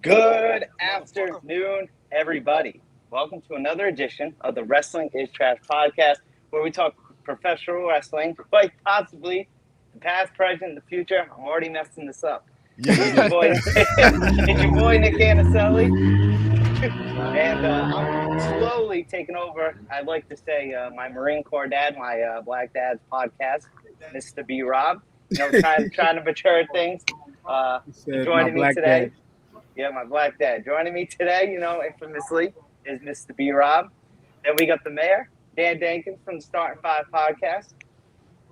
Good afternoon, everybody. Welcome to another edition of the Wrestling is Trash podcast, where we talk professional wrestling, quite possibly the past, present, the future. I'm already messing this up. Yeah, you It's your did. boy, it's your boy Nick Anicelli, and I'm slowly taking over. I'd like to say my Marine Corps dad, my Black Dad's podcast, Mr. B. Rob. Trying to mature things. He And said, "My joining me black today. dad." Yeah, my black dad. Joining me today, infamously, is Mr. B. Rob. Then we got the mayor, Dan Dankins from the Starting Five podcast.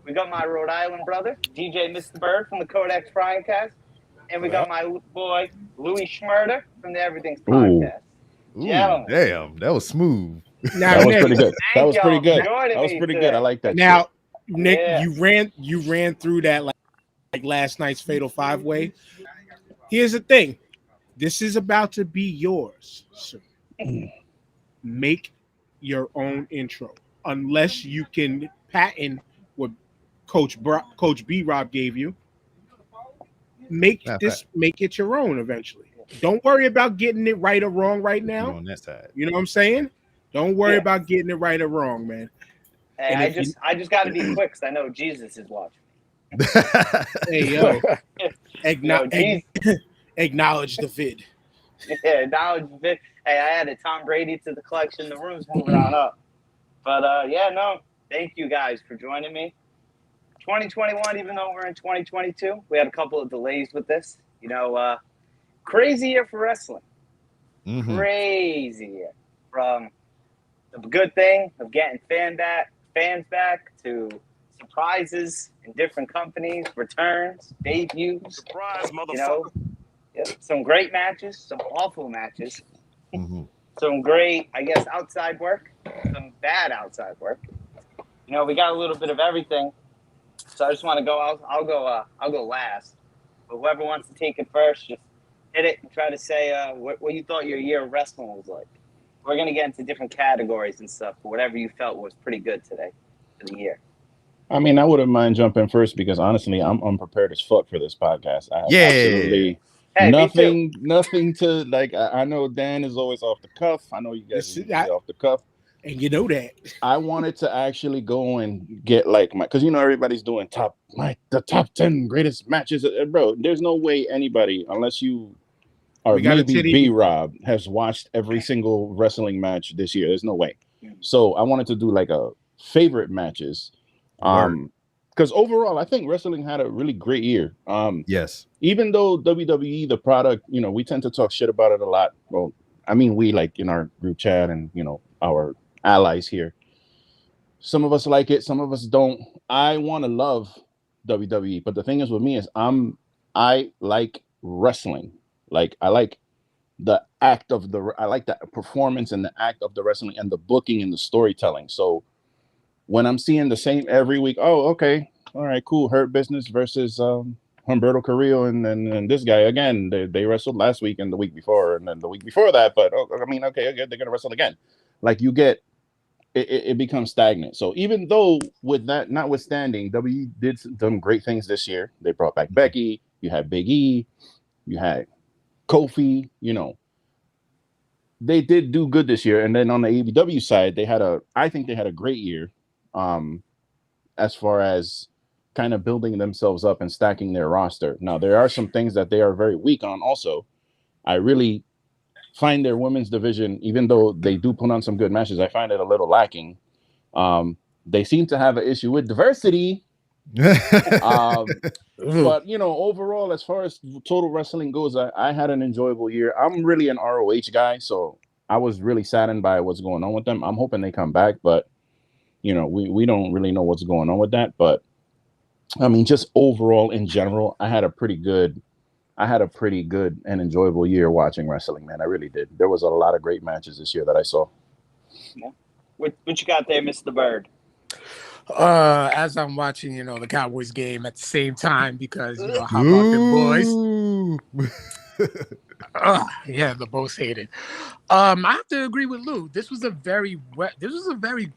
We got my Rhode Island brother, DJ Mr. Bird from the Codex Frying Cast. And we got my boy, Louis Schmurder from the Everything's Ooh, podcast. Ooh, Gentlemen, damn, that was smooth. Now, that was Nick. pretty good. That thank was pretty y'all for good. joining That was me pretty today. good. I like that shit. Now, Nick, Yeah. you ran through that like last night's Fatal Five Way. Here's the thing: this is about to be yours. So make your own intro, unless you can patent what Coach B. Rob gave you. Make it your own eventually. Don't worry about getting it right or wrong right You now. on that side. You know what I'm saying? Don't worry Yeah. about getting it right or wrong, man. Hey, And I if you- just got to be quick because I know Jesus is watching. Hey yo, Jesus. acknowledge the vid. Yeah, knowledge of it. Hey, I added Tom Brady to the collection. The room's moving on up. But thank you guys for joining me. 2021, even though we're in 2022, we had a couple of delays with this. Crazy year for wrestling. Mhm. Crazy year. From the good thing of getting fans back to surprises in different companies, returns, debuts. Surprise, motherfucker. Some great matches, some awful matches. Mhm. Some great, I guess, outside work, some bad outside work. We got a little bit of everything. So I just want to go. I'll go last. But whoever wants to take it first, just hit it and try to say what you thought your year of wrestling was like. We're gonna get into different categories and stuff. But whatever you felt was pretty good today for the year. I mean, I wouldn't mind jumping first because honestly, I'm unprepared as fuck for this podcast. I have Yeah. absolutely Hey, me too. nothing to like. I know Dan is always off the cuff. I know you guys This are is- usually off the cuff. And you know that. I wanted to actually go and get like because everybody's doing the top 10 greatest matches, bro. There's no way anybody unless you or We got a maybe titty. B Rob has watched every single wrestling match this year. There's no way. So I wanted to do like a favorite matches. Because overall, I think wrestling had a really great year. Yes. Even though WWE, the product, we tend to talk shit about it a lot. Well, I mean, we like in our group chat and our allies here. Some of us like it, some of us don't. I want to love WWE, but the thing is with me is I like wrestling. Like I like the I like the performance and the act of the wrestling and the booking and the storytelling. So when I'm seeing the same every week, oh, okay, all right, cool. Hurt Business versus Humberto Carrillo and this guy again. They wrestled last week and the week before and then the week before that. But I mean, okay, they're gonna wrestle again. Like you get it becomes stagnant. So even though with that notwithstanding, WWE did some great things this year. They brought back Becky. You had Big E. You had Kofi. They did do good this year. And then on the AEW side, I think they had a great year. As far as kind of building themselves up and stacking their roster. Now, there are some things that they are very weak on also. I really find their women's division, even though they do put on some good matches, I find it a little lacking. They seem to have an issue with diversity. But, overall, as far as total wrestling goes, I had an enjoyable year. I'm really an ROH guy, so I was really saddened by what's going on with them. I'm hoping they come back, but we don't really know what's going on with that. But I mean, just overall in general, I had a pretty good and enjoyable year watching wrestling, man. I really did. There was a lot of great matches this year that I saw. Yeah. What you got there, Mr. Bird? As I'm watching, the Cowboys game at the same time because how about the boys? Yeah, the both hated. I have to agree with Lou. This was a very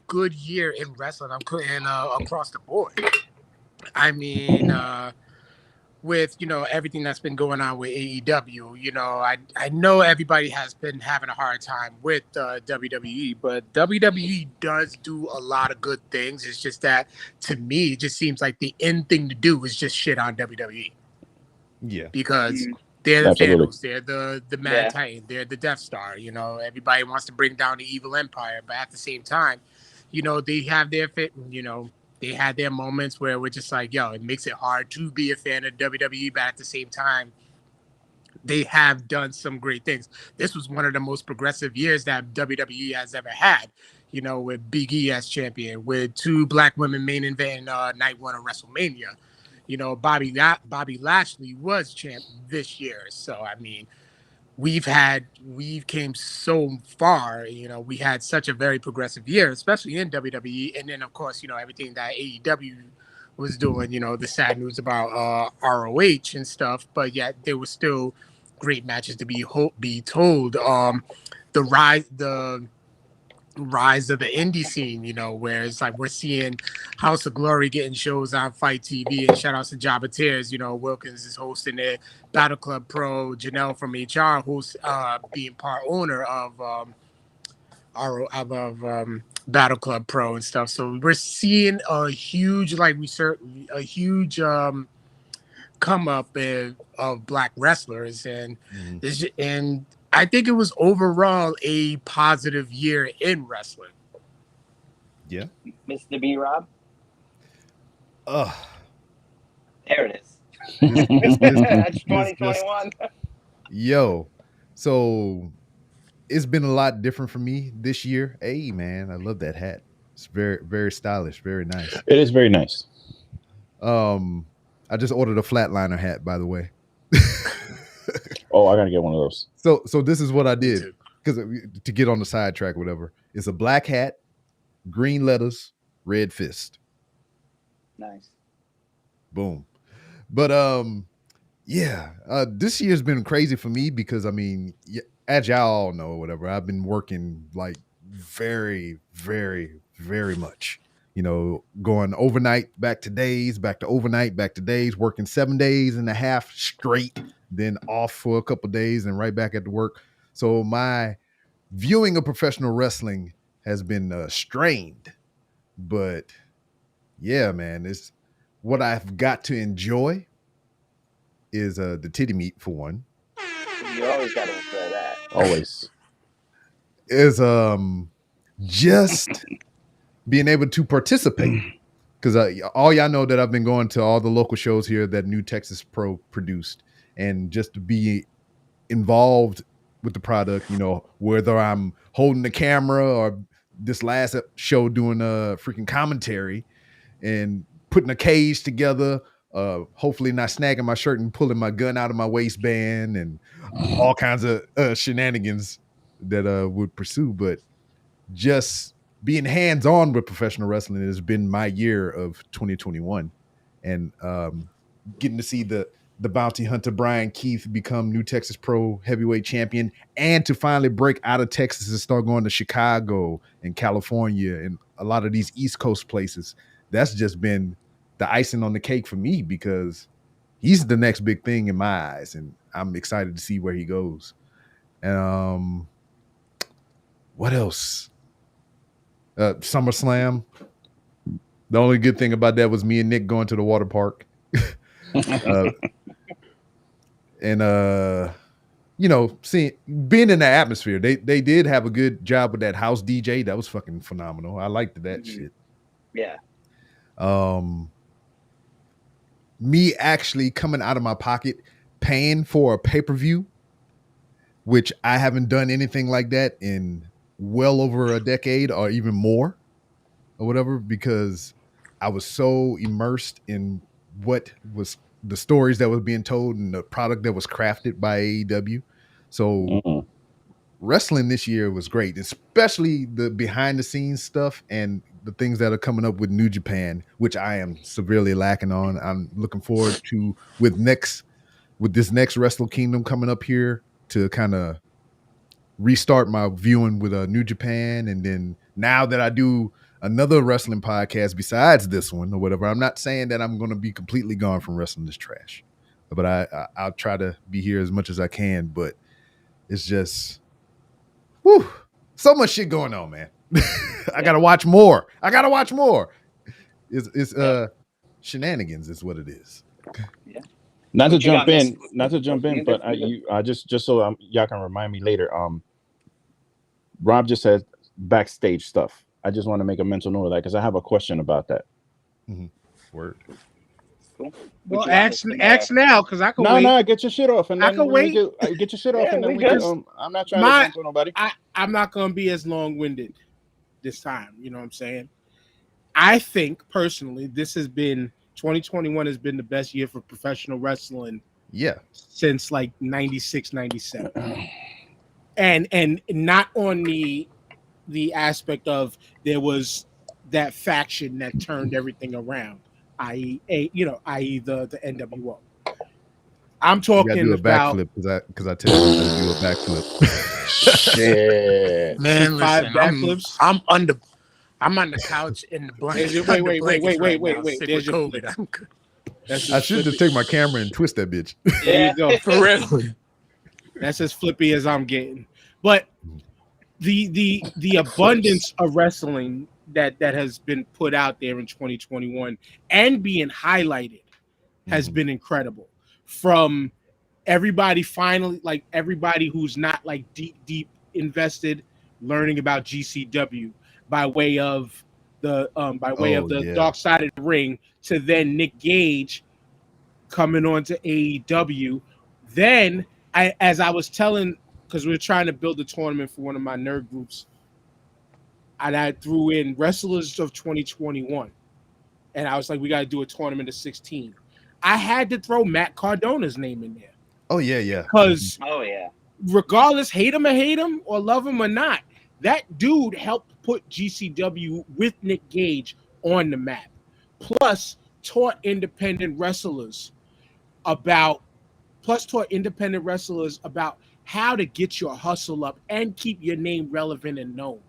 good year in wrestling. I'm putting across the board. I mean, with everything that's been going on with AEW. I know everybody has been having a hard time with WWE, but WWE does do a lot of good things. It's just that to me, it just seems like the end thing to do is just shit on WWE. Yeah. Because they're the Absolutely. Thanos, they're the Mad Titan, they're the Death Star. Everybody wants to bring down the evil empire, but at the same time, they have their fit. They had their moments where we're just like, yo, it makes it hard to be a fan of WWE, but at the same time, they have done some great things. This was one of the most progressive years that WWE has ever had. With Big E as champion, with 2 black women main event night 1 of WrestleMania. Bobby Lashley was champ this year. So, I mean, we've came so far. We had such a very progressive year, especially in WWE. And then, of course, everything that AEW was doing, the sad news about ROH and stuff. But yet there was still great matches to be told. The rise of the indie scene, where it's like we're seeing House of Glory getting shows on Fight TV, and shout out to Jabba Tears. Wilkins is hosting it, Battle Club Pro, Janelle from HR, who's being part owner of Battle Club Pro and stuff. So we're seeing a huge come up of black wrestlers, and and I think it was overall a positive year in wrestling. Yeah. Mr. B Rob. There it is. That's 2021. Yo, so it's been a lot different for me this year. Hey, man, I love that hat. It's very, very stylish, very nice. It is very nice. I just ordered a flatliner hat, by the way. Oh, I gotta get one of those. So this is what I did, because to get on the sidetrack, whatever. It's a black hat, green letters, red fist. Nice. Boom. But this year's been crazy for me because as y'all all know, whatever, I've been working like very, very, very much. Going overnight, back to days, back to overnight, back to days, working 7 days and a half straight, then off for a couple of days and right back at the work. So my viewing of professional wrestling has been strained. But yeah, man, it's what I've got to enjoy is the titty meat for one. You always got to enjoy that. Always. Is just being able to participate, because all y'all know that I've been going to all the local shows here that New Texas Pro produced, and just to be involved with the product, whether I'm holding the camera or this last show doing a freaking commentary and putting a cage together, hopefully not snagging my shirt and pulling my gun out of my waistband and all kinds of shenanigans that would pursue. But just being hands-on with professional wrestling has been my year of 2021, and getting to see the bounty hunter Brian Keith become New Texas Pro heavyweight champion, and to finally break out of Texas and start going to Chicago and California and a lot of these East Coast places. That's just been the icing on the cake for me, because he's the next big thing in my eyes, and I'm excited to see where he goes. What else? SummerSlam. The only good thing about that was me and Nick going to the water park. Seeing being in the atmosphere. They did have a good job with that house DJ. That was fucking phenomenal. I liked that shit. Yeah. Me actually coming out of my pocket paying for a pay-per-view, which I haven't done anything like that in well over a decade or even more or whatever, because I was so immersed in what was the stories that was being told and the product that was crafted by AEW. So wrestling this year was great, especially the behind the scenes stuff and the things that are coming up with New Japan, which I am severely lacking on. I'm looking forward to with this next Wrestle Kingdom coming up here to kind of restart my viewing with New Japan. And then now that I do another wrestling podcast besides this one or whatever, I'm not saying that I'm going to be completely gone from wrestling this trash. but I'll try to be here as much as I can. But it's just, whew, so much shit going on, man. I gotta watch more. It's shenanigans is what it is. Yeah. Not to What you jump got, in, Miss- but I just so y'all can remind me later. Rob just said backstage stuff. I just want to make a mental note of that because I have a question about that. Word. Cool. Well, What you got, ask now because I can wait. No, get your shit off, and I then can wait. Get your shit off, Yeah, and then we we good. can. I'm not trying to jump on nobody. I'm not going to be as long-winded this time. You know what I'm saying? I think personally, 2021 has been the best year for professional wrestling. Yeah. Since like 96, 97. And not on the aspect of there was that faction that turned everything around, i.e. the NWO. I'm talking about backflip because I tell you to do a backflip. Shit, Man, five listen, backflips. I'm on the couch in the blanket. Wait. There's your COVID. flip. I'm good. I should just take my camera and twist that bitch. There you go. For real. That's as flippy as I'm getting. But the abundance of wrestling that has been put out there in 2021 and being highlighted has been incredible. From everybody finally, like everybody who's not like deep invested, learning about GCW by way of the Dark Side of the Ring, to then Nick Gage coming on to AEW. Then as I was telling, because we were trying to build a tournament for one of my nerd groups, and I threw in Wrestlers of 2021, and I was like, we got to do a tournament of 16. I had to throw Matt Cardona's name in there. Oh yeah. Because regardless, hate him or love him or not, that dude helped put GCW with Nick Gage on the map. Plus, taught independent wrestlers about how to get your hustle up and keep your name relevant and known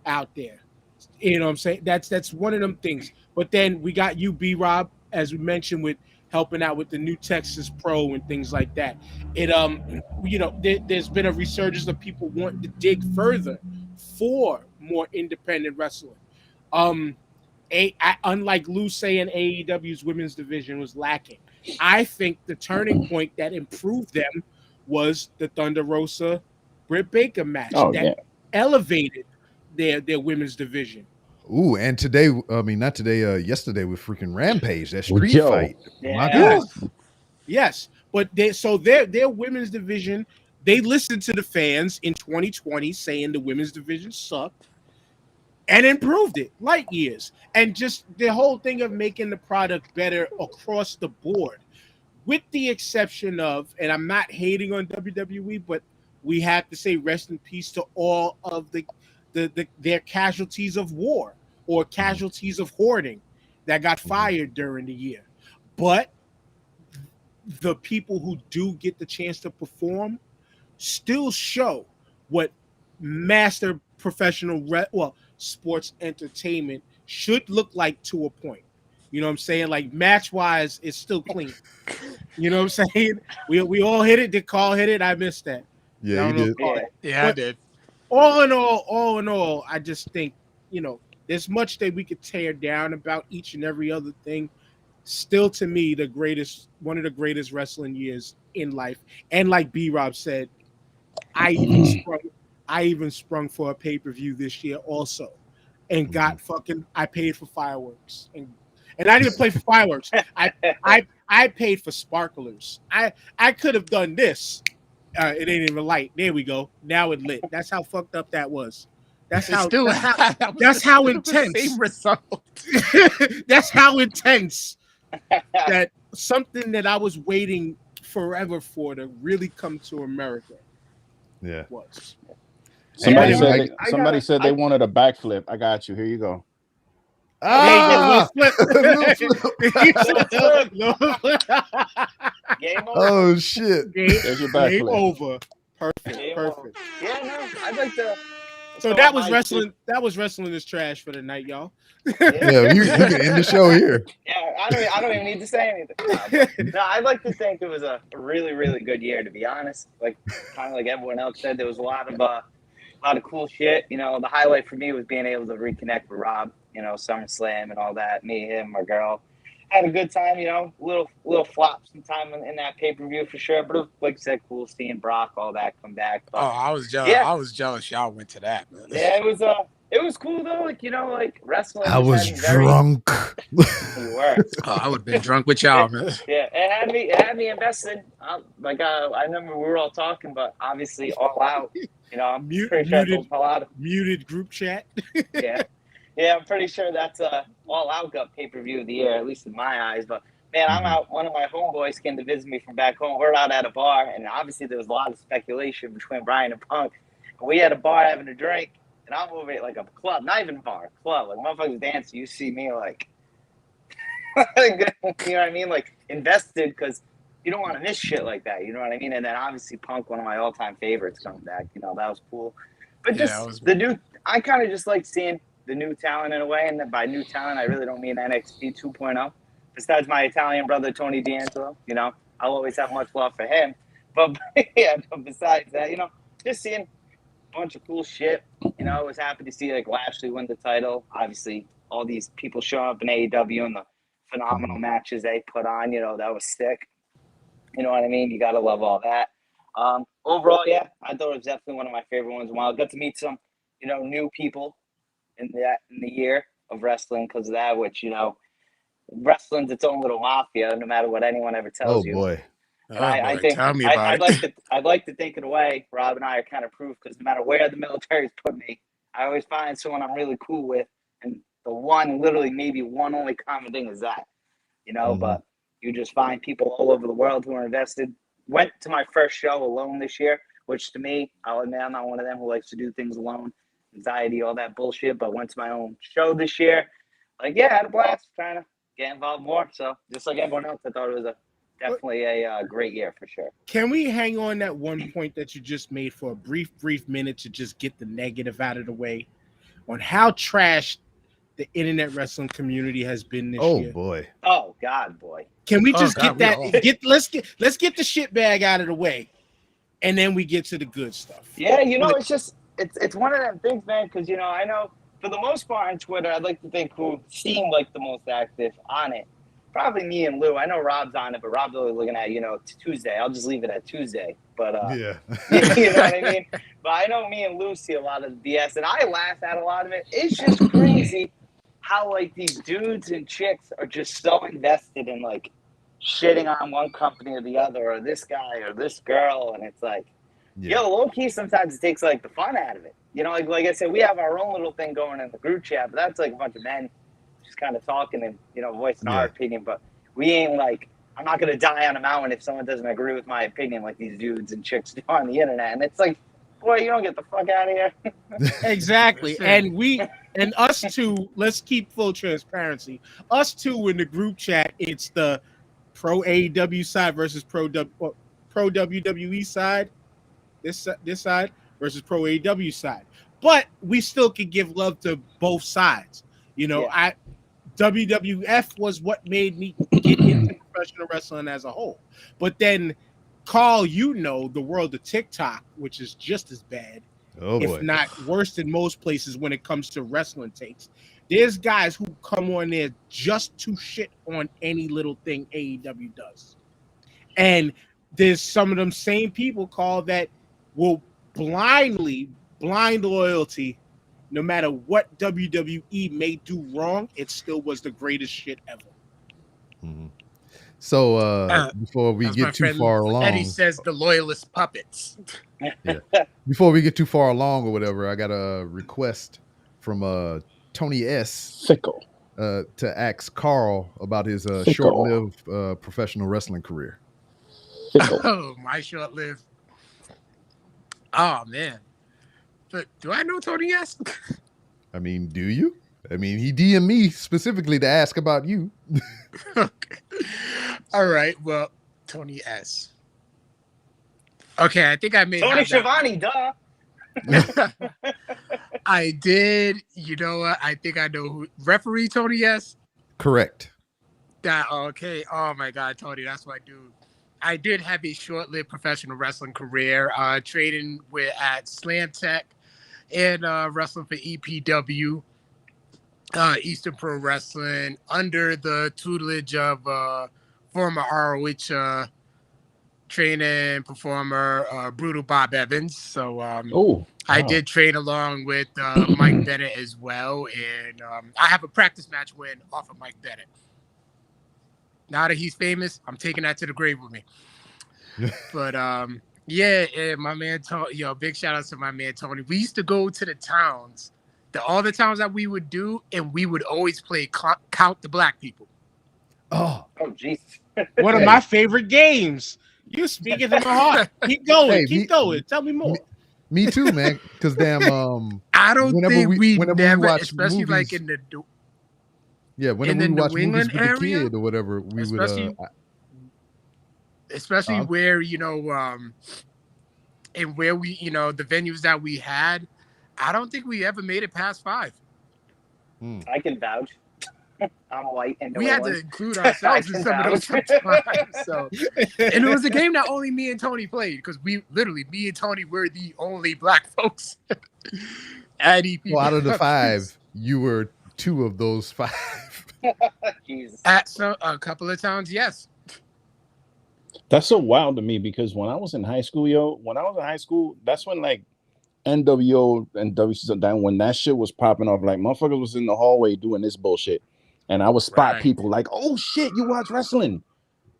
out there. You know what I'm saying? That's one of them things. But then we got you, B-Rob, as we mentioned, with helping out with the new Texas Pro and things like that. There's been a resurgence of people wanting to dig further for more independent wrestling. Unlike Lou saying AEW's women's division was lacking, I think the turning point that improved them was the Thunder Rosa Britt Baker match elevated their women's division. Ooh, and yesterday with freaking Rampage, that street fight. Yeah. My goodness. Yes, but their women's division, they listened to the fans in 2020 saying the women's division sucked and improved it light years. And just the whole thing of making the product better across the board, with the exception of, and I'm not hating on WWE, but we have to say rest in peace to all of their casualties of war or casualties of hoarding that got fired during the year. But the people who do get the chance to perform still show what master professional sports entertainment should look like to a point. You know what I'm saying? Like match wise, it's still clean. You know what I'm saying? We all hit it. Did Carl hit it? I missed that. Yeah, you did. I did. All in all, I just think, there's much that we could tear down about each and every other thing. Still, to me, one of the greatest wrestling years in life. And like B-Rob said, I even sprung for a pay-per-view this year also, and I paid for fireworks, and I didn't play for fireworks. I paid for sparklers. I could have done this. It ain't even light. There we go. Now it lit. That's how fucked up that was. That's how intense. Same result. That's how intense that something that I was waiting forever for to really come to America. Yeah. Was. Somebody said they wanted a backflip. I got you. Here you go. Flip. Game over. Oh shit. There's your backflip. Game over. Perfect. Yeah, no, I'd like to. So that was wrestling. That was wrestling is trash for the night, y'all. Yeah, you can end the show here. Yeah, I don't even need to say anything. No, I'd like to think it was a really, really good year, to be honest. Like, kind of like everyone else said, there was a lot of cool shit. You know, the highlight for me was being able to reconnect with Rob. You know, SummerSlam and all that. Me, him, my girl. Had a good time, you know, little flop sometime in that pay-per-view for sure. But it was, like I said, cool seeing Brock, all that come back. But, I was jealous. Yeah. I was jealous y'all went to that, man. Yeah, it was cool though. Like, you know, like wrestling. I was drunk. You were. I would have been drunk with y'all, man. Yeah, it had me invested. I remember we were all talking, but obviously All Out. You know, I'm pretty sure muted group chat. Yeah, I'm pretty sure that's All Out got pay-per-view of the year, at least in my eyes. But man, I'm out. One of my homeboys came to visit me from back home. We're out at a bar, and obviously there was a lot of speculation between Brian and Punk. And we had a bar having a drink, and I'm over at like a club, not even a bar, club. Like motherfuckers dancing. You see me like, you know what I mean? Like invested because you don't want to miss shit like that. You know what I mean? And then obviously Punk, one of my all-time favorites, coming back. You know, that was cool. But just I kind of just like seeing the new talent in a way, and by new talent, I really don't mean NXT 2.0. Besides my Italian brother Tony D'Angelo, you know, I'll always have much love for him. But yeah, but besides that, you know, just seeing a bunch of cool shit. You know, I was happy to see like Lashley win the title. Obviously, all these people showing up in AEW and the phenomenal matches they put on. You know, that was sick. You know what I mean? You gotta love all that. Overall, yeah, I thought it was definitely one of my favorite ones. While I got to meet some, you know, new people in the year of wrestling because of that, which, you know, wrestling's its own little mafia, no matter what anyone ever tells you. Boy. I think tell me about it. I'd like to think in a way, Rob and I are kind of proof because no matter where the military's put me, I always find someone I'm really cool with, and the one, literally maybe one only common thing is that, you know. But you just find people all over the world who are invested. Went to my first show alone this year, which to me, I'll admit I'm not one of them who likes to do things alone. Anxiety, all that bullshit, but went to my own show this year. Like, yeah, I had a blast trying to get involved more. So just like everyone else, I thought it was definitely a great year for sure. Can we hang on that one point that you just made for a brief minute to just get the negative out of the way on how trash the internet wrestling community has been this year? Oh boy. Oh God, boy. Can we just get let's get the shit bag out of the way, and then we get to the good stuff. Yeah, you know, it's one of them things, man, because, you know, I know for the most part on Twitter, I'd like to think who seemed like the most active on it. Probably me and Lou. I know Rob's on it, but Rob's always looking at, you know, Tuesday. I'll just leave it at Tuesday. But yeah. You know what I mean? But I know me and Lou see a lot of BS, and I laugh at a lot of it. It's just crazy how, like, these dudes and chicks are just so invested in, like, shitting on one company or the other, or this guy or this girl, and it's like, yo, low key, sometimes it takes like the fun out of it. You know, like I said, we have our own little thing going in the group chat, but that's like a bunch of men just kind of talking and, you know, voicing our opinion. But we ain't like, I'm not gonna die on a mountain if someone doesn't agree with my opinion, like these dudes and chicks do on the internet. And it's like, boy, you don't get the fuck out of here. Exactly. And us two, let's keep full transparency. Us two in the group chat, it's the pro AEW side versus pro WWE side. This side versus pro AEW side, but we still can give love to both sides. You know, WWF was what made me get into professional wrestling as a whole. But then, Carl, you know, the world of TikTok, which is just as bad, if not worse than most places when it comes to wrestling takes. There's guys who come on there just to shit on any little thing AEW does, and there's some of them same people, Carl, that will blind loyalty, no matter what WWE may do wrong, it still was the greatest shit ever. Mm-hmm. So before we get too far along, Eddie says the loyalist puppets. Before we get too far along or whatever, I got a request from Tony S. Fickle to ask Carl about his short-lived professional wrestling career. Oh, my short-lived. Oh, man. But do I know Tony S? I mean, do you? I mean, he DM'd me specifically to ask about you. Okay. All right. Well, Tony S. Okay, I think I made Tony Schiavone, duh. I did. You know what? I think I know who. Referee Tony, yes? Correct. Okay. Oh my God, Tony, that's my dude. I did have a short-lived professional wrestling career, training at Slam Tech and wrestling for EPW, Eastern Pro Wrestling, under the tutelage of former ROH training performer Brutal Bob Evans. So I did train along with Mike Bennett as well, and I have a practice match win off of Mike Bennett. Now that he's famous, I'm taking that to the grave with me. But yeah, and my man Tony, big shout out to my man Tony. We used to go to the towns, all the towns that we would do, and we would always play Count the Black People. Oh, jeez. One of my favorite games. You speaking to my heart. Keep going. Keep going. Tell me more. Me too, man. Because damn, I don't think we never, especially movies, like in the whenever we watch movies with area, the kid or whatever, we would especially where and where we the venues that we had. I don't think we ever made it past 5. I can vouch. I'm white, and we had to include ourselves in some of those times. So, and it was a game that only me and Tony played, because me and Tony were the only black folks at EP. Well, out of the 5, you were 2 of those 5. Jesus. At a couple of times, yes. That's so wild to me, because when I was in high school, that's when like NWO and WCW, when that shit was popping off, like motherfuckers was in the hallway doing this bullshit. And I would spot people like, oh shit, you watch wrestling.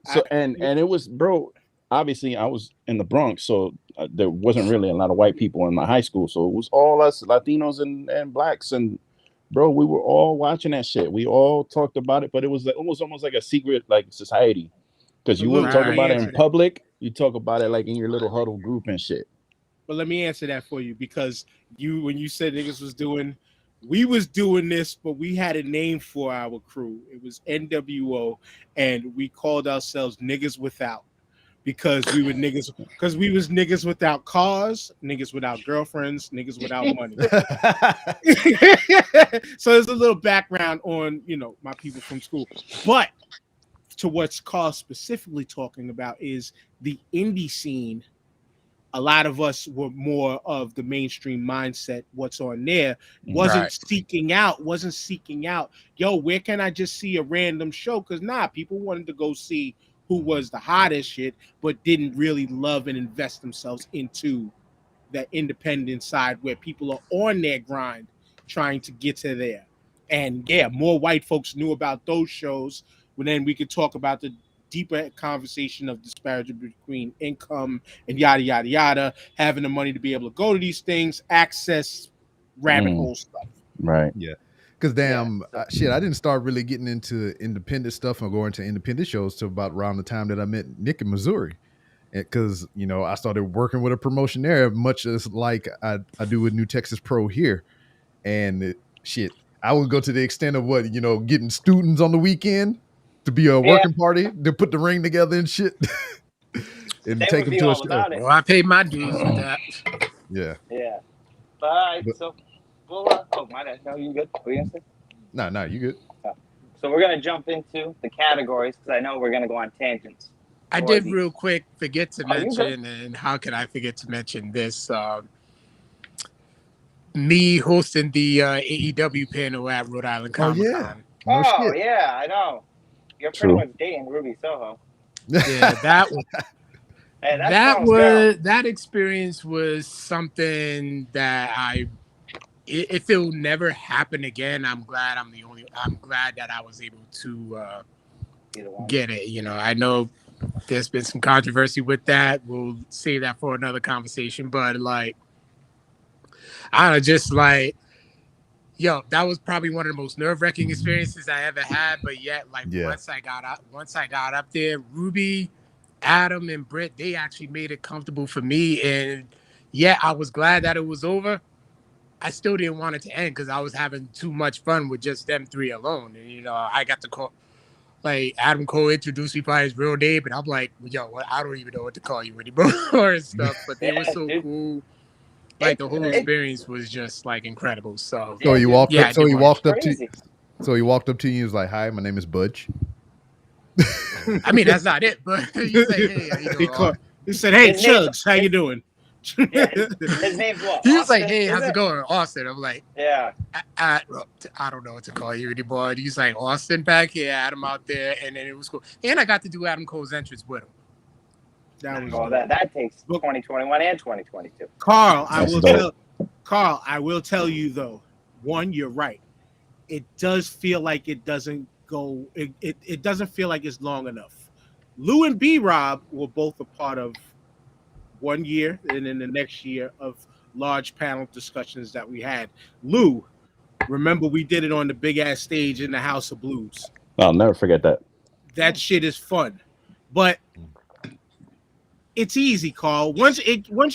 So and it was, bro, obviously I was in the Bronx, so there wasn't really a lot of white people in my high school. So it was all us Latinos and blacks, and bro, we were all watching that shit. We all talked about it, but it was almost like a secret like society, because you wouldn't talk about it in public. You talk about it like in your little huddle group and shit. But let me answer that for you, because when you said niggas we was doing this, but we had a name for our crew. It was NWO, and we called ourselves Niggas Without, because we were niggas, because we was niggas without cars, niggas without girlfriends, niggas without money. So there's a little background on my people from school. But to what Carl specifically talking about is the indie scene. A lot of us were more of the mainstream mindset. What's on there wasn't seeking out. Yo, where can I just see a random show? Because people wanted to go see who was the hottest shit, but didn't really love and invest themselves into that independent side where people are on their grind trying to get to there. And more white folks knew about those shows. Well, then we could talk about the deeper conversation of disparity between income and yada yada yada, having the money to be able to go to these things, access rabbit hole stuff. Right. Yeah. Because shit, I didn't start really getting into independent stuff or going to independent shows till about around the time that I met Nick in Missouri. Because I started working with a promotion there, much as like I do with New Texas Pro here. And I would go to the extent of getting students on the weekend to be a working party, to put the ring together and shit, and take them to a show. Well, I paid my dues with that. Yeah. Yeah. All right. So, well, my bad. No, you good? What are you gonna say? No, you good. So we're gonna jump into the categories, because I know we're gonna go on tangents. I did real quick forget to mention, and how can I forget to mention this? Me hosting the AEW panel at Rhode Island Comic Con. Yeah, I know. You're pretty much dating Ruby Soho. Yeah, that was. Hey, that experience was something that if it will never happen again, I'm glad that I was able to get it. I know there's been some controversy with that. We'll save that for another conversation. But that was probably one of the most nerve-wracking experiences I ever had. But yet, once I got up there, Ruby, Adam, and Britt, they actually made it comfortable for me. And I was glad that it was over. I still didn't want it to end, because I was having too much fun with just them 3 alone. And I got to call, Adam Cole introduced me by his real name, and I'm like, I don't even know what to call you anymore and stuff. But they were so cool. Like the whole experience was just like incredible. So So he walked up. So he walked up to. Crazy. So he walked up to you. He was like, "Hi, my name is Budge." I mean, that's not it, but you say, "Hey, how you doing?" He said, "Hey, His name- Chugs, how you doing?" Yeah, his name's what? He was like, Austin, "Hey, is how's it going, Austin?" I'm like, Yeah. I don't know what to call you anymore. He's like, "Austin back here, Adam out there," and then it was cool. And I got to do Adam Cole's entrance with him. That takes 2021 and 2022. Carl, That's I will tell you though. One, you're right. It does feel like it doesn't go. It doesn't feel like it's long enough. Lou and B Rob were both a part of 1 year, and then the next year of large panel discussions that we had. Lou, remember we did it on the big ass stage in the House of Blues. I'll never forget that. That shit is fun, but it's easy, Carl. Once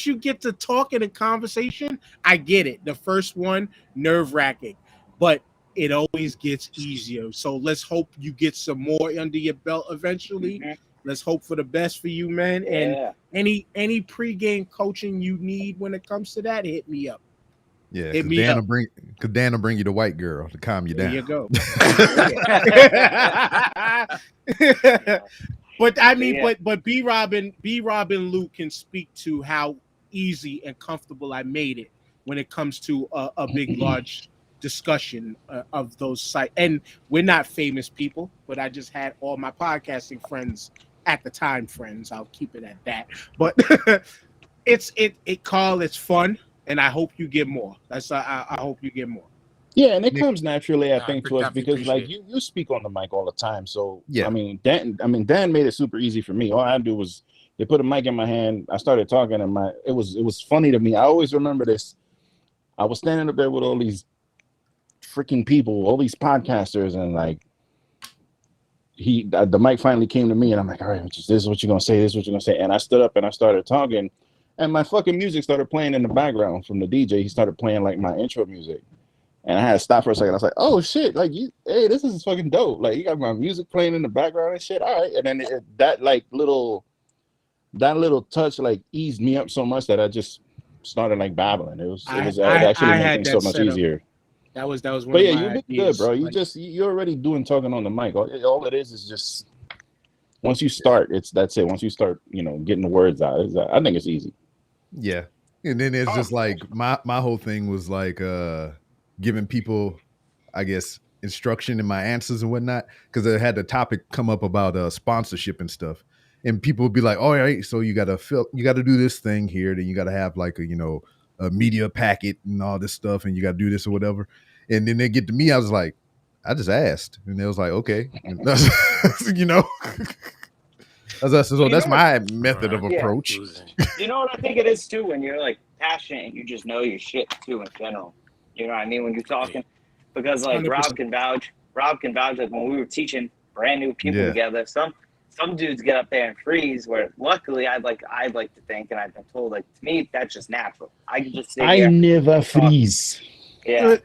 you get to talking and conversation, I get it. The first one, nerve-wracking, but it always gets easier. So let's hope you get some more under your belt eventually. Mm-hmm. Let's hope for the best for you, man. And any pregame coaching you need when it comes to that, hit me up. Yeah, because Dan will bring you the white girl to calm you down. There you go. But I mean, but B Rob and Luke can speak to how easy and comfortable I made it when it comes to a big, large discussion of those sites. And we're not famous people, but I just had all my podcasting friends at the time. Friends, I'll keep it at that. But Carl, it's fun, and I hope you get more. I hope you get more. Yeah, and it comes naturally, I think, to us definitely because like you speak on the mic all the time. So yeah, Dan made it super easy for me. All I had to do was they put a mic in my hand. I started talking, and it was funny to me. I always remember this. I was standing up there with all these freaking people, all these podcasters, and like the mic finally came to me, and I'm like, all right, this is what you're gonna say. This is what you're gonna say. And I stood up and I started talking, and my fucking music started playing in the background from the DJ. He started playing like my intro music. And I had to stop for a second. I was like, "Oh shit! Like hey, this is fucking dope! Like you got my music playing in the background and shit. All right." And then that little touch like eased me up so much that I just started like babbling. It actually made things so much easier. That was one. But yeah, you did good, bro. You're already doing talking on the mic. All it is just once you start, that's it. Once you start, getting the words out, I think it's easy. Yeah, and then it's just like my whole thing was like giving people, I guess, instruction in my answers and whatnot, because I had the topic come up about sponsorship and stuff, and people would be like, "All right, so you got to do this thing here, then you got to have like a media packet and all this stuff, and you got to do this or whatever." And then they get to me, I was like, "I just asked," and they was like, "Okay," and that's, so that's my method of approach. You know what I think it is too, when you're like passionate and you just know your shit too in general. You know what I mean? When you're talking, because like 100%. Rob can vouch. Like when we were teaching brand new people together, some dudes get up there and freeze. Where luckily, I'd like to think, and I've been told, like to me, that's just natural. I can just sit here. I never freeze. Yeah,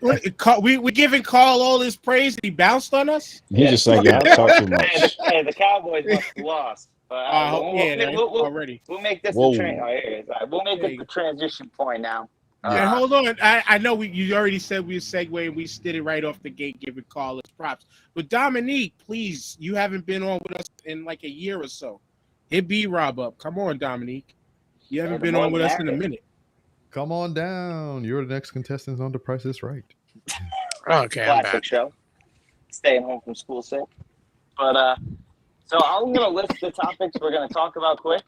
we giving Carl all this praise, and he bounced on us. He's just like, I talk too much. Hey, the Cowboys must have lost. But we'll make this we'll make it the transition point now. And hold on, I know you already said we were segueing. We did it right off the gate, giving Carl his props. But Dominique, please, you haven't been on with us in like a year or so. Hit B-Rob up. Come on, Dominique. You haven't been on with us in a minute. Come on down. You're the next contestant on The Price is Right. Okay, classic show. Staying home from school sick. But so I'm gonna list the topics we're gonna talk about quick,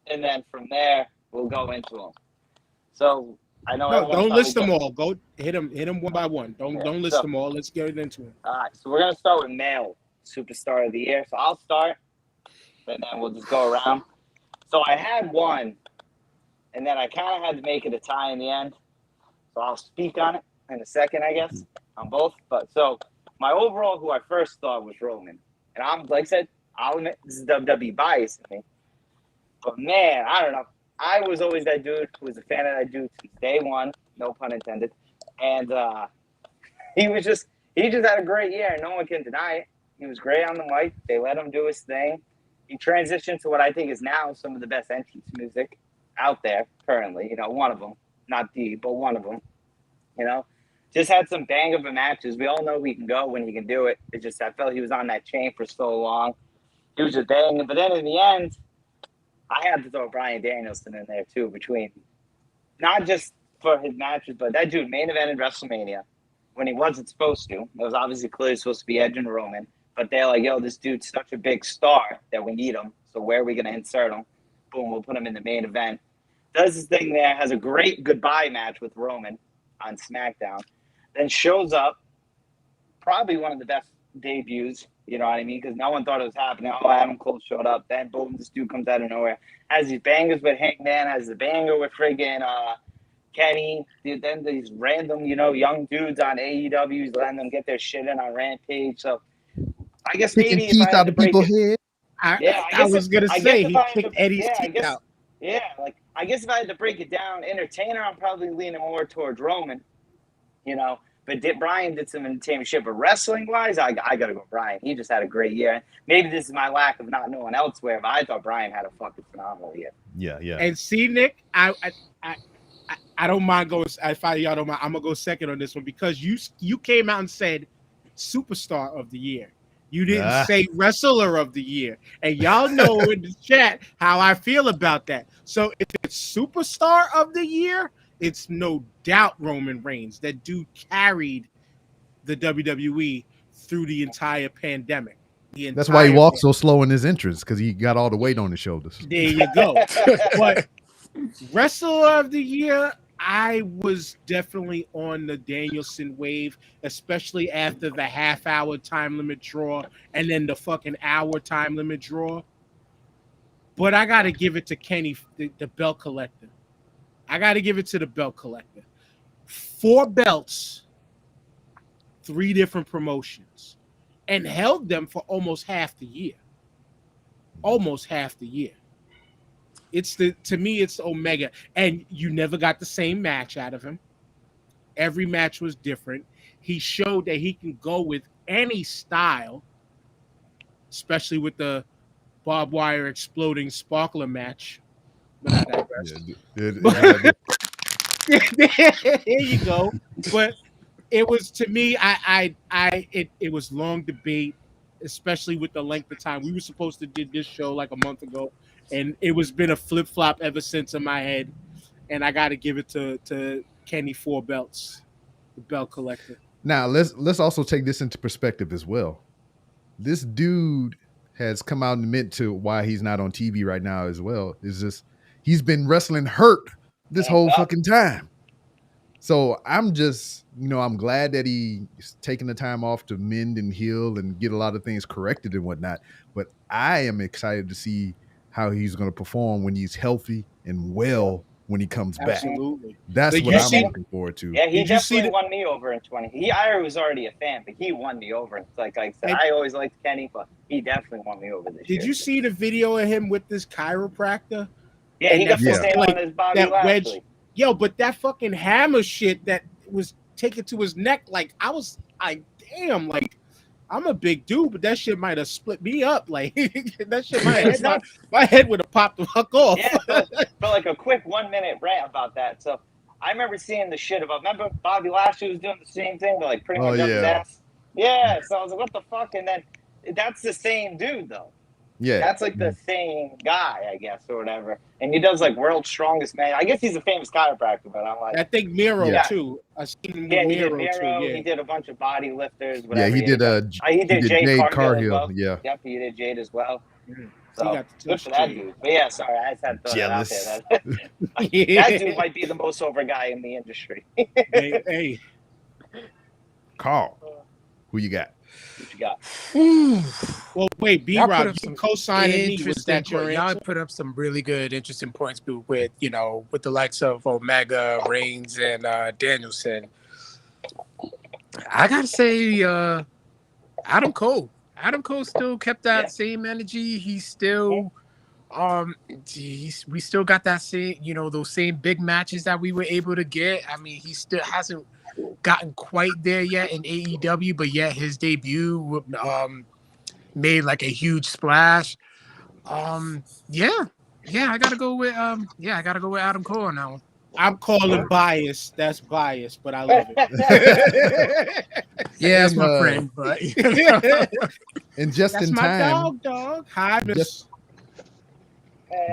and then from there we'll go into them. So I know. No, don't list them all. Go hit them one by one. Don't list them all. Let's get into it. All right. So we're gonna start with male superstar of the year. So I'll start, and then we'll just go around. So I had one, and then I kind of had to make it a tie in the end. So I'll speak on it in a second, I guess, on both. But so my overall, who I first thought was Roman, and I'm like I said, I'll admit this is WWE bias to me, but man, I don't know. I was always that dude who was a fan of that dude since day one, no pun intended. And he just had a great year. No one can deny it. He was great on the mic. They let him do his thing. He transitioned to what I think is now some of the best entrance music out there currently. One of them. not the, but one of them. You know, just had some bang of matches. We all know he can go when he can do it. It just I felt he was on that chain for so long. He was just banging, but then in the end, I had to throw Bryan Danielson in there too, between not just for his matches, but that dude main evented WrestleMania when he wasn't supposed to. It was obviously clearly supposed to be Edge and Roman, but they're like, yo, this dude's such a big star that we need him. So where are we going to insert him? Boom, we'll put him in the main event. Does his thing there, has a great goodbye match with Roman on SmackDown, then shows up, probably one of the best debuts, you know what I mean? Because no one thought it was happening. Oh, Adam Cole showed up. Then, boom, this dude comes out of nowhere. Has these bangers with Hangman, has the banger with friggin' Kenny. Then these random, young dudes on AEW, he's letting them get their shit in on Rampage. So I guess maybe if I had to break it, I was going to say, he kicked Eddie's teeth out. Yeah, I guess if I had to break it down, entertainer, I'm probably leaning more towards Roman, But Brian did some entertainment shit. But wrestling-wise, I got to go Brian. He just had a great year. Maybe this is my lack of not knowing elsewhere, but I thought Brian had a fucking phenomenal year. Yeah. And see, Nick, I don't mind going. Y'all don't mind, I'm gonna go second on this one because you came out and said superstar of the year. You didn't say wrestler of the year, and y'all know in the chat how I feel about that. So if it's superstar of the year, it's no doubt Roman Reigns. That dude carried the WWE through the entire pandemic. That's why he walked so slow in his entrance, because he got all the weight on his shoulders. There you go. But wrestler of the year, I was definitely on the Danielson wave, especially after the half-hour time limit draw and then the fucking hour time limit draw. But I got to give it to Kenny, the belt collector. I got to give it to the belt collector. 4 belts, 3 different promotions, and held them for almost half the year. Almost half the year. To me, it's Omega. And you never got the same match out of him. Every match was different. He showed that he can go with any style, especially with the barbed wire exploding sparkler match. But I digress. Here you go. But it was, to me, it was long debate, especially with the length of time. We were supposed to do this show like a month ago, and it was been a flip-flop ever since in my head. And I got to give it to Kenny 4 belts, the belt collector. Now, let's also take this into perspective as well. This dude has come out and admit to why he's not on TV right now as well. Is just he's been wrestling hurt this whole fucking time. So I'm just, I'm glad that he's taking the time off to mend and heal and get a lot of things corrected and whatnot. But I am excited to see how he's going to perform when he's healthy and well when he comes back. Absolutely. That's what I'm looking forward to. Yeah, he definitely won me over in 20. I was already a fan, but he won me over. It's like I said, I always liked Kenny, but he definitely won me over this year. Did you see the video of him with this chiropractor? Yeah, he got put on his Bobby Lashley. Yo, but that fucking hammer shit that was taken to his neck, like I was like, damn, like I'm a big dude, but that shit might have split me up. Like that shit my head would have popped the fuck off. Yeah, but like a quick 1-minute rant about that. So I remember seeing the shit about. Remember Bobby Lashley was doing the same thing, but like pretty much up his ass. Yeah, so I was like, what the fuck? And then that's the same dude though. Yeah, that's like the same guy, I guess, or whatever. And he does like world's strongest man. I guess he's a famous chiropractor, but I'm like, I think Miro too. I seen him with Miro too. Yeah. He did a bunch of body lifters. Whatever. Yeah, he did Jade Cargill. Well. Yeah, yep, he did Jade as well. So good for that dude. But yeah, sorry, I just had to throw that out there. That dude might be the most over guy in the industry. hey, Carl, who you got? What you got? Well, wait, B-Rob, you co-signing me. Was that your answer? Y'all put up some really good, interesting points with the likes of Omega, Reigns, and Danielson. I gotta say, Adam Cole. Adam Cole still kept that same energy. He's still, we still got that same, those same big matches that we were able to get. I mean, he still hasn't gotten quite there yet in AEW, but yet his debut made like a huge splash. I gotta go with Adam Cole on that one. I'm calling bias. That's bias, but I love it. Yeah, that's And, my friend, but and just That's in my time, dog. Hi, Miss.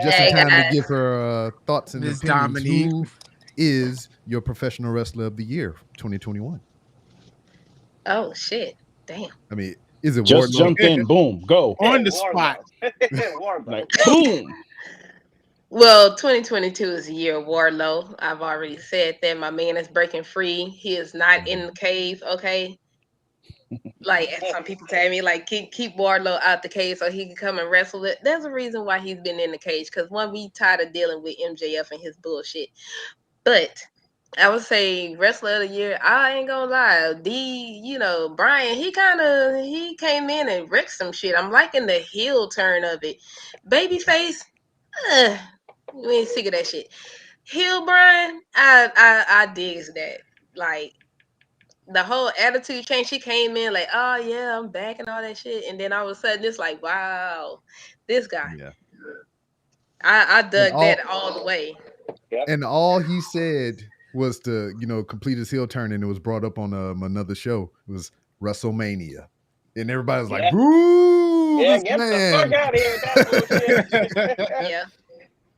just in Hey, time to guys. give her thoughts and Miss opinions. Dominique. Who is your professional wrestler of the year, 2021? Oh shit! Damn. I mean, is it Just Wardlow? jumped in, boom, go. On the spot. Wardlow. Like boom. Well, 2022 is a year of Warlow. I've already said that my man is breaking free. He is not in the cave. Okay. Like some people tell me, like keep Wardlow out the cage so he can come and wrestle it. There's a reason why he's been in the cage, because one, we tired of dealing with MJF and his bullshit. But I would say wrestler of the year, I ain't gonna lie. Brian, he came in and wrecked some shit. I'm liking the heel turn of it. Babyface, we ain't sick of that shit. Heel Brian, I digs that. Like the whole attitude change. She came in like, oh yeah, I'm back and all that shit. And then all of a sudden it's like, wow, this guy. Yeah. I dug that all the way. And all he said was to, complete his heel turn, and it was brought up on another show. It was WrestleMania. And everybody was like, boo, Yeah, this get man. the fuck out of here with that bullshit. Yeah.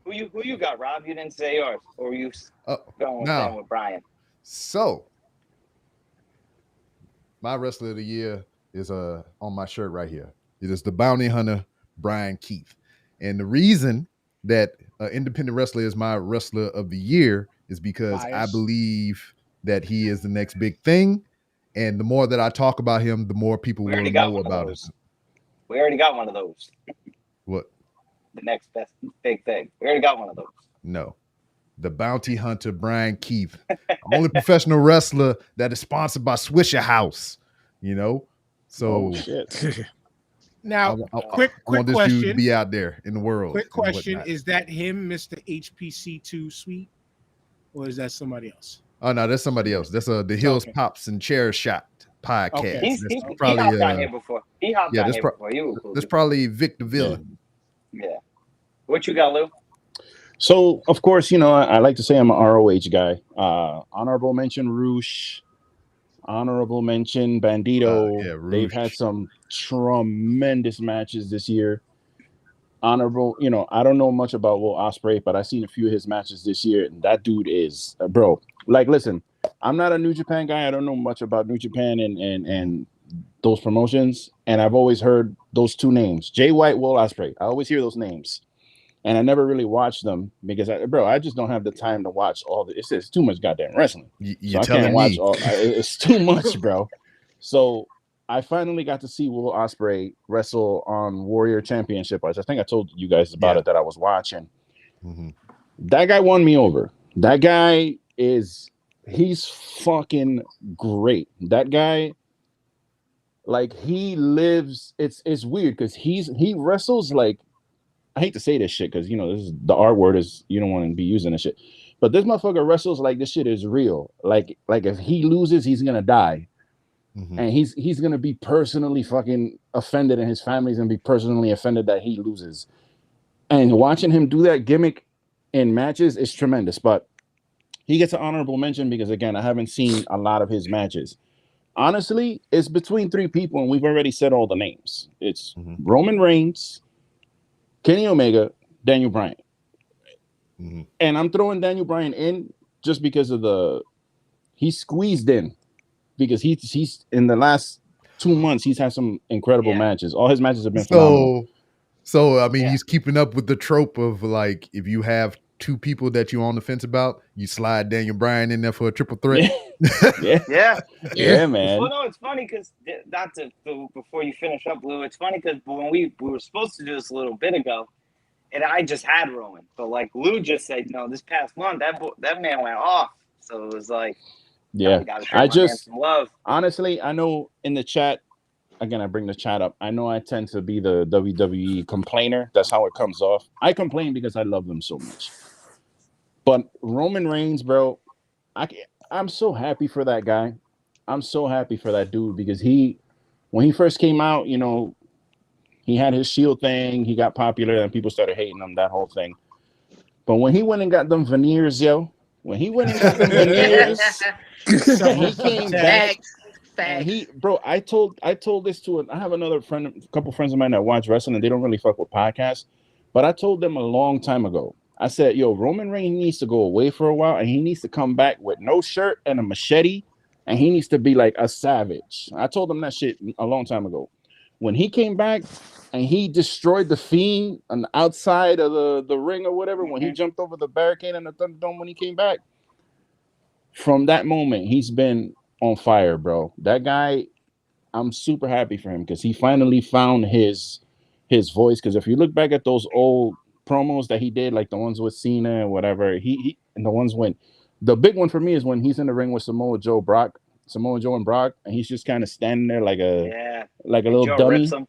Who you got, Rob? You didn't say yours. Or were you going now, with Brian? So, my wrestler of the year is on my shirt right here. It is the bounty hunter, Brian Keith. And the reason that independent wrestler is my wrestler of the year is because I believe that he is the next big thing. And the more that I talk about him, the more people will know about it. We already got one of those. What? The next best big thing. We already got one of those. No. The bounty hunter, Brian Keith. Only professional wrestler that is sponsored by Swisher House. So Shit. Now, I quick want this question. dude to be out there in the world. Quick question: whatnot. Is that him, Mr. HPC2 Sweet, or is that somebody else? Oh no, that's somebody else. That's the Hills Pops and Chair Shot podcast. Okay. He's probably hopped on here before. He hopped on here before. That's probably Vic the Villain. Yeah. What you got, Lou? So, of course, I like to say I'm an ROH guy. Honorable mention Roosh. Honorable mention Bandito. They've had some tremendous matches this year. Honorable, I don't know much about Will Ospreay, but I've seen a few of his matches this year, and that dude is bro. Like, listen, I'm not a New Japan guy. I don't know much about New Japan and those promotions, and I've always heard those two names, Jay White, Will Ospreay. I always hear those names, and I never really watched them because I just don't have the time to watch all the. It's too much goddamn wrestling. You're so I can't watch me. all. It's too much, bro. So I finally got to see Will Ospreay wrestle on Warrior Championship. I think I told you guys about it that I was watching. Mm-hmm. That guy won me over. That guy he's fucking great. That guy, like, he lives. It's weird because he wrestles like. I hate to say this shit because this is the R word is you don't want to be using this shit, but this motherfucker wrestles like this shit is real. Like if he loses, he's gonna die, and he's gonna be personally fucking offended, and his family's gonna be personally offended that he loses. And watching him do that gimmick in matches is tremendous. But he gets an honorable mention because again, I haven't seen a lot of his matches. Honestly, it's between three people, and we've already said all the names. It's Roman Reigns, Kenny Omega, Daniel Bryan. And I'm throwing Daniel Bryan in just because of he's squeezed in because he's in the last 2 months, he's had some incredible matches. All his matches have been phenomenal. So, I mean, he's keeping up with the trope of like, if you have two people that you're on the fence about, you slide Daniel Bryan in there for a triple threat. Yeah, man. Well, no, it's funny because before you finish up, Lou, it's funny because when we were supposed to do this a little bit ago, and I just had Rowan, but like Lou just said, this past month that man went off, so it was like, I just some love. Honestly, I know in the chat. Again, I bring the chat up. I know I tend to be the WWE complainer. That's how it comes off. I complain because I love them so much. But Roman Reigns, bro, I'm so happy for that guy. I'm so happy for that dude because when he first came out, he had his Shield thing. He got popular and people started hating him, that whole thing. But when he went and got them veneers, When he went and got them veneers, and he came back. Facts. And I told this to I have a couple friends of mine that watch wrestling, and they don't really fuck with podcasts. But I told them a long time ago. I said, yo, Roman Reigns needs to go away for a while, and he needs to come back with no shirt and a machete, and he needs to be like a savage. I told them that shit a long time ago. When he came back and he destroyed the Fiend on the outside of the ring or whatever, when he jumped over the barricade in the Thunderdome when he came back, from that moment, he's been on fire, bro. That guy, I'm super happy for him because he finally found his voice. Because if you look back at those old promos that he did, like the ones with Cena and whatever, he and the ones when the big one for me is when he's in the ring with Samoa Joe and Brock, and he's just kind of standing there like a little Joe dummy. rips him.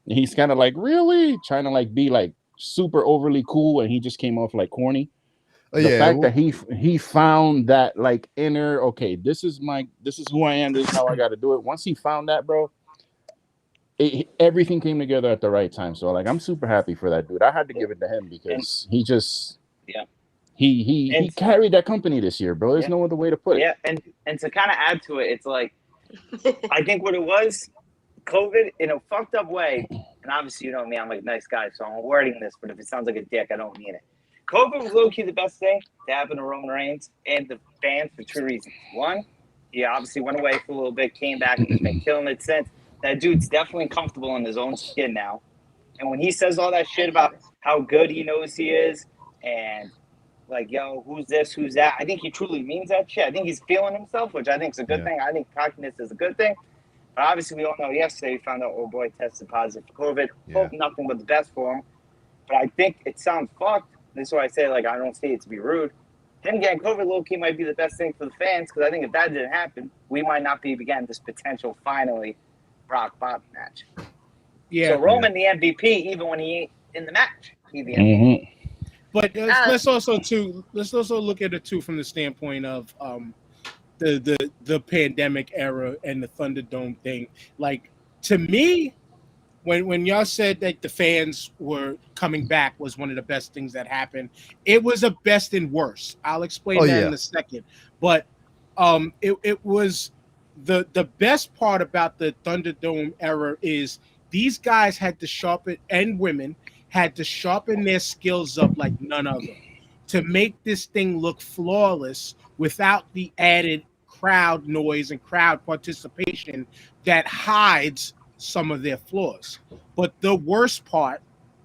And he's kind of like really trying to like be like super overly cool, and he just came off like corny. The fact that he found that like inner, okay, this is who I am, this is how I got to do it. Once he found that, bro, everything came together at the right time. So like, I'm super happy for that dude. I had to give it to him because he just, he carried that company this year, bro. There's no other way to put it. Yeah, and to kind of add to it, it's like, I think what it was, COVID in a fucked up way, and obviously you know me, I'm like a nice guy, so I'm wording this, but if it sounds like a dick, I don't mean it. COVID was low-key the best thing to happen to Roman Reigns and the fans for two reasons. One, he obviously went away for a little bit, came back, and has been killing it since. That dude's definitely comfortable in his own skin now. And when he says all that shit about how good he knows he is and like, yo, who's this, who's that, I think he truly means that shit. I think he's feeling himself, which I think is a good thing. I think cockiness is a good thing. But obviously, we all know yesterday we found out old boy tested positive for COVID. Hope nothing but the best for him. But I think it sounds fucked. This is why I say, like, I don't say it to be rude. Him getting COVID low-key might be the best thing for the fans, because I think if that didn't happen, we might not be getting this potential finally Brock Bobby match. Yeah. So Roman the MVP, even when he ain't in the match, he the MVP. But let's also look at it too from the standpoint of the pandemic era and the Thunderdome thing. Like, to me, when y'all said that the fans were coming back was one of the best things that happened, it was a best and worst. I'll explain that in a second. But it was the best part about the Thunderdome era is these guys had to sharpen, and women had to sharpen their skills up like none other to make this thing look flawless without the added crowd noise and crowd participation that hides some of their flaws. But the worst part,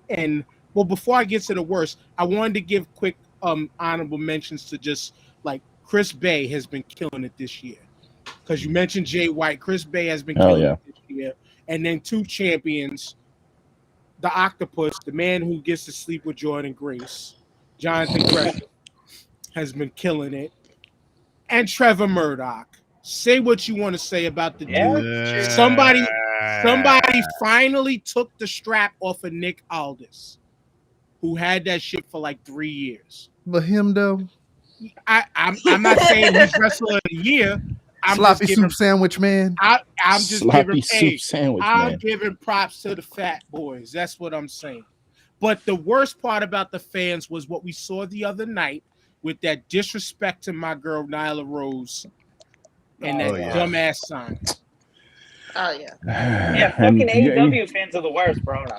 and well, before I get to the worst, I wanted to give quick honorable mentions to just like Chris Bay has been killing it this year. Because you mentioned Jay White, Chris Bay has been killing it this year. And then two champions, the Octopus, the man who gets to sleep with Jordan Grace, Jonathan Gresham, has been killing it. And Trevor Murdoch. Say what you want to say about the dude. Somebody finally took the strap off of Nick Aldis, who had that shit for like 3 years. But him though, I'm not saying he's wrestler of the year. Sloppy soup sandwich man. I'm just sloppy soup sandwich man. I'm giving props to the fat boys. That's what I'm saying. But the worst part about the fans was what we saw the other night with that disrespect to my girl Nyla Rose and that dumbass sign. Oh yeah. Yeah, fucking AEW fans are the worst, bro. No,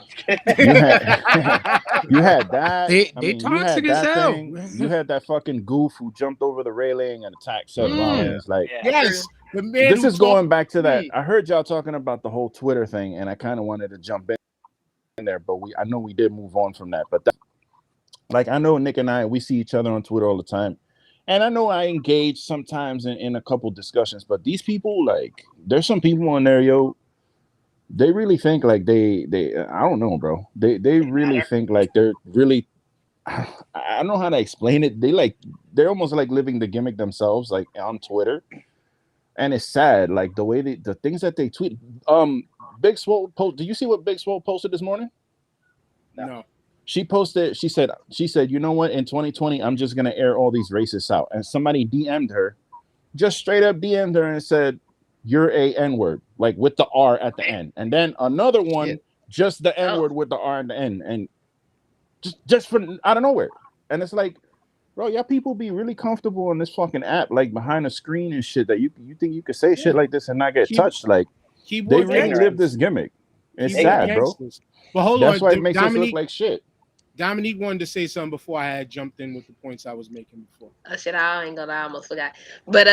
you had that. They toxic as hell. You had that fucking goof who jumped over the railing and attacked Seth Rollins. Like, yes, the man. This is going back to that. I heard y'all talking about the whole Twitter thing, and I kind of wanted to jump in there, but I know we did move on from that. But like, I know Nick and I, we see each other on Twitter all the time. And I know I engage sometimes in a couple discussions, but these people, like, there's some people on there, yo, they really think like they I don't know, bro. They really think like they're really, I don't know how to explain it. They're almost like living the gimmick themselves, like on Twitter. And it's sad, like the way the things that they tweet. Big Swole post. Did you see what Big Swole posted this morning? No. She posted, she said, you know what, in 2020, I'm just going to air all these racists out. And somebody DM'd her, just straight up DM'd her and said, you're a N-word, like with the R at the end. And then another one, just the N-word with the R at the end. And just from out of nowhere. And it's like, bro, y'all people be really comfortable on this fucking app, like behind a screen and shit. That you think you could say shit like this and not get touched? Like they Keyboard really live gangsters. this gimmick. It's Keyboard sad, bro. gangsters. But hold That's on, why it makes us look Dominique. like shit. Dominique wanted to say something before I had jumped in with the points I was making before. Oh shit, I ain't gonna lie, I almost forgot. But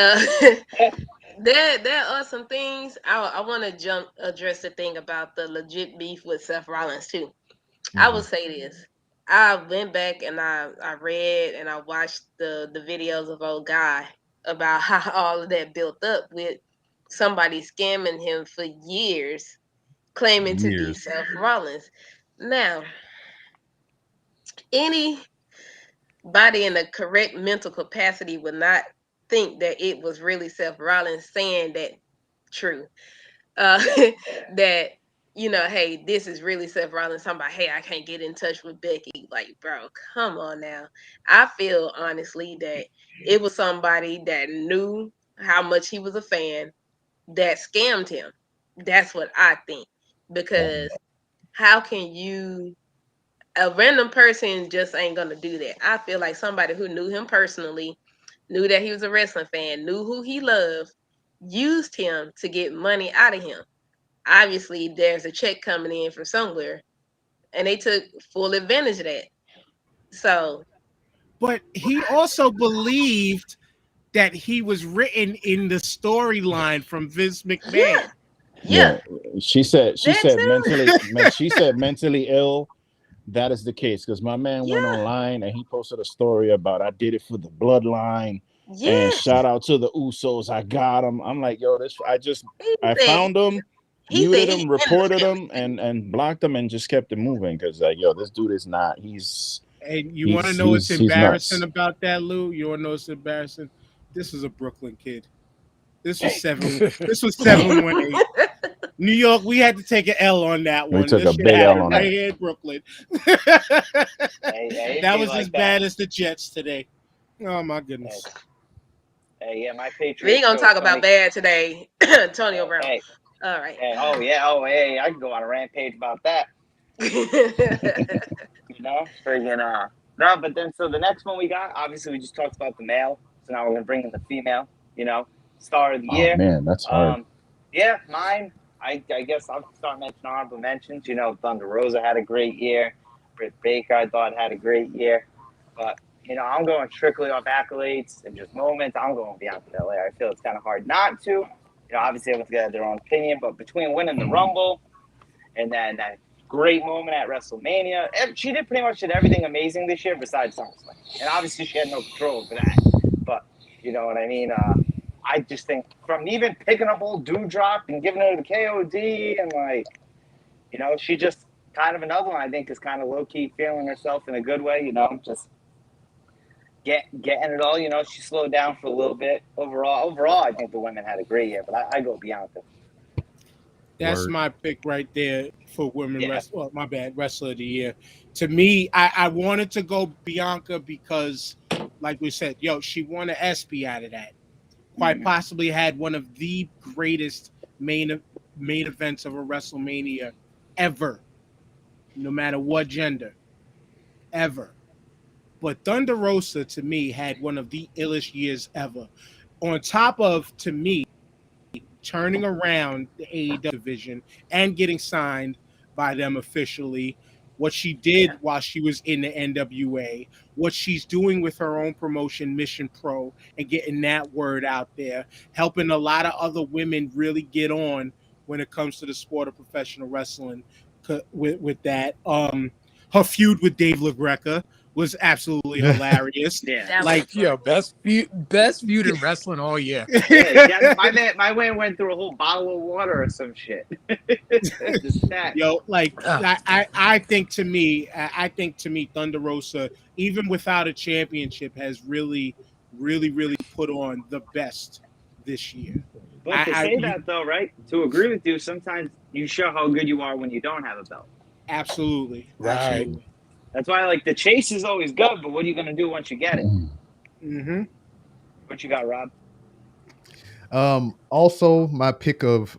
there are some things I want to address the thing about the legit beef with Seth Rollins too. I will say this. I went back and I read and I watched the videos of old guy about how all of that built up with somebody scamming him for years, claiming to be Seth Rollins. Now, anybody in the correct mental capacity would not think that it was really Seth Rollins saying that true. That, you know, hey, this is really Seth Rollins talking about, hey, I can't get in touch with Becky. Like, bro, come on now. I feel honestly that it was somebody that knew how much he was a fan that scammed him. That's what I think. Because how can a random person just ain't gonna do that? I feel like somebody who knew him personally, knew that he was a wrestling fan, knew who he loved, used him to get money out of him. Obviously, there's a check coming in from somewhere, and they took full advantage of that. So, but he also believed that he was written in the storyline from Vince McMahon. Yeah. She said mentally ill. That is the case because my man went online and he posted a story about I did it for the bloodline. And shout out to the Usos. I got him. I'm like, yo, I found him, muted him, reported him, and blocked him and just kept it moving because like, yo, this dude is not. And you want to know what's embarrassing about that, Lou? You want to know what's embarrassing? This is a Brooklyn kid. This was 718. New York, we had to take an L on that one. We took a big L on right that. here in Brooklyn. Hey, that was as bad as the Jets today. Oh my goodness. Hey, yeah, my Patriots. We ain't gonna talk about bad today, Antonio Brown. Hey. All right. Hey, hey, I can go on a rampage about that. You know, friggin' no, but then so the next one we got, obviously we just talked about the male, so now we're gonna bring in the female. You know, star of the year. Oh man, that's hard. Yeah, mine. I guess I'll start mentioning honorable mentions. You know, Thunder Rosa had a great year. Britt Baker, I thought, had a great year. But, you know, I'm going strictly off accolades and just moments. I'm going Bianca Belair. I feel it's kind of hard not to. You know, obviously everyone's got their own opinion, but between winning the Rumble and then that great moment at WrestleMania, she pretty much did everything amazing this year besides SummerSlam. And obviously she had no control over that. But, you know what I mean? I just think from even picking up old Dewdrop and giving her the KOD and like, you know, she just kind of another one I think is kind of low-key feeling herself in a good way, you know, just getting it all, you know, she slowed down for a little bit. Overall, I think the women had a great year, but I go Bianca. That's my pick right there for women wrestler. Well, my bad, wrestler of the year. To me, I wanted to go Bianca because, like we said, she won an ESPY out of that. Quite possibly had one of the greatest main events of a WrestleMania ever, no matter what gender, ever. But Thunder Rosa, to me, had one of the illest years ever. On top of, to me, turning around the AEW division and getting signed by them officially, what she did while she was in the NWA, what she's doing with her own promotion, Mission Pro, and getting that word out there, helping a lot of other women really get on when it comes to the sport of professional wrestling with that. Her feud with Dave LaGreca was absolutely hilarious. Best feud in wrestling all year. My man went through a whole bottle of water or some shit. I think to me, Thunder Rosa, even without a championship, has really put on the best this year. But to say that though, right? To agree with you, sometimes you show how good you are when you don't have a belt. Absolutely. Right. Absolutely. That's why, like, the chase is always good, but what are you going to do once you get it? Mm-hmm. What you got, Rob? Also, my pick of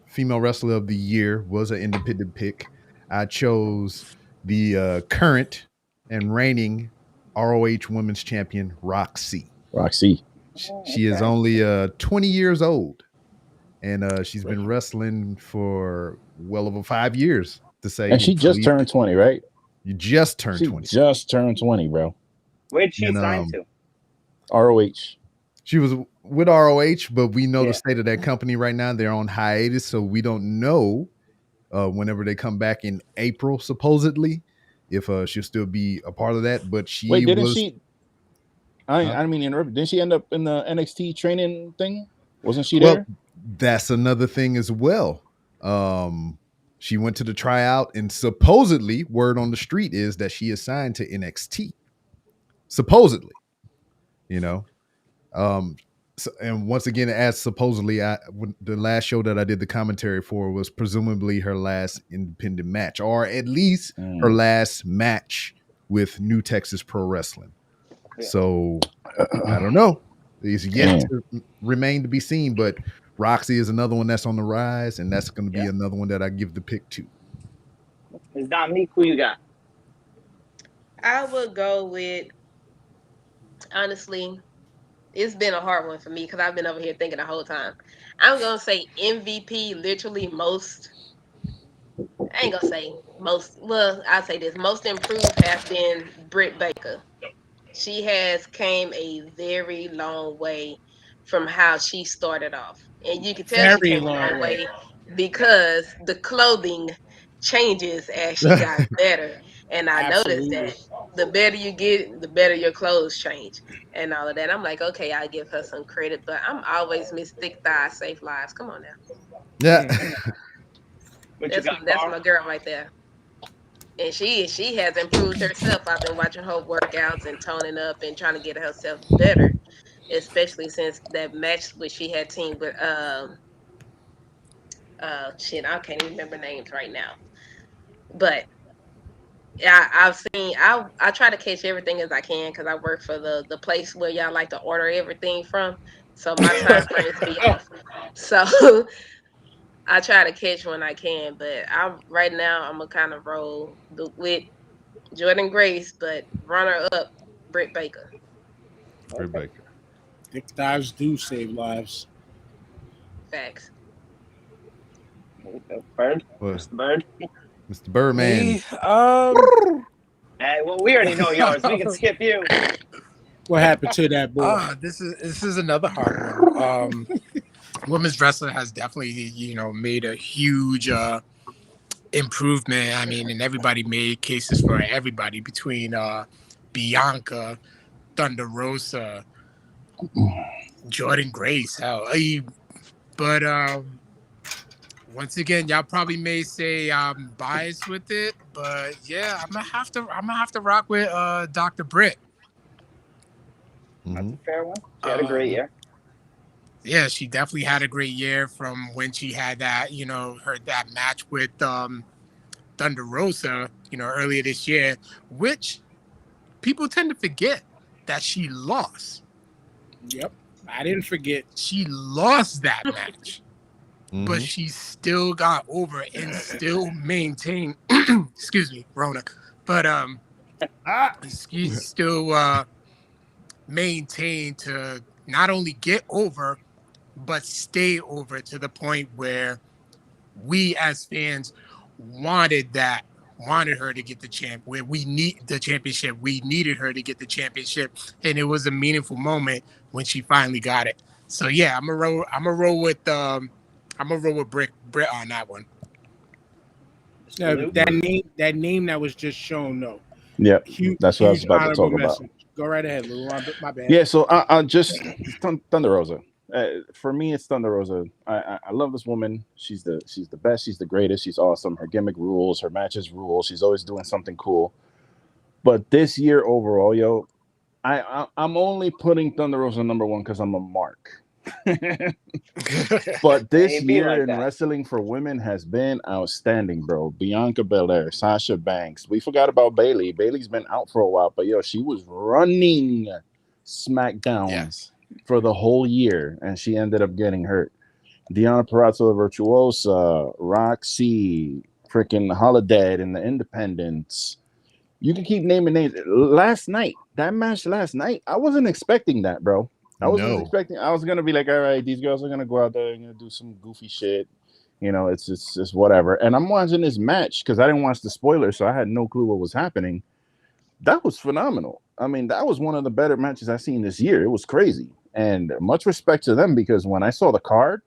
female wrestler of the year was an independent pick. I chose the current and reigning ROH Women's Champion Roxy. Roxy. She is only 20 years old, and she's been wrestling for well over 5 years. To say, And she just turned 20, right? You just turned 20. Just turned 20, bro. Where'd she sign to? ROH. She was with ROH, but we know the state of that company right now. They're on hiatus, so we don't know whenever they come back in April, supposedly, if she'll still be a part of that. But she didn't she? I mean, didn't she end up in the NXT training thing? Wasn't she there? That's another thing as well. She went to the tryout, and supposedly, word on the street is that she is signed to NXT. Supposedly, and once again, as supposedly, the last show that I did the commentary for was presumably her last independent match, or at least her last match with New Texas Pro Wrestling. So I don't know. It's yet to remain to be seen, but Roxy is another one that's on the rise, and that's going to be another one that I give the pick to. Ms. Dominique, who you got? I would go with, honestly, it's been a hard one for me because I've been over here thinking the whole time. I'm going to say MVP, literally most, I ain't going to say most, well, I'll say this, most improved has been Britt Baker. She has came a very long way from how she started off. And you can tell she came a long way because the clothing changes as she got better. And I noticed that the better you get, the better your clothes change and all of that. I'm like, okay, I'll give her some credit, but I'm always Miss Thick Thighs, Safe Lives. Come on now. Yeah. that's my girl right there. And she has improved herself. I've been watching her workouts and toning up and trying to get herself better, especially since that match which she had teamed with shit, I can't even remember names right now. But I try to catch everything as I can because I work for the place where y'all like to order everything from. So my time frames be off. So I try to catch when I can, but I'm gonna kind of roll with Jordan Grace, but runner up Britt Baker. Britt Baker. Thick thighs do save lives. Facts. Bird? What? Mr. Bird? Mr. Birdman. Me, Hey, well, we already know yours. We can skip you. What happened to that boy? This is another hard one. Women's wrestling has definitely, made a huge improvement. I mean, and everybody made cases for everybody between Bianca, Thunder Rosa, Jordan Grace, hell. But once again, y'all probably may say I'm biased with it, but yeah, I'm gonna have to rock with Dr. Britt. That's a fair one. She had a great year. Yeah, she definitely had a great year from when she had that, that match with Thunder Rosa, earlier this year, which people tend to forget that she lost. Yep, I didn't forget. She lost that match, but she still got over and still maintained. Excuse me, Rona, but she still maintained to not only get over, but stay over to the point where we as fans wanted her to get the champ, where we need the championship. We needed her to get the championship, and it was a meaningful moment when she finally got it. So yeah, I'm gonna roll with Britt on that one. Yeah, that name that was just shown though. Yeah, that's what I was about to talk about. Go right ahead, Lou. My bad. Yeah, so I just Thunder Rosa. For me, it's Thunder Rosa. I love this woman. She's the best. She's the greatest. She's awesome. Her gimmick rules. Her matches rule. She's always doing something cool. But this year overall, yo, I'm only putting Thunder Rosa number one because I'm a mark. But this year in wrestling for women has been outstanding, bro. Bianca Belair, Sasha Banks. We forgot about Bayley. Bayley's been out for a while, but yo, she was running SmackDown for the whole year, and she ended up getting hurt. Deonna Purrazzo, Virtuosa, Roxy, freaking Holiday in the Independents. You can keep naming names. Last night, that match last night, I wasn't expecting that, bro. I wasn't expecting. I was gonna be like, all right, these girls are gonna go out there and gonna do some goofy shit. You know, it's whatever. And I'm watching this match because I didn't watch the spoilers, so I had no clue what was happening. That was phenomenal. I mean, that was one of the better matches I've seen this year. It was crazy. And much respect to them because when I saw the card,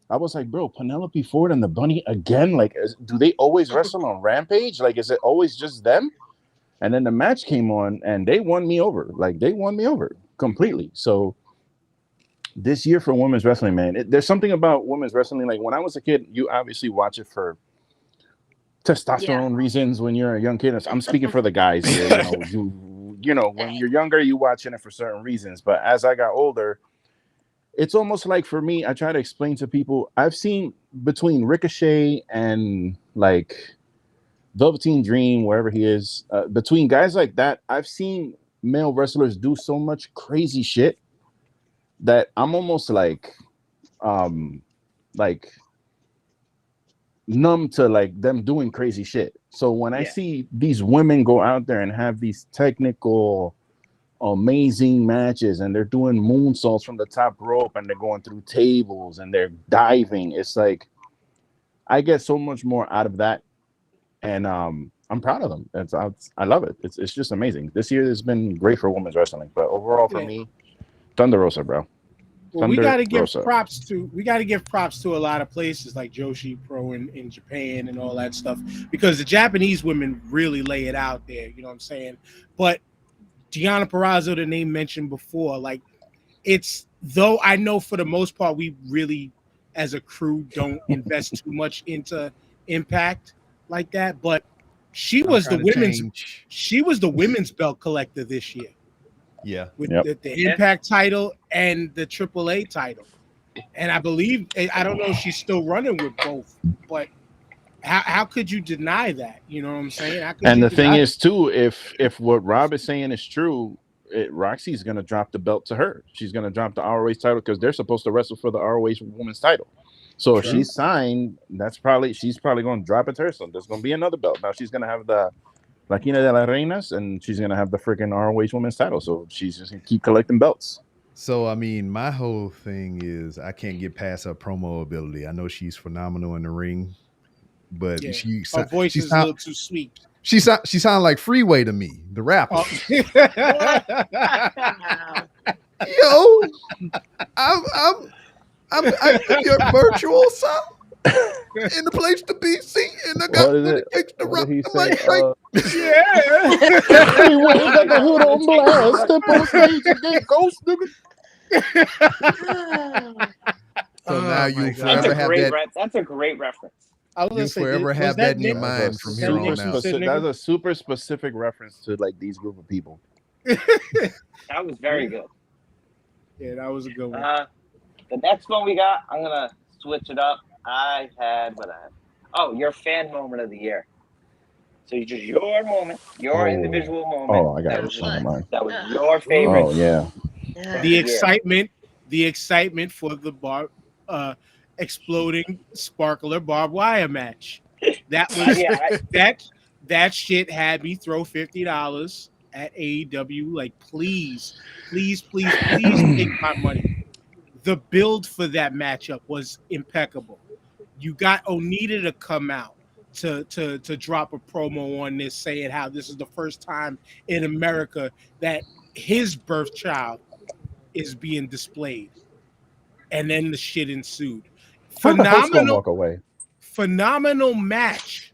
I was like, bro, Penelope Ford and the Bunny again? Like, do they always wrestle on Rampage? Like, is it always just them? And then the match came on and they won me over. Like, they won me over completely. So this year for women's wrestling, man, there's something about women's wrestling. Like, when I was a kid, you obviously watch it for testosterone reasons when you're a young kid. I'm speaking for the guys here. You know, when you're younger, you watching it for certain reasons. But as I got older, it's almost like for me, I try to explain to people, I've seen between Ricochet and like Velveteen Dream, wherever he is, between guys like that, I've seen male wrestlers do so much crazy shit that I'm almost like numb to like them doing crazy shit. So when I see these women go out there and have these technical amazing matches and they're doing moonsaults from the top rope and they're going through tables and they're diving, it's like I get so much more out of that, and I'm proud of them. I love it. It's just amazing. This year has been great for women's wrestling, but overall for me, Thunder Rosa, bro. Well, we got to give props to a lot of places like Joshi Pro in Japan and all that stuff, because the Japanese women really lay it out there. You know what I'm saying? But Deonna Purrazzo, the name mentioned before, like, it's, though I know for the most part we really as a crew don't invest too much into Impact like that, but she was the women's belt collector this year. Yeah, with the Impact title and the AAA title, and I believe, I don't know if she's still running with both, but how could you deny that? You know what I'm saying? And the thing is too, if what Rob is saying is true, Roxy's gonna drop the belt to her. She's gonna drop the ROH title because they're supposed to wrestle for the ROH women's title. So if she's signed, she's probably gonna drop it to her. So there's gonna be another belt. Now she's gonna have the La Quina de las Reinas, and she's gonna have the freaking ROH women's title. So she's just gonna keep collecting belts. So I mean, my whole thing is I can't get past her promo ability. I know she's phenomenal in the ring, but her voice is a little too sweet. She sounded like Freeway to me, the rapper. Yo, I'm your virtual son in the place to be seen, and I got the kicks to rock. Freeway got the hood on blast. Step on stage and get ghost, nigga. So now you forever have that. That's a great reference. You forever have that in your mind from here on out. That's a super specific reference to like these group of people. That was very good. Yeah, that was a good one. The next one we got, I'm gonna switch it up. I had your fan moment of the year. So you just your moment, your individual moment. Oh, I got it. That was your favorite. Oh yeah. The excitement for the exploding sparkler barbed wire match. That was that shit had me throw $50 at AEW. Like, please take my money. The build for that matchup was impeccable. You got Onita to come out to drop a promo on this, saying how this is the first time in America that his birth child is being displayed, and then the shit ensued. Phenomenal match.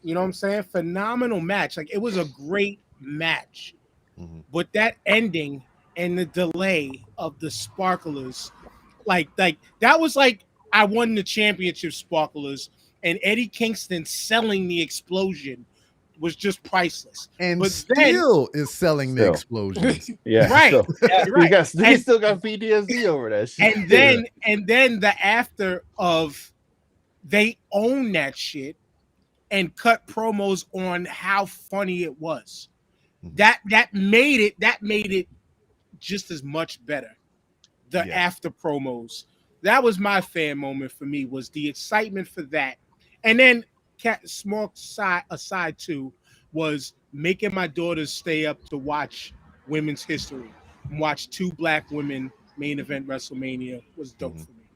You know what I'm saying? Phenomenal match. Like, it was a great match. Mm-hmm. But that ending and the delay of the sparklers, like that was like I won the championship sparklers, and Eddie Kingston selling the explosion was just priceless. And but still is selling the explosions. Yeah, right. Right. He still got PTSD over that shit. And then the after of they own that shit and cut promos on how funny it was. That made it just as much better. The after promos. That was my fan moment for me, was the excitement for that. And then small aside too was making my daughters stay up to watch women's history and watch 2 black women main event WrestleMania was dope for me.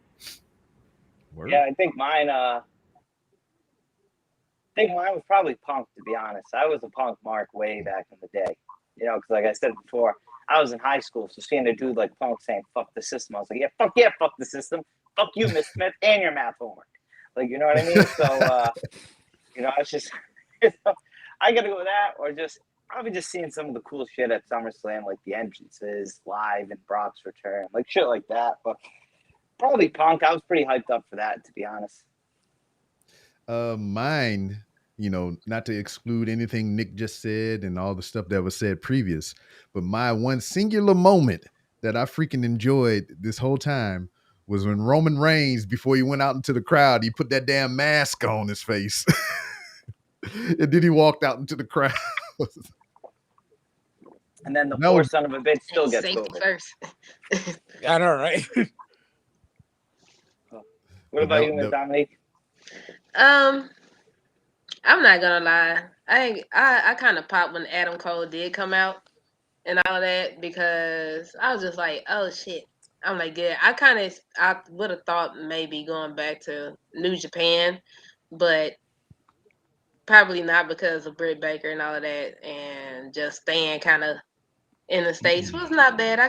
Word. Yeah, I think mine was probably Punk, to be honest. I was a Punk mark way back in the day. You know, because like I said before, I was in high school, so seeing a dude like Punk saying "fuck the system," I was like, yeah, fuck the system, fuck you, Miss Smith, and your math homework. Like, you know what I mean? So, you know, it's just, I gotta go with that, or just probably just seeing some of the cool shit at SummerSlam, like the entrances live and Brock's return, like shit like that. But probably Punk. I was pretty hyped up for that, to be honest. Mine, you know, not to exclude anything Nick just said and all the stuff that was said previous, but my one singular moment that I freaking enjoyed this whole time was when Roman Reigns, before he went out into the crowd, he put that damn mask on his face. And then he walked out into the crowd. And then the No. poor son of a bitch still gets Safety COVID. first. I know, right? What about you, Miss Dominique? I'm not gonna lie. I kind of popped when Adam Cole did come out and all that because I was just like, oh shit. I'm like, yeah. I would have thought maybe going back to New Japan, but probably not because of Britt Baker and all of that, and just staying kind of in the States was not bad. I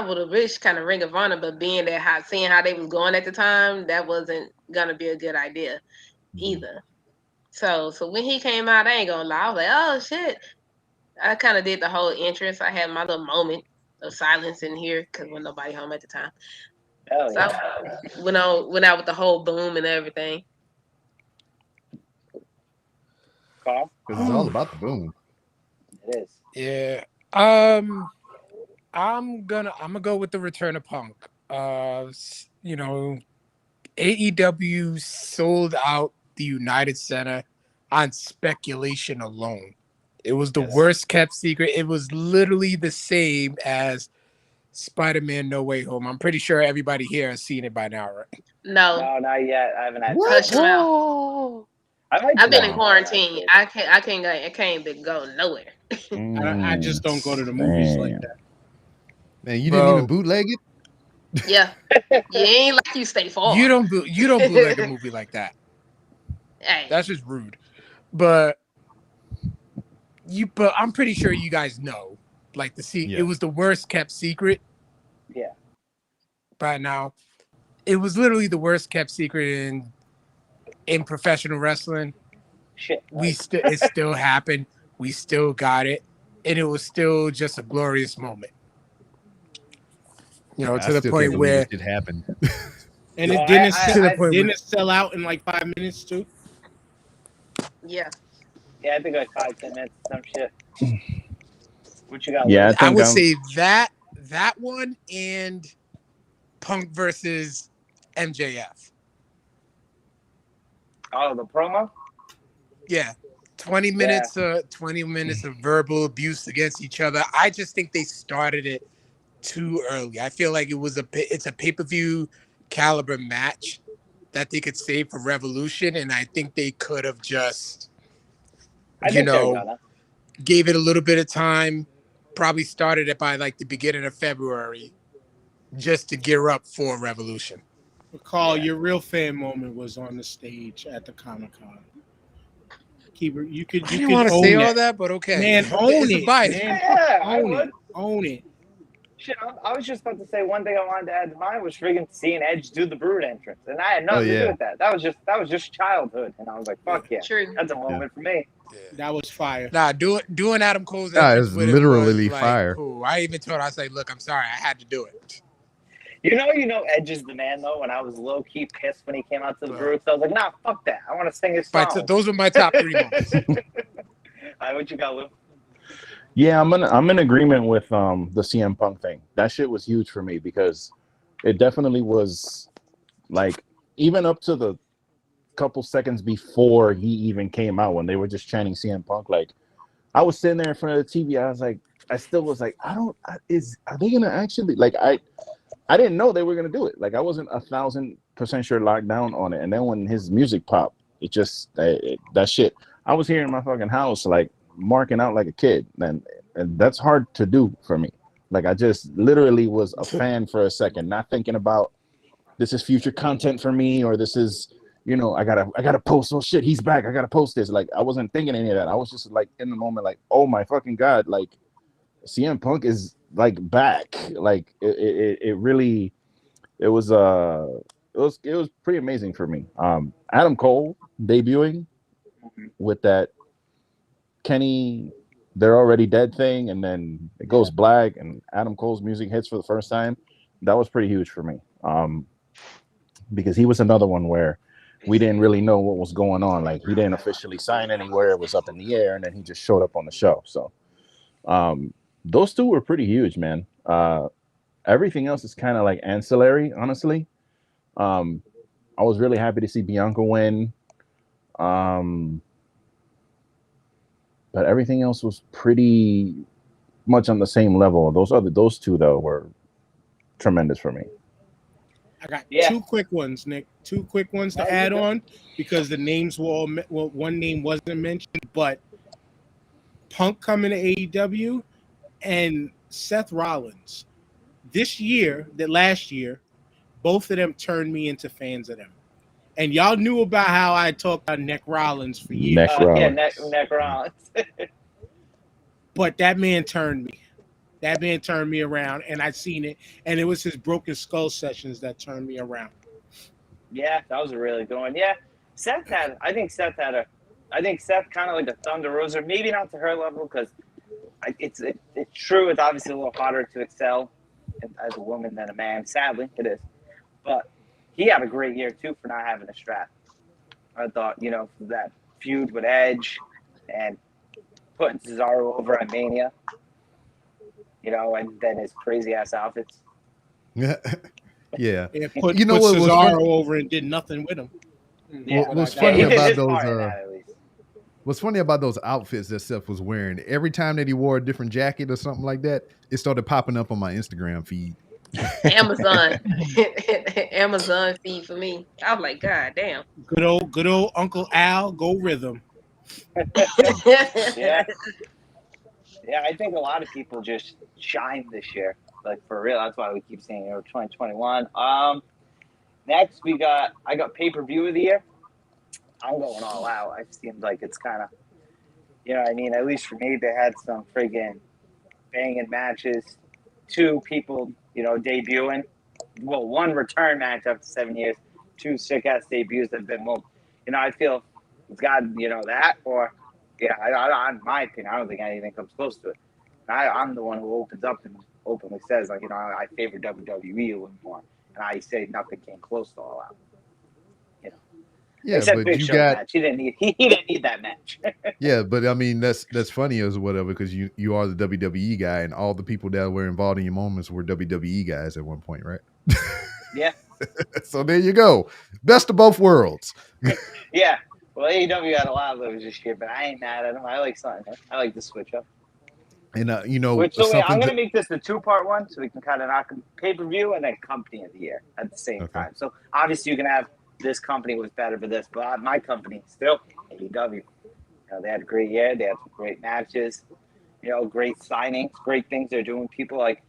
would have wished kind of Ring of Honor, but being that seeing how they was going at the time, that wasn't gonna be a good idea either. So when he came out, I ain't gonna lie, I was like, oh shit. I kind of did the whole entrance. I had my little moment of silence in here because wasn't nobody home at the time. Hell So yeah. I went out with the whole boom and everything. Carl? Because it's all about the boom. It is. Yeah. I'm gonna go with the return of Punk. You know, AEW sold out the United Center on speculation alone. It was the worst kept secret. It was literally the same as Spider-Man No Way Home. I'm pretty sure everybody here has seen it by now, right? No, not yet. I haven't had hush time. him out. I've been in quarantine. I can't go nowhere. I just don't go to the movies like that. Man, you didn't even bootleg it? Yeah, you ain't like you stay far. You don't bootleg a movie like that. Hey. That's just rude. But I'm pretty sure you guys know. Like it was the worst kept secret. Yeah. By now, it was literally the worst kept secret in professional wrestling. Shit. It still happened. We still got it, and it was still just a glorious moment. You know, to the point where it happened. And it didn't sell out in like 5 minutes too. Yeah. Yeah, I think like 5-10 minutes, some shit. What you got? Yeah, I would say that one and Punk versus MJF. Oh, the promo? Yeah. 20 minutes of verbal abuse against each other. I just think they started it too early. I feel like it's a pay-per-view caliber match that they could save for Revolution, and I think they could have just gave it a little bit of time, probably started it by like the beginning of February just to gear up for Revolution. Carl, your real fan moment was on the stage at the Comic-Con. You could I didn't want to say all that, but okay. Man, own it. Man. Yeah, own it. Shit, I was just about to say one thing I wanted to add to mine was friggin' seeing Edge do the Brood entrance, and I had nothing to do with that. That was just childhood, and I was like, "Fuck yeah, that's a moment for me." Yeah. That was fire. Nah, doing Adam Cole's entrance was literally fire. Cool. I even told I was like, "Look, I'm sorry, I had to do it." You know, Edge is the man though. When I was low key pissed when he came out to the Brood, so I was like, "Nah, fuck that. I want to sing his song." Those were my top 3 moments. All right, what you got, Lou? Yeah, I'm in agreement with the CM Punk thing. That shit was huge for me because it definitely was like even up to the couple seconds before he even came out when they were just chanting CM Punk. Like I was sitting there in front of the TV. I still was like, are they gonna actually like I didn't know they were gonna do it. Like I wasn't 1,000% sure locked down on it. And then when his music popped, it just that shit. I was here in my fucking house like marking out like a kid, and that's hard to do for me. Like, I just literally was a fan for a second, not thinking about this is future content for me, or this is, I gotta post. Oh shit, he's back. I gotta post this. Like, I wasn't thinking any of that. I was just like in the moment, like, oh my fucking god, like CM Punk is like back. Like it really, it was pretty amazing for me. Adam Cole debuting with that Kenny, they're already dead thing, and then it goes black, and Adam Cole's music hits for the first time. That was pretty huge for me. Because he was another one where we didn't really know what was going on. Like, he didn't officially sign anywhere. It was up in the air, and then he just showed up on the show. So those two were pretty huge, man. Everything else is kind of like ancillary, honestly. I was really happy to see Bianca win. But everything else was pretty much on the same level. Those two, though, were tremendous for me. I got two quick ones, Nick. Two quick ones to add on, because the names were all one name wasn't mentioned, but Punk coming to AEW and Seth Rollins. Last year, both of them turned me into fans of them. And y'all knew about how I talked about Neck Rollins for years. Neck Rollins. But that man turned me. That man turned me around, and I'd seen it. And it was his Broken Skull sessions that turned me around. Yeah, that was a really good one. Yeah, I think Seth kind of like a Thunder Rosa, maybe not to her level, because it's true. It's obviously a little harder to excel as a woman than a man. Sadly, it is. But he had a great year too for not having a strap. I thought, that feud with Edge and putting Cesaro over at Mania, and then his crazy ass outfits. Yeah. Put Cesaro over and did nothing with him. What's funny about those? What's funny about those outfits that Seth was wearing? Every time that he wore a different jacket or something like that, it started popping up on my Instagram feed. Amazon feed for me. I was like, God damn. Good old Uncle Al, go Rhythm. Yeah, I think a lot of people just shined this year, like for real. That's why we keep saying 2021. Next I got pay-per-view of the year. I'm going all out. It seems like it's kind of, at least for me, they had some friggin' banging matches. Two people, debuting. Well, one return match after 7 years. Two sick-ass debuts that have been more, I feel it's got, that, or, in my opinion, I don't think anything comes close to it. I'm the one who opens up and openly says, like, I favor WWE a little more. And I say nothing came close to All Out. Yeah, except but Big you Show's got match. He didn't need that match. yeah, but I mean that's funny as whatever, because you are the WWE guy, and all the people that were involved in your moments were WWE guys at one point, right? Yeah. So there you go, best of both worlds. Yeah. Well, AEW had a lot of those this year, but I ain't mad at them. I like something. I like the switch up. And I'm gonna make this a 2-part one, so we can kind of knock pay-per-view and then company of the year at the same time. So obviously you can have this company was better for this, but my company still AEW. They had a great year. They had some great matches. Great signings, great things they're doing. People like,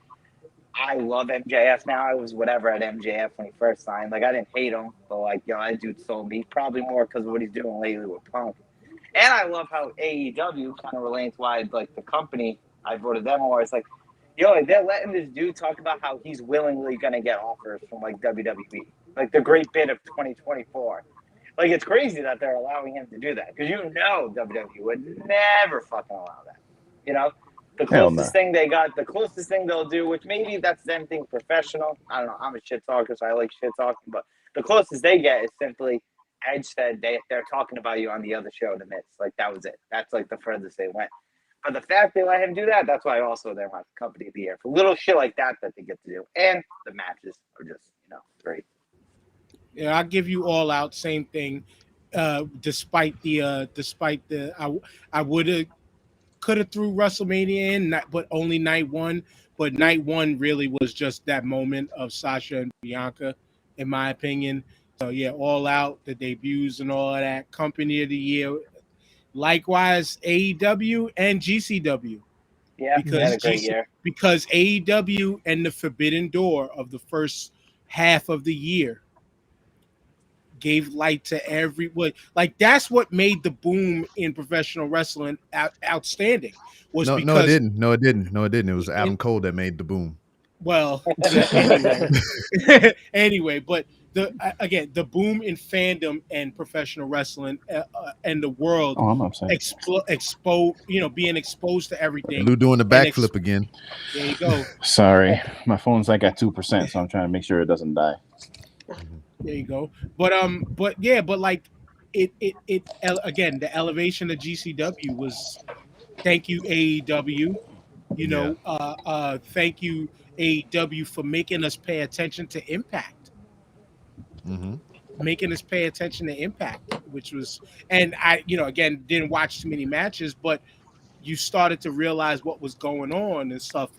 I love MJF now. I was whatever at MJF when he first signed. Like, I didn't hate him, but like, that dude sold me probably more because of what he's doing lately with Punk. And I love how AEW kind of relates why like the company I voted them more. It's like, they're letting this dude talk about how he's willingly gonna get offers from like WWE. Like the great bit of 2024. Like, it's crazy that they're allowing him to do that, because WWE would never fucking allow that. The closest thing they got, the closest thing they'll do, which maybe that's them being professional. I don't know. I'm a shit talker, so I like shit talking. But the closest they get is simply Edge said they're talking about you on the other show to Miz. Like, that was it. That's like the furthest they went. But the fact they let him do that, that's why also they're my company of the year. For little shit like that they get to do. And the matches are just, great. Yeah, I'll give you All Out, same thing. Despite the I could have threw WrestleMania in, but only night one. But night one really was just that moment of Sasha and Bianca, in my opinion. So yeah, All Out, the debuts and all of that. Company of the year, Likewise, AEW and GCW. Yeah, they had a great year. Because AEW and the Forbidden Door of the first half of the year gave light to everyone. Like that's what made the boom in professional wrestling outstanding. Was No, because it didn't. No, it didn't. No, it didn't. It was Adam Cole that made the boom. well, anyway, but the boom in fandom and professional wrestling and the world Oh, I'm upset. being exposed to everything. Lou doing the backflip again. There you go. Sorry, my phone's like at 2%, so I'm trying to make sure it doesn't die. There you go. But like it again, the elevation of GCW was thank you AEW. Thank you AEW for making us pay attention to Impact. Making us pay attention to Impact, which was, and I, again, didn't watch too many matches, but you started to realize what was going on and stuff.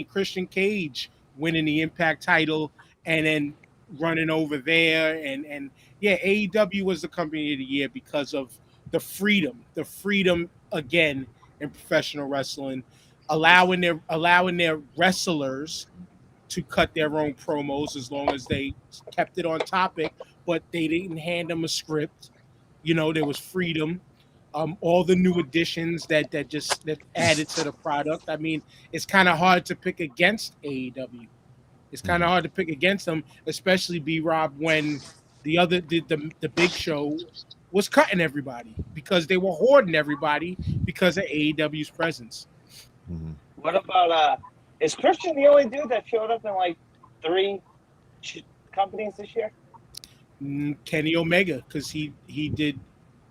Christian Cage winning the Impact title and then running over there. And AEW was the company of the year because of the freedom again in professional wrestling, allowing their wrestlers to cut their own promos as long as they kept it on topic, but they didn't hand them a script. There was freedom. All the new additions that added to the product. I mean, it's kind of hard to pick against AEW. It's kind of hard to pick against them, especially B-Rob, when the Big Show was cutting everybody because they were hoarding everybody because of AEW's presence. What about is Christian the only dude that showed up in like 3 companies this year? Kenny Omega, because he did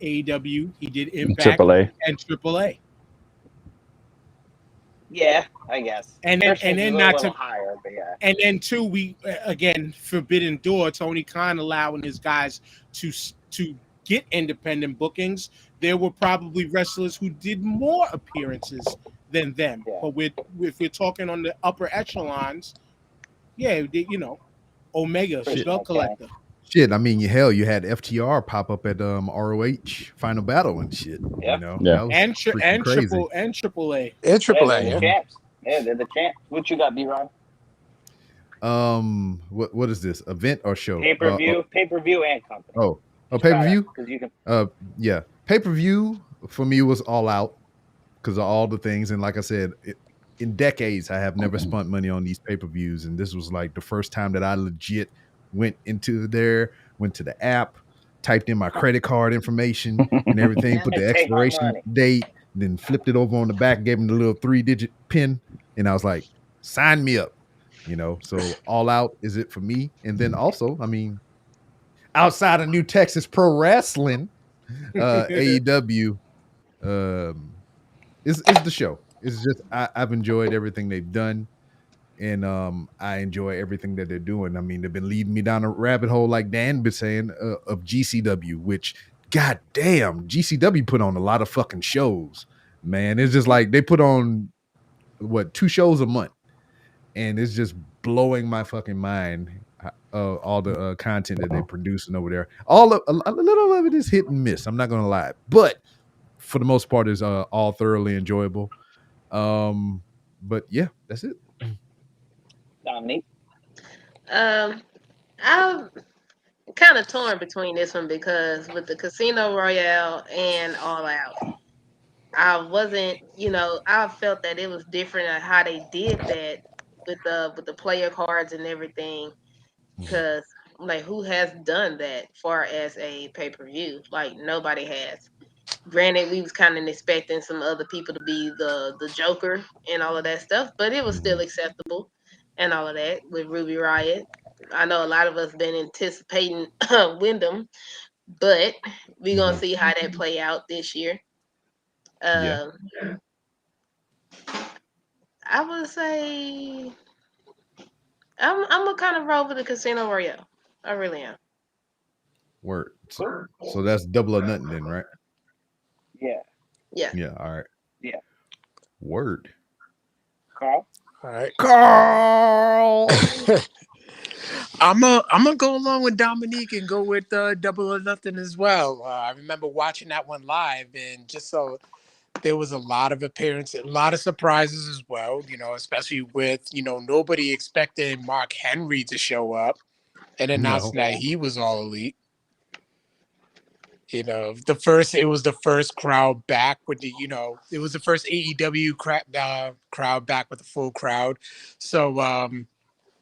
AEW, he did Impact, AAA. and AAA. Yeah, I guess. And then not to higher, but yeah. And then too, we again Forbidden Door, Tony Khan allowing his guys to get independent bookings. There were probably wrestlers who did more appearances than them. Yeah. But if we're talking on the upper echelons, Omega, Belt Collector. Shit, I mean, you had FTR pop up at ROH Final Battle and shit. Yeah. And AAA. And AAA. Champs. Yeah, they're the champs. What you got, B-Ron? What is this? Event or show? Pay-per-view and company. Oh, pay-per-view? Because you can. Yeah, pay-per-view for me was All Out because of all the things, and like I said, in decades I have never spent money on these pay-per-views, and this was like the first time that I legit went to the app, typed in my credit card information and everything, put the expiration date, then flipped it over on the back, gave him the little 3-digit pin, and I was like, sign me up. So All Out is it for me. And then also, I mean, outside of New Texas Pro Wrestling, AEW is the show. It's just I've enjoyed everything they've done. And I enjoy everything that they're doing. I mean, they've been leading me down a rabbit hole, like Dan been saying, of GCW, which, goddamn, GCW put on a lot of fucking shows, man. It's just like they put on, 2 shows a month. And it's just blowing my fucking mind, all the content that they're producing over there. A little of it is hit and miss, I'm not going to lie. But for the most part, it's all thoroughly enjoyable. But yeah, that's it. Dominique? I'm kind of torn between this one because with the Casino Royale and All Out, I wasn't, I felt that it was different on how they did that with the player cards and everything. Because like, who has done that far as a pay-per-view? Like, nobody has. Granted, we was kind of expecting some other people to be the Joker and all of that stuff, but it was still acceptable. And all of that with Ruby Riott. I know a lot of us been anticipating Wyndham, but we're gonna see how that play out this year. I would say I'm gonna kind of roll with the Casino Royale. I really am. Word. So that's double or nothing then, right? Yeah. Yeah. Yeah. All right. Yeah. Word. Carl? All right, Carl. I'm gonna go along with Dominique and go with Double or Nothing as well. I remember watching that one live, and just so there was a lot of appearances, a lot of surprises as well. Especially with nobody expected Mark Henry to show up and announcing that he was all elite. It was the first crowd back with it was the first AEW crowd back with the full crowd. So,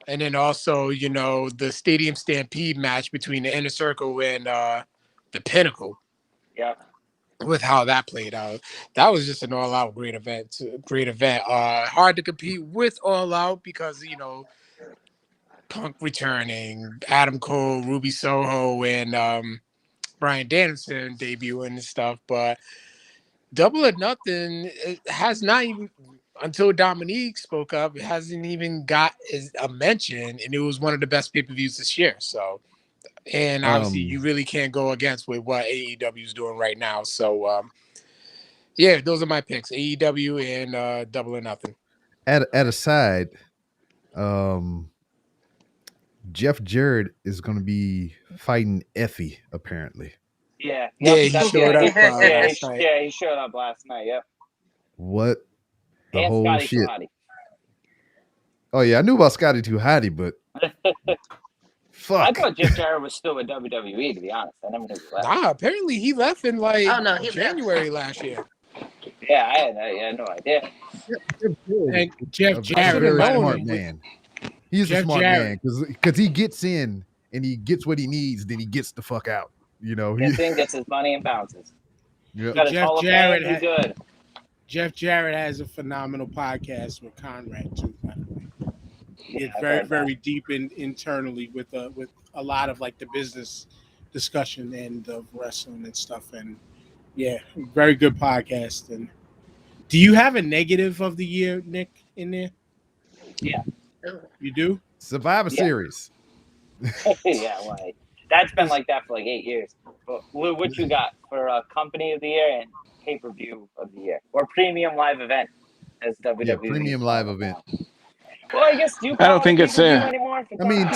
and then also, the Stadium Stampede match between the Inner Circle and the Pinnacle. Yeah. With how that played out. That was just an all-out great event. Hard to compete with All Out because, Punk returning, Adam Cole, Ruby Soho, and Bryan Danielson debuting and stuff, but Double or Nothing has not even, until Dominique spoke up, it hasn't even got a mention, and it was one of the best pay-per-views this year. So, and obviously you really can't go against with what AEW is doing right now. So, yeah, those are my picks: AEW and Double or Nothing. At a side, Jeff Jarrett is going to be fighting Effie apparently. Yeah. He showed up last night. Yeah, he showed up last night. Yep. What the and whole Scotty shit? Tuhati. Oh yeah, I knew about Scotty Tuhati, but fuck. I thought Jeff Jarrett was still with WWE. To be honest, I never knew he left. Nah, apparently he left in January last year. Yeah, I had no idea. And Jeff Jarrett, a very smart man. He's a smart man because he gets in and he gets what he needs, then he gets the fuck out. Gets in, gets his money, and bounces. Yep. Jeff Jarrett has a phenomenal podcast with Conrad too. By the way, it's very deep internally with a lot of like the business discussion and of wrestling and stuff. And yeah, very good podcast. And do you have a negative of the year, Nick, in there? Yeah, you do. Survivor Series. Yeah, like that's been like that for like 8 years. But what you got for Company of the Year and Pay-Per-View of the Year or Premium Live Event as WWE? Yeah, Premium Live Event. Well, I guess I don't think it's anymore. I mean,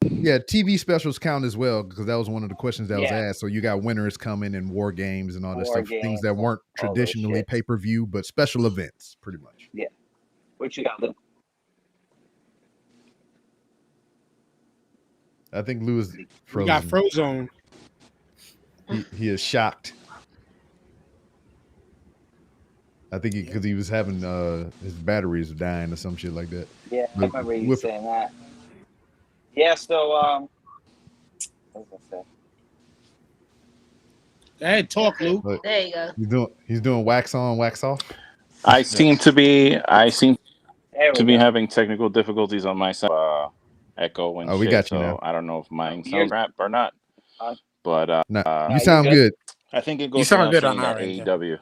yeah, TV specials count as well because that was one of the questions that was asked. So you got winners coming and War Games and all that stuff, things that weren't traditionally pay-per-view but special events, pretty much. Yeah. What you got, Lou? I think Lou is frozen. We got Frozone. He is shocked. I think because he was having his batteries dying or some shit like that. Yeah, I remember you saying that. Yeah, so what was I say? Go ahead, talk, Lou. There you go. He's doing wax on, wax off. I seem to be having technical difficulties on my side. Echo and we got you now. I don't know if mine sounds rap or not. But you sound good. I think it goes. You sound good on our AEW.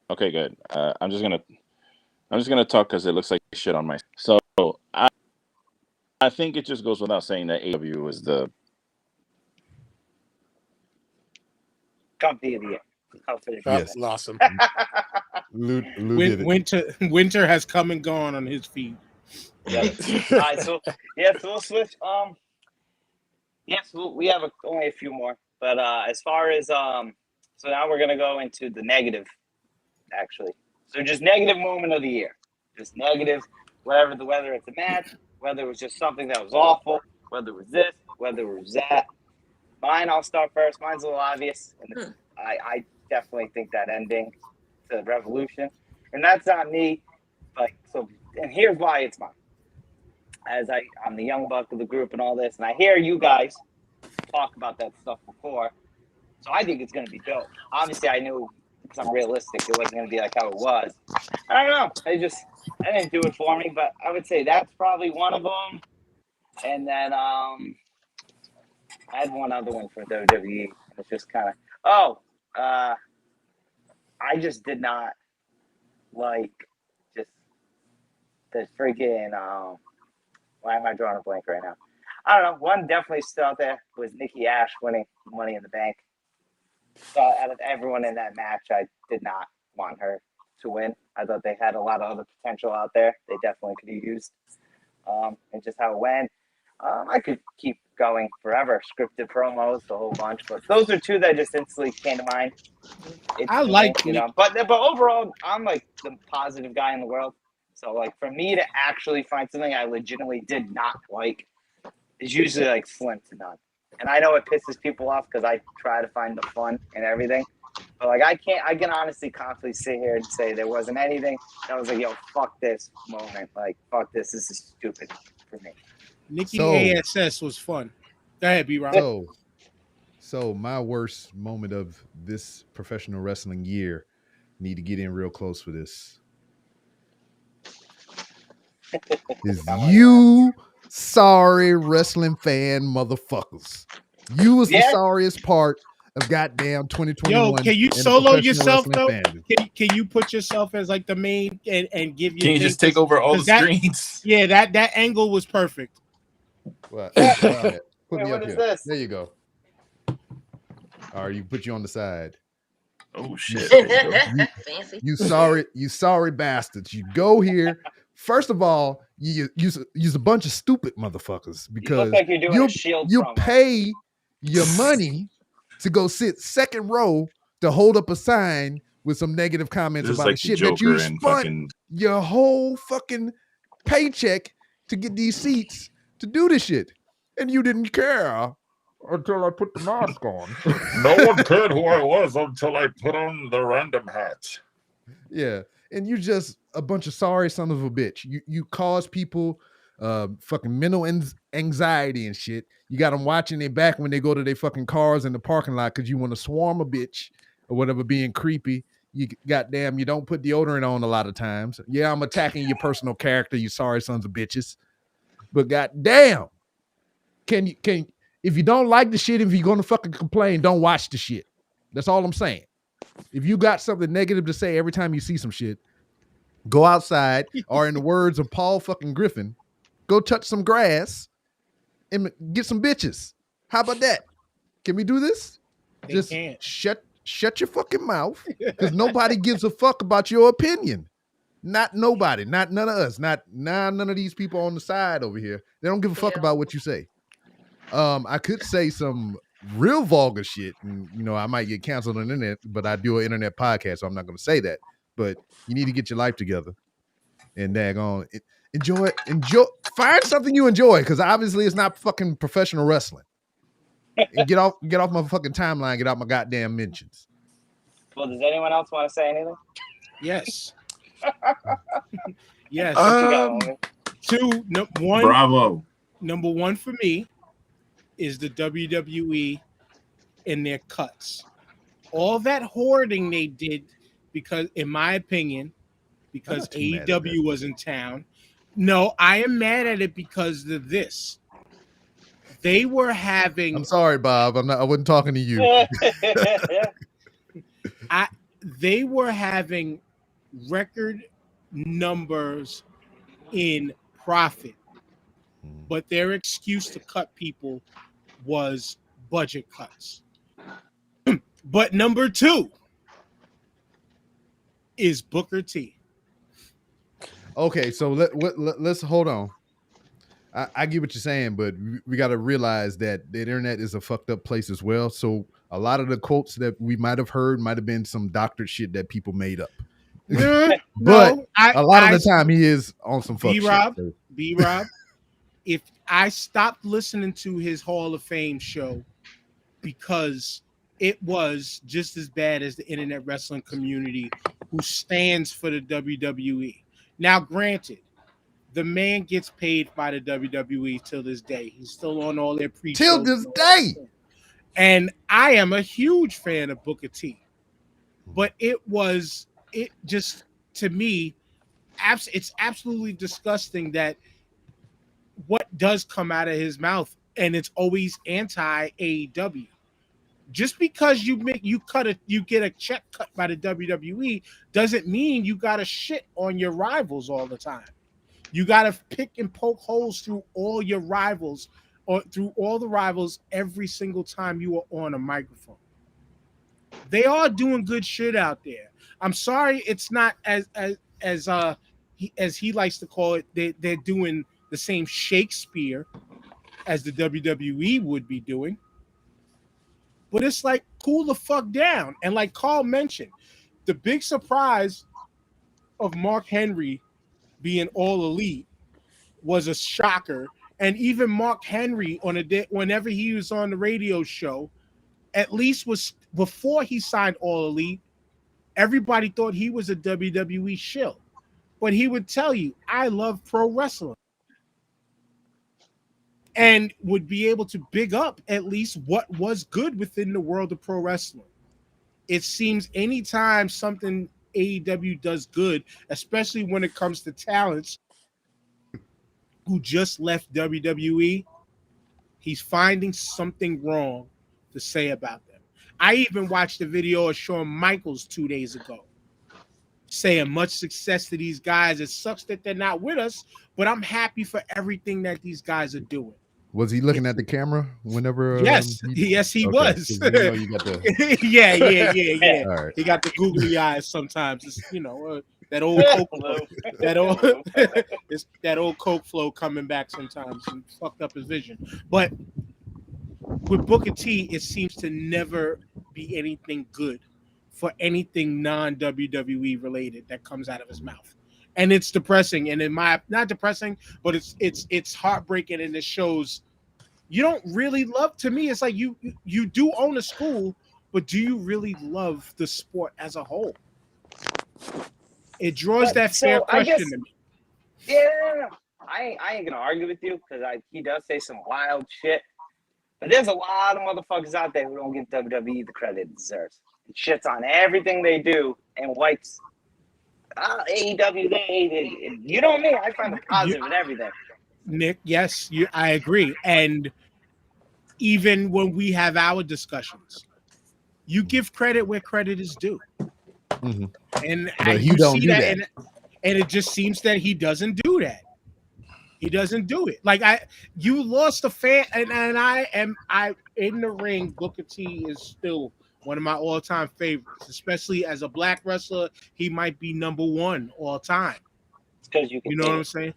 Okay, good. I'm just gonna talk because it looks like shit on my. So I think it just goes without saying that AEW is the Company of the Year. That's awesome. Lou did it. Winter has come and gone on his feet. Yeah. All right, so we'll switch. We have only a few more, but as far as so now we're gonna go into the negative, actually. So just negative moment of the year, just negative, whether it's a match, whether it was just something that was awful, whether it was this, whether it was that. Mine, I'll start first. Mine's a little obvious, and I definitely think that ending to Revolution, and that's not me. And here's why it's mine. As I'm the young buck of the group and all this, and I hear you guys talk about that stuff before, so I think it's going to be dope. Obviously, I knew because I'm realistic, it wasn't going to be like how it was. I don't know. I didn't do it for me, but I would say that's probably one of them. And then I had one other one for WWE. It's just kind of I just did not like just the freaking why am I drawing a blank right now? I don't know. One definitely stood out there was Nikki Ash winning Money in the Bank. So out of everyone in that match, I did not want her to win. I thought they had a lot of other potential out there. They definitely could have used. And just how it went. I could keep going forever. Scripted promos, a whole bunch, but those are two that just instantly came to mind. I like you know, but overall, I'm like the positive guy in the world. So like for me to actually find something I legitimately did not like is usually like slim to none. And I know it pisses people off because I try to find the fun and everything. But like I can honestly confidently sit here and say there wasn't anything that was like, yo, fuck this moment. Like, fuck this. This is stupid for me. Nikki ASS was fun. Go ahead, B-Rob. So my worst moment of this professional wrestling year, need to get in real close for this, is you sorry wrestling fan motherfuckers. You was the sorriest part of goddamn 2021. Yo, can you solo yourself though? Can you put yourself as like the main and give you? Can you just take over all the screens? Yeah, that angle was perfect. What? Put me up what is here. This? There you go. All right, you put you on the side. Oh shit! Fancy. You sorry bastards. You go here. First of all, you use a bunch of stupid motherfuckers because you look like you're doing a Shield you promo. pay your money to go sit second row to hold up a sign with some negative comments about like the shit that you spent your whole fucking paycheck to get these seats to do this shit, and you didn't care until I put the mask on. No one cared who I was until I put on the random hat. Yeah, and you just a bunch of sorry son of a bitch. You cause people fucking mental anxiety and shit. You got them watching their back when they go to their fucking cars in the parking lot because you want to swarm a bitch or whatever, being creepy. You goddamn, you don't put deodorant on a lot of times. Yeah, I'm attacking your personal character, you sorry sons of bitches. But goddamn, can if you don't like the shit, if you're gonna fucking complain, don't watch the shit. That's all I'm saying. If you got something negative to say every time you see some shit, go outside, or in the words of Paul fucking Griffin, go touch some grass and get some bitches. How about that? Can we do this? Just shut your fucking mouth, because nobody gives a fuck about your opinion. Not nobody, not none of us, not none of these people on the side over here. They don't give a fuck about what you say. I could say some real vulgar shit, and you know I might get canceled on the internet, but I do an internet podcast, so I'm not going to say that. But you need to get your life together and daggone enjoy. Find something you enjoy, because obviously it's not fucking professional wrestling. And get off my fucking timeline. Get out my goddamn mentions. Well, does anyone else want to say anything? Yes. Yes. One. Bravo. Number one for me is the WWE and their cuts. All that hoarding they did because, in my opinion, because AEW was in town. No, I am mad at it because of this. They were having. I'm sorry, Bob. I wasn't talking to you. They were having record numbers in profit, but their excuse to cut people was budget cuts. But number two is Booker T. Okay, so let's hold on. I get what you're saying, but we got to realize that the internet is a fucked up place as well. So a lot of the quotes that we might have heard might have been some doctored shit that people made up. But a lot of the time he is on some fuck shit. B-Rob, if I stopped listening to his Hall of Fame show because it was just as bad as the internet wrestling community who stands for the WWE. Now, granted, the man gets paid by the WWE till this day. He's still on all their pre-shows. Till this day. And I am a huge fan of Booker T. But it just, to me, it's absolutely disgusting that what does come out of his mouth, and it's always anti-AEW. Just because you get a check cut by the WWE doesn't mean you got to shit on your rivals all the time. You got to pick and poke holes through all your rivals, or through all the rivals every single time you are on a microphone. They are doing good shit out there. I'm sorry, it's not as he likes to call it. They're doing the same Shakespeare as the WWE would be doing. But it's like, cool the fuck down. And like Carl mentioned, the big surprise of Mark Henry being all elite was a shocker. And even Mark Henry on a day, whenever he was on the radio show, at least was before he signed all elite, everybody thought he was a WWE shill. But he would tell you, I love pro wrestling. And would be able to big up at least what was good within the world of pro wrestling. It seems anytime something AEW does good, especially when it comes to talents who just left WWE, he's finding something wrong to say about them. I even watched a video of Shawn Michaels 2 days ago saying much success to these guys. It sucks that they're not with us, but I'm happy for everything that these guys are doing. Was he looking at the camera whenever? Yes, yes, he was. You know you got the... yeah. All right. He got the googly eyes sometimes. It's, that old coke flow, that old coke flow coming back sometimes and fucked up his vision. But with Booker T, it seems to never be anything good for anything non-WWE related that comes out of his mouth. And it's depressing. And not depressing, but it's heartbreaking, and it shows you don't really love. To me, it's like you do own a school, but do you really love the sport as a whole? It draws that fair question to me. Yeah, I ain't gonna argue with you because he does say some wild shit. But there's a lot of motherfuckers out there who don't give WWE the credit it deserves. It shits on everything they do and wipes AEW. You know me, I find the positive in everything. Nick, yes, I agree. And even when we have our discussions, you give credit where credit is due. Mm-hmm. And you don't do that. And it just seems that he doesn't do that. He doesn't do it. Like you lost a fan, and I in the ring. Booker T is still one of my all-time favorites, especially as a black wrestler. He might be number one all time. It's because you can. You know what I'm saying?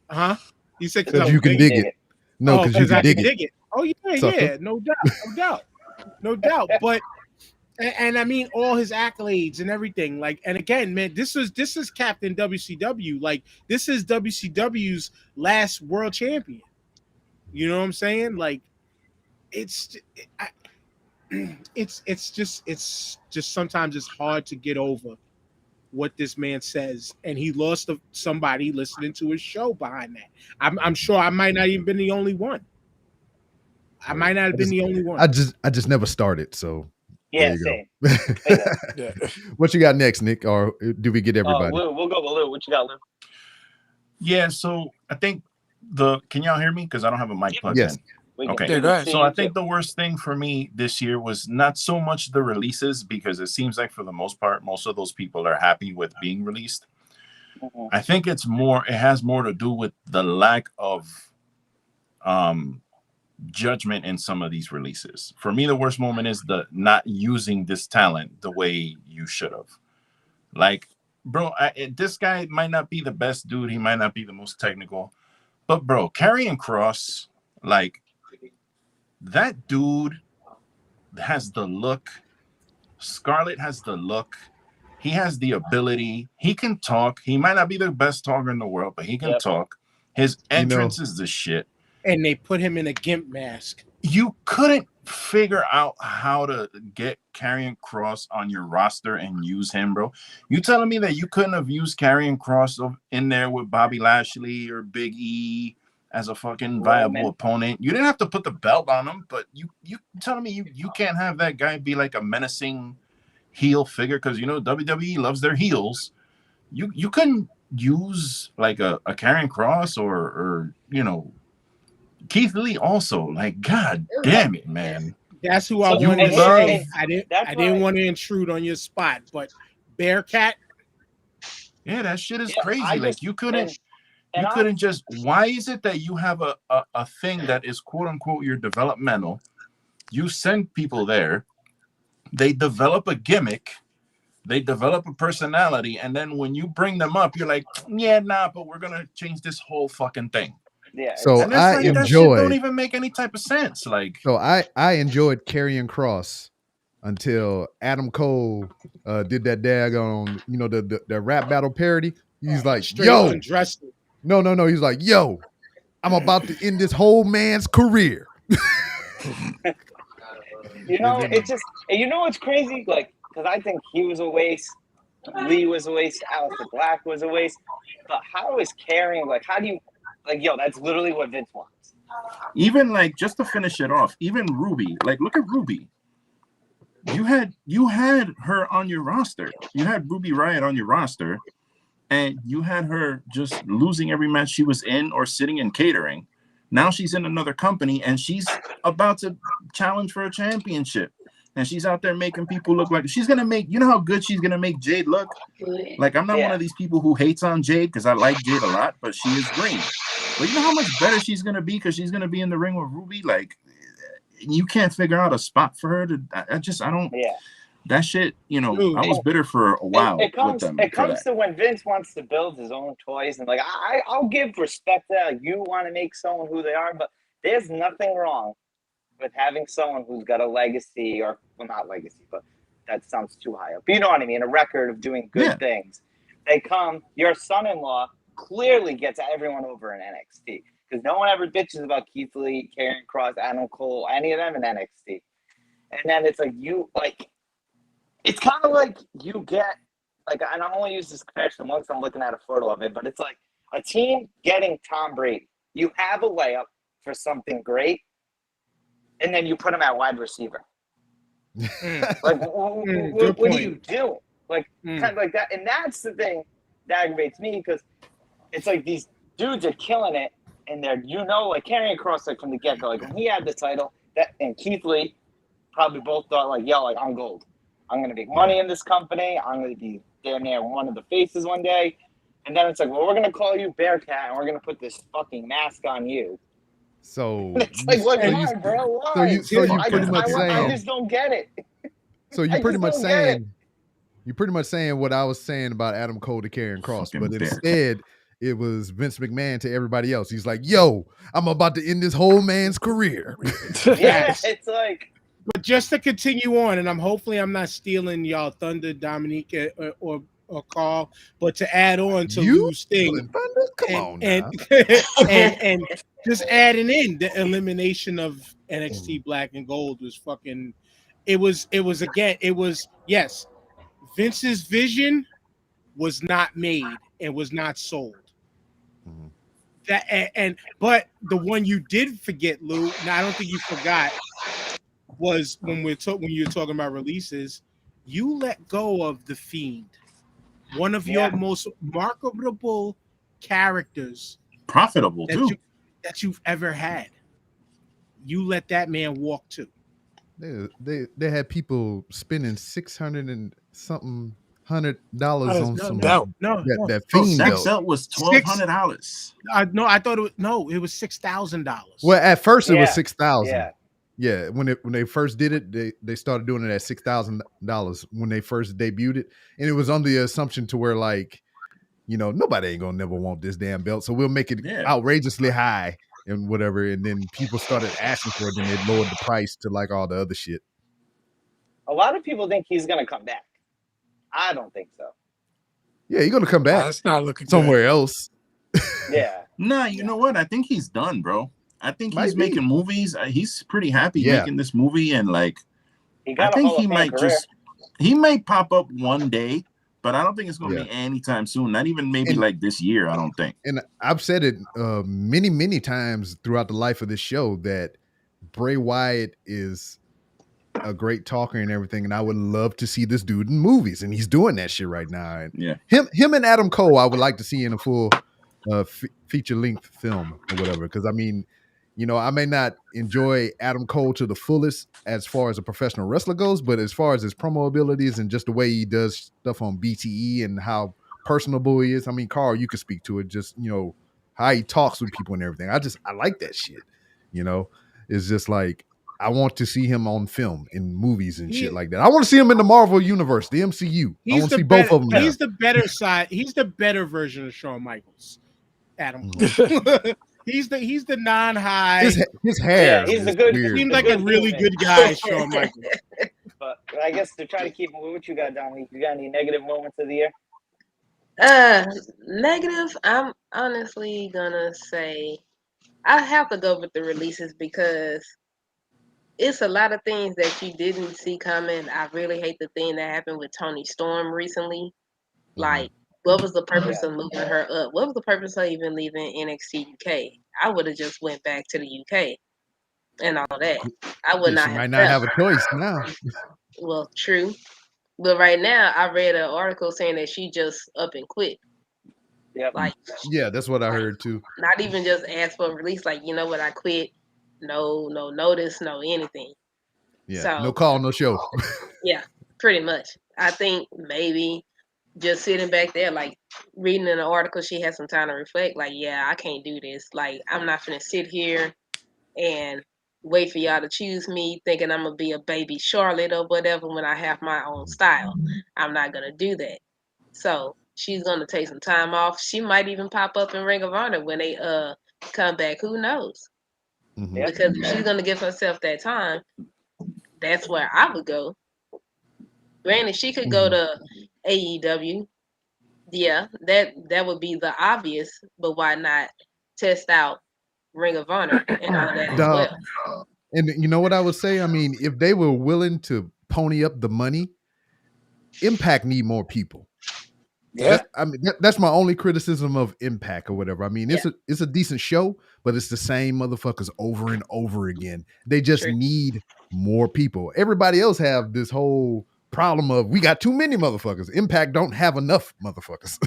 Huh? You said because you can dig it. No, because you can dig it. Oh yeah, no doubt. But and I mean all his accolades and everything. Like, and again, man, this is Captain WCW. Like, this is WCW's last world champion. You know what I'm saying? Like, it's just sometimes it's hard to get over what this man says, and he lost somebody listening to his show behind that. I'm sure I might not even been the only one. I just never started. So yeah, same. What you got next, Nick? Or do we get everybody? We'll go with Lou. What you got, Lou? Yeah, so I think can y'all hear me? Because I don't have a mic plugged in. Okay, so I think the worst thing for me this year was not so much the releases, because it seems like for the most part, most of those people are happy with being released. Mm-hmm. I think it has more to do with the lack of judgment in some of these releases. For me, the worst moment is the not using this talent the way you should have. Like, bro, this guy might not be the best dude. He might not be the most technical, but bro, Karrion Kross, like, that dude has the look. Scarlett has the look. He has the ability. He can talk. He might not be the best talker in the world, but he can talk. His entrance is the shit. And they put him in a gimp mask. You couldn't figure out how to get Karrion Kross on your roster and use him, bro. You telling me that you couldn't have used Karrion Kross in there with Bobby Lashley or Big E as a fucking viable opponent? You didn't have to put the belt on him, but you telling me you can't have that guy be like a menacing heel figure, because WWE loves their heels. You couldn't use like a Karrion Kross or Keith Lee also. Like, god damn it, man. That's who I wanted to say. I didn't want to intrude on your spot, but Bearcat. Yeah, that shit is crazy. Like, you couldn't just. Why is it that you have a thing that is quote unquote your developmental? You send people there, they develop a gimmick, they develop a personality, and then when you bring them up, you're like, yeah, nah, but we're gonna change this whole fucking thing. Yeah. So And it's I like that shit don't enjoyed. even make any type of sense. Like, So I enjoyed Karrion Kross until Adam Cole did that daggone, the rap battle parody. He's like, Straight yo, undressed. no. He's like, yo, I'm about to end this whole man's career. It's just, and what's crazy? Like, because I think he was a waste. Lee was a waste. Aleister Black was a waste. But how is carrying? Like, how do you? Like, yo, that's literally what Vince wants. even like just to finish it off, even Ruby. Like, look at Ruby. You had her on your roster. You had Ruby Riott on your roster, and you had her just losing every match she was in or sitting in catering. Now she's in another company and she's about to challenge for a championship. And she's out there making people look like she's gonna make. You know how good she's gonna make Jade look. Like, I'm not one of these people who hates on Jade because I like Jade a lot, but she is green. But you know how much better she's gonna be because she's gonna be in the ring with Ruby. Like, you can't figure out a spot for her to. I don't. Yeah. That shit. I was bitter for a while with them. It comes to when Vince wants to build his own toys, and like I'll give respect that. Like, you want to make someone who they are, but there's nothing wrong with having someone who's got a legacy, or well, not legacy, but that sounds too high up. But you know what I mean? A record of doing good things. They come. Your son-in-law clearly gets everyone over in NXT because no one ever bitches about Keith Lee, Karrion Kross, Adam Cole, any of them in NXT. And then it's like it's kind of like you get and I only use this comparison once I'm looking at a photo of it, but it's like a team getting Tom Brady. You have a layup for something great, and then you put him at wide receiver. Like, what do you do? Like, kind of like that. And that's the thing that aggravates me because it's like these dudes are killing it, and they're, like Karrion Kross, like from the get-go, like when he had the title, and Keith Lee probably both thought, like, yo, like, I'm gold. I'm going to make money in this company. I'm going to be damn near one of the faces one day. And then it's like, well, we're going to call you Bearcat, and we're going to put this fucking mask on you. So it's like, what, why, bro? Why? So you pretty much saying, I just don't get it. So you pretty much saying what I was saying about Adam Cole to Karrion Kross, but instead it was Vince McMahon to everybody else. He's like, yo, I'm about to end this whole man's career. Yeah, it's like. But just to continue on, and hopefully I'm not stealing y'all thunder, Dominique or Carl, but to add on to Lou's thing, come on, and just adding in the elimination of NXT Black and Gold was fucking. It was yes, Vince's vision was not made and was not sold. But the one you did forget, Lou. Now I don't think you forgot. Was when you're talking about releases, you let go of the Fiend, one of your most marketable characters, profitable that you've ever had. You let that man walk too. They had people spending $600 and something $100 on some belt. That Fiend belt was $1,200. I thought it was $6,000. Well, at first it was $6,000. Yeah. Yeah, when they first did it, they started doing it at $6,000 when they first debuted it, and it was under the assumption to where, like, nobody ain't gonna never want this damn belt, so we'll make it outrageously high and whatever. And then people started asking for it, and they lowered the price to like all the other shit. A lot of people think he's gonna come back. I don't think so. Yeah, he's gonna come back. That's not looking somewhere else. Yeah. Nah, you know what? I think he's done, bro. I think he's making movies. He's pretty happy making this movie, and like, I think he might he might pop up one day, but I don't think it's going to be anytime soon. Not even maybe like this year. I don't think. And I've said it many, many times throughout the life of this show that Bray Wyatt is a great talker and everything, and I would love to see this dude in movies, and he's doing that shit right now. And him and Adam Cole, I would like to see in a full feature length film or whatever, because I mean. I may not enjoy Adam Cole to the fullest as far as a professional wrestler goes, but as far as his promo abilities and just the way he does stuff on BTE and how personable he is, I mean, Carl, you can speak to it. Just how he talks with people and everything. I like that shit. It's just like I want to see him on film in movies and shit like that. I want to see him in the Marvel universe, the MCU. I want to see both of them. He's the better side. He's the better version of Shawn Michaels. Adam Cole. He's the non-high. His hair. Yeah, he's is the good- weird. Seems like a good really human. good guy, Shawn Michaels. But I guess to try to keep what you got, Dominique. You got any negative moments of the year? Negative. I'm honestly gonna say I have to go with the releases because it's a lot of things that you didn't see coming. I really hate the thing that happened with Toni Storm recently. Like, what was the purpose of moving her up? What was the purpose of even leaving NXT UK? I would have just went back to the UK and all that. I would Yeah, not she have might not have left. a choice now. Well, true. But right now, I read an article saying that she just up and quit. Yep. Like, Yeah, that's what I heard too. not even just ask for a release. Like, you know what? I quit. No notice, no anything. Yeah, So, no call, no show. yeah, pretty much. I think maybe just sitting back there, like reading in an article, she had some time to reflect. Like, yeah, I can't do this. Like, I'm not gonna sit here and wait for y'all to choose me, thinking I'm gonna be a baby Charlotte or whatever when I have my own style. I'm not gonna do that. So she's gonna take some time off. She might even pop up in Ring of Honor when they come back. Who knows? Mhm. Because if she's gonna give herself that time, that's where I would go. Granted, she could go to AEW. Yeah, that would be the obvious, but why not test out Ring of Honor and all that as Dog. well? And you know what I would say? I mean, if they were willing to pony up the money, Impact need more people. Yeah. That's my only criticism of Impact or whatever. I mean, it's a decent show, but it's the same motherfuckers over and over again. They just True. need more people. Everybody else have this whole problem of we got too many motherfuckers. Impact don't have enough motherfuckers.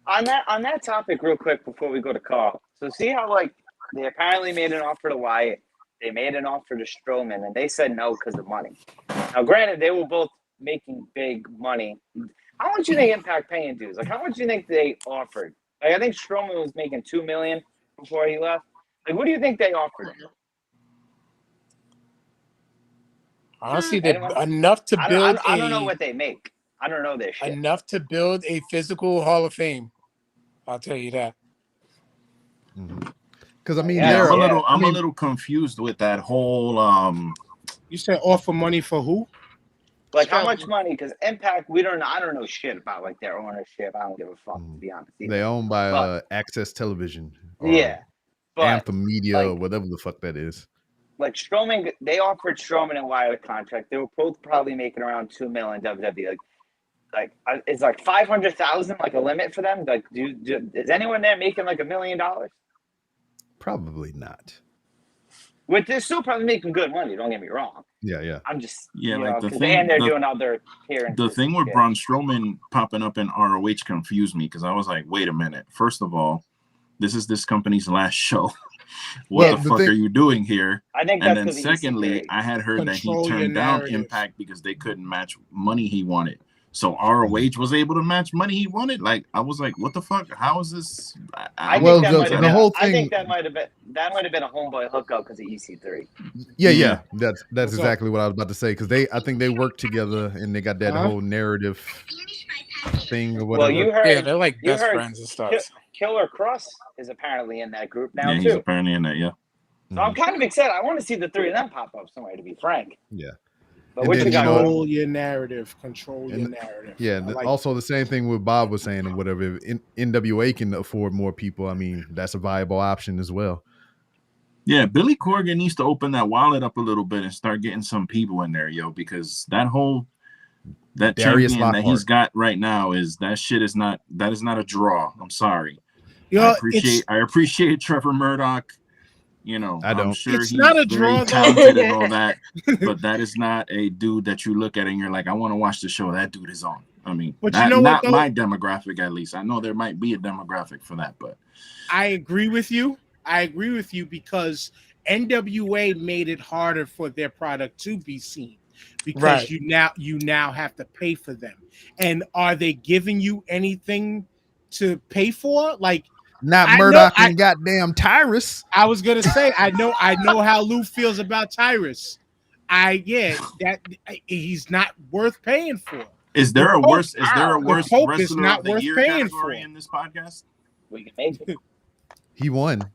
On that topic, real quick before we go to Carl. So see how like they apparently made an offer to Wyatt, they made an offer to Strowman, and they said no because of money. Now, granted, they were both making big money. How much do you think Impact paying dues? Like, how much do you think they offered? Like, I think Strowman was making $2 million before he left. Like, what do you think they offered him? Honestly, Anyone? enough to build. I don't know what they make. I don't know their shit. Enough to build a physical Hall of Fame. I'll tell you that. Because I mean, Yeah, I'm a little confused with that whole. You said offer money for who? Like how much money? Because Impact, I don't know shit about like their ownership. I don't give a fuck to be honest. They owned by Access Television. Or yeah, but Anthem Media or whatever the fuck that is. Like Strowman, they offered Strowman and Wyatt a contract. They were both probably making around $2 million WWE. Like it's like 500,000 like a limit for them. Like, is anyone there making like $1 million? Probably not. Which they're still probably making good money. Don't get me wrong. Yeah. I'm just the thing. And they're doing other appearances. The thing with Braun Strowman popping up in ROH confused me because I was like, wait a minute. First of all, this is this company's last show. What the fuck are you doing here? I think and then secondly, I had heard that he turned down Impact because they couldn't match money he wanted. So ROH was able to match money he wanted. Like I was like, what the fuck? How is this? I think that might have been a homeboy hookup because of EC3. Yeah. That's exactly what I was about to say because I think they worked together and they got that whole narrative thing or whatever. Well, you heard, they're like best friends and stuff. Killer Cross is apparently in that group now too. He's apparently in that. Yeah. So I'm kind of excited. I want to see the three of them pop up somewhere. To be frank. Yeah. But what you got? Control your narrative. Control your narrative. Yeah. Also, the same thing with Bob was saying, or whatever. If NWA can afford more people, I mean, that's a viable option as well. Yeah, Billy Corgan needs to open that wallet up a little bit and start getting some people in there, yo, because that Darius champion that he's got right now is not a draw. I'm sorry. Yo, I appreciate Trevor Murdoch. You know, I'm sure he's not a draw, talented and all that, but that is not a dude that you look at and you're like, I want to watch the show that dude is on. I mean, but not my demographic, at least. I know there might be a demographic for that, but I agree with you. Because NWA made it harder for their product to be seen because you now have to pay for them. And are they giving you anything to pay for? Like, not Murdoch and goddamn Tyrus. I was gonna say, I know how Lou feels about Tyrus. He's not worth paying for. Is there a worse wrestler is not of the worth year paying category for in this podcast? We can make it. He won.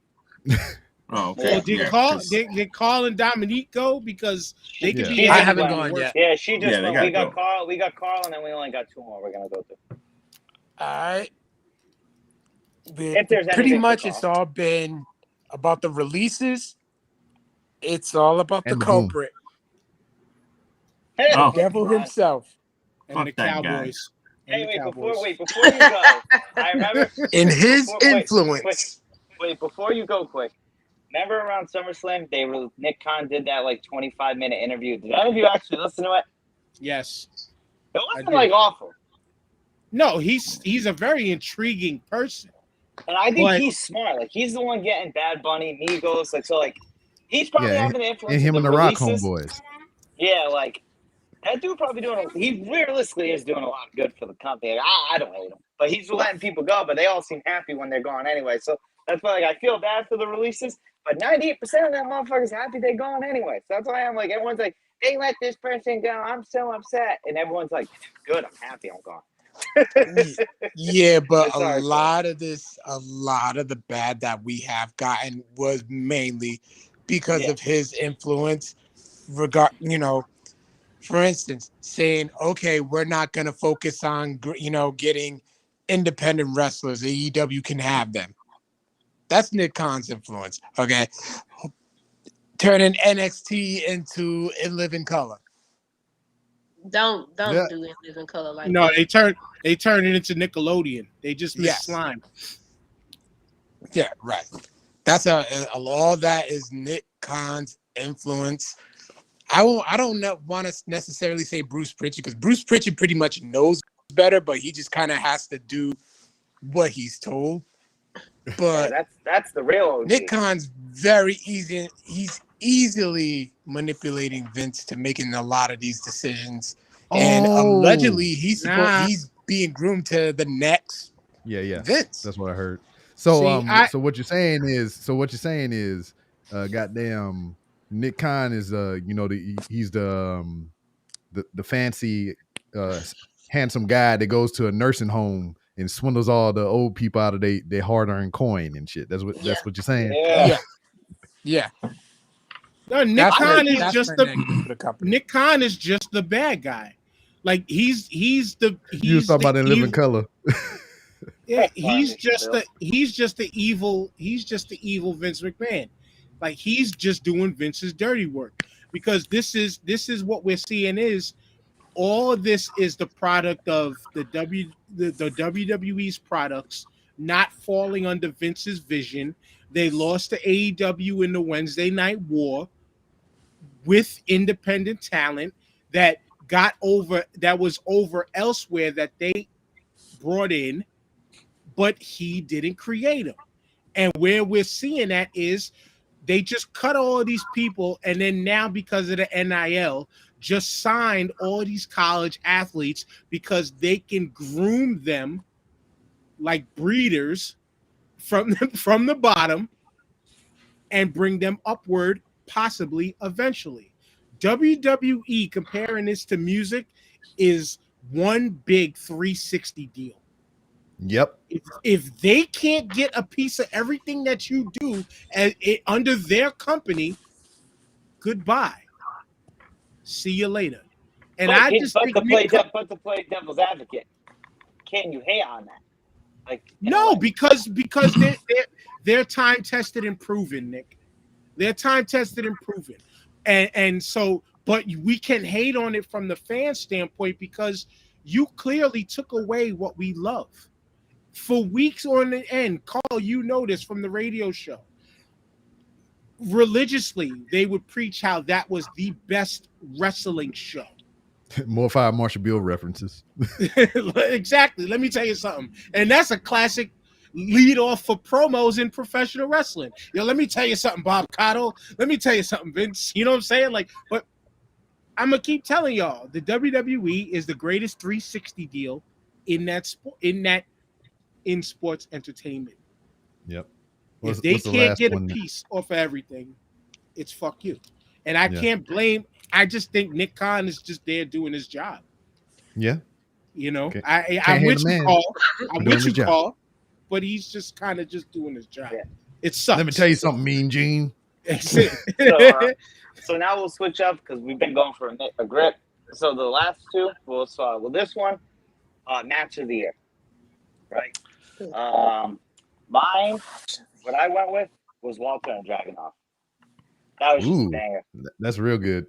Oh, okay. Yeah. Well, did Yeah, Carl 'cause- did Carl and Dominique go because they could Yeah. be? I having haven't one of the gone worst- yet. Yeah, she just Yeah, they went. gotta We got go. Carl. We got Carl, and then we only got 2 more. We're gonna go to. All right. If there's Pretty anything much to it's call. all been about the releases. It's all about And the the boom. culprit, Oh. devil himself, and Fuck the that guy. Cowboys. And Hey, the wait, Cowboys. before you go, I remember. in his Wait, influence. Wait, before you go, quick. Remember around SummerSlam, Nick Khan did that like 25-minute interview. Did any of you actually listen to it? Yes. It I wasn't did. like awful, No, he's a very intriguing person. and I think But- he's smart. Like he's the one getting Bad Bunny, Migos, like so. Like he's probably Yeah, having the influence. And him of and the Rock releases. homeboys. Yeah, like that dude probably doing. He realistically is doing a lot of good for the company. Like, I don't hate him, but he's letting people go. But they all seem happy when they're gone anyway. So that's why like I feel bad for the releases. But 98% of them motherfuckers happy they're gone anyway. So that's why I'm like everyone's like they let this person go. I'm so upset, and everyone's like, good. I'm happy I'm gone. Yeah, but It's a hard, lot of the bad that we have gotten was mainly because of his influence. For instance, saying, okay, we're not going to focus on, getting independent wrestlers. AEW can have them. That's Nick Khan's influence. Okay. Turning NXT into In Living Color. Don't Yeah. do it living color like No, that. they turn it into Nickelodeon. They just miss Yes. slime. Yeah, right. That's all that is Nick Khan's influence. I don't want to necessarily say Bruce Pritchard because Bruce Pritchard pretty much knows better, but he just kind of has to do what he's told. But That's the real OG. Nick Khan's very easy. He's easily manipulating Vince to making a lot of these decisions, and allegedly he's being groomed to the next Yeah. Vince. That's what I heard. So See, so what you're saying is goddamn Nick Khan is he's the fancy handsome guy that goes to a nursing home and swindles all the old people out of their hard-earned coin and shit. That's what you're saying. Yeah. No, Nick That's Khan is that's just for the the company. Nick Khan is just the bad guy. Like he's the You was talking about In Living Color. Yeah, That's he's funny, just Bill. the evil Vince McMahon. Like he's just doing Vince's dirty work because this is what we're seeing is all of this is the product of the WWE's products not falling under Vince's vision. They lost to AEW in the Wednesday Night War with independent talent that was over elsewhere that they brought in, but he didn't create them. And where we're seeing that is they just cut all of these people, and then now because of the NIL, just signed all these college athletes because they can groom them like breeders from the bottom and bring them upward, possibly eventually. WWE, comparing this to music, is one big 360 deal. Yep. If they can't get a piece of everything that you do under their company, goodbye. See you later. And But I just think to play devil's advocate, can you hate on that? Like no, because they're time tested and proven, Nick. They're time tested and proven, and so, but we can hate on it from the fan standpoint because you clearly took away what we love. For weeks on the end, Carl, you know this from the radio show. Religiously, they would preach how that was the best wrestling show. More Fire Marshall Bill references. Exactly. Let me tell you something. And that's a classic lead off for promos in professional wrestling. Yo, let me tell you something, Bob Cotto. Let me tell you something, Vince. You know what I'm saying? Like, but I'm gonna keep telling y'all, the WWE is the greatest 360 deal in sports entertainment. Yep. If they can't get a piece off of everything, it's fuck you. And I can't blame. I just think Nick Khan is just there doing his job. Yeah. You know, Can't I'm hate with the you, man Carl. I'm doing with his you, job. Carl. But he's just kind of just doing his job. Yeah. It sucks. Let me tell you something, Mean Gene. So now we'll switch up because we've been going for a grip. So the last two, we'll start with this one, match of the year, right? Mine, what I went with was Walter and Dragunov. That was just a banger. That's real good.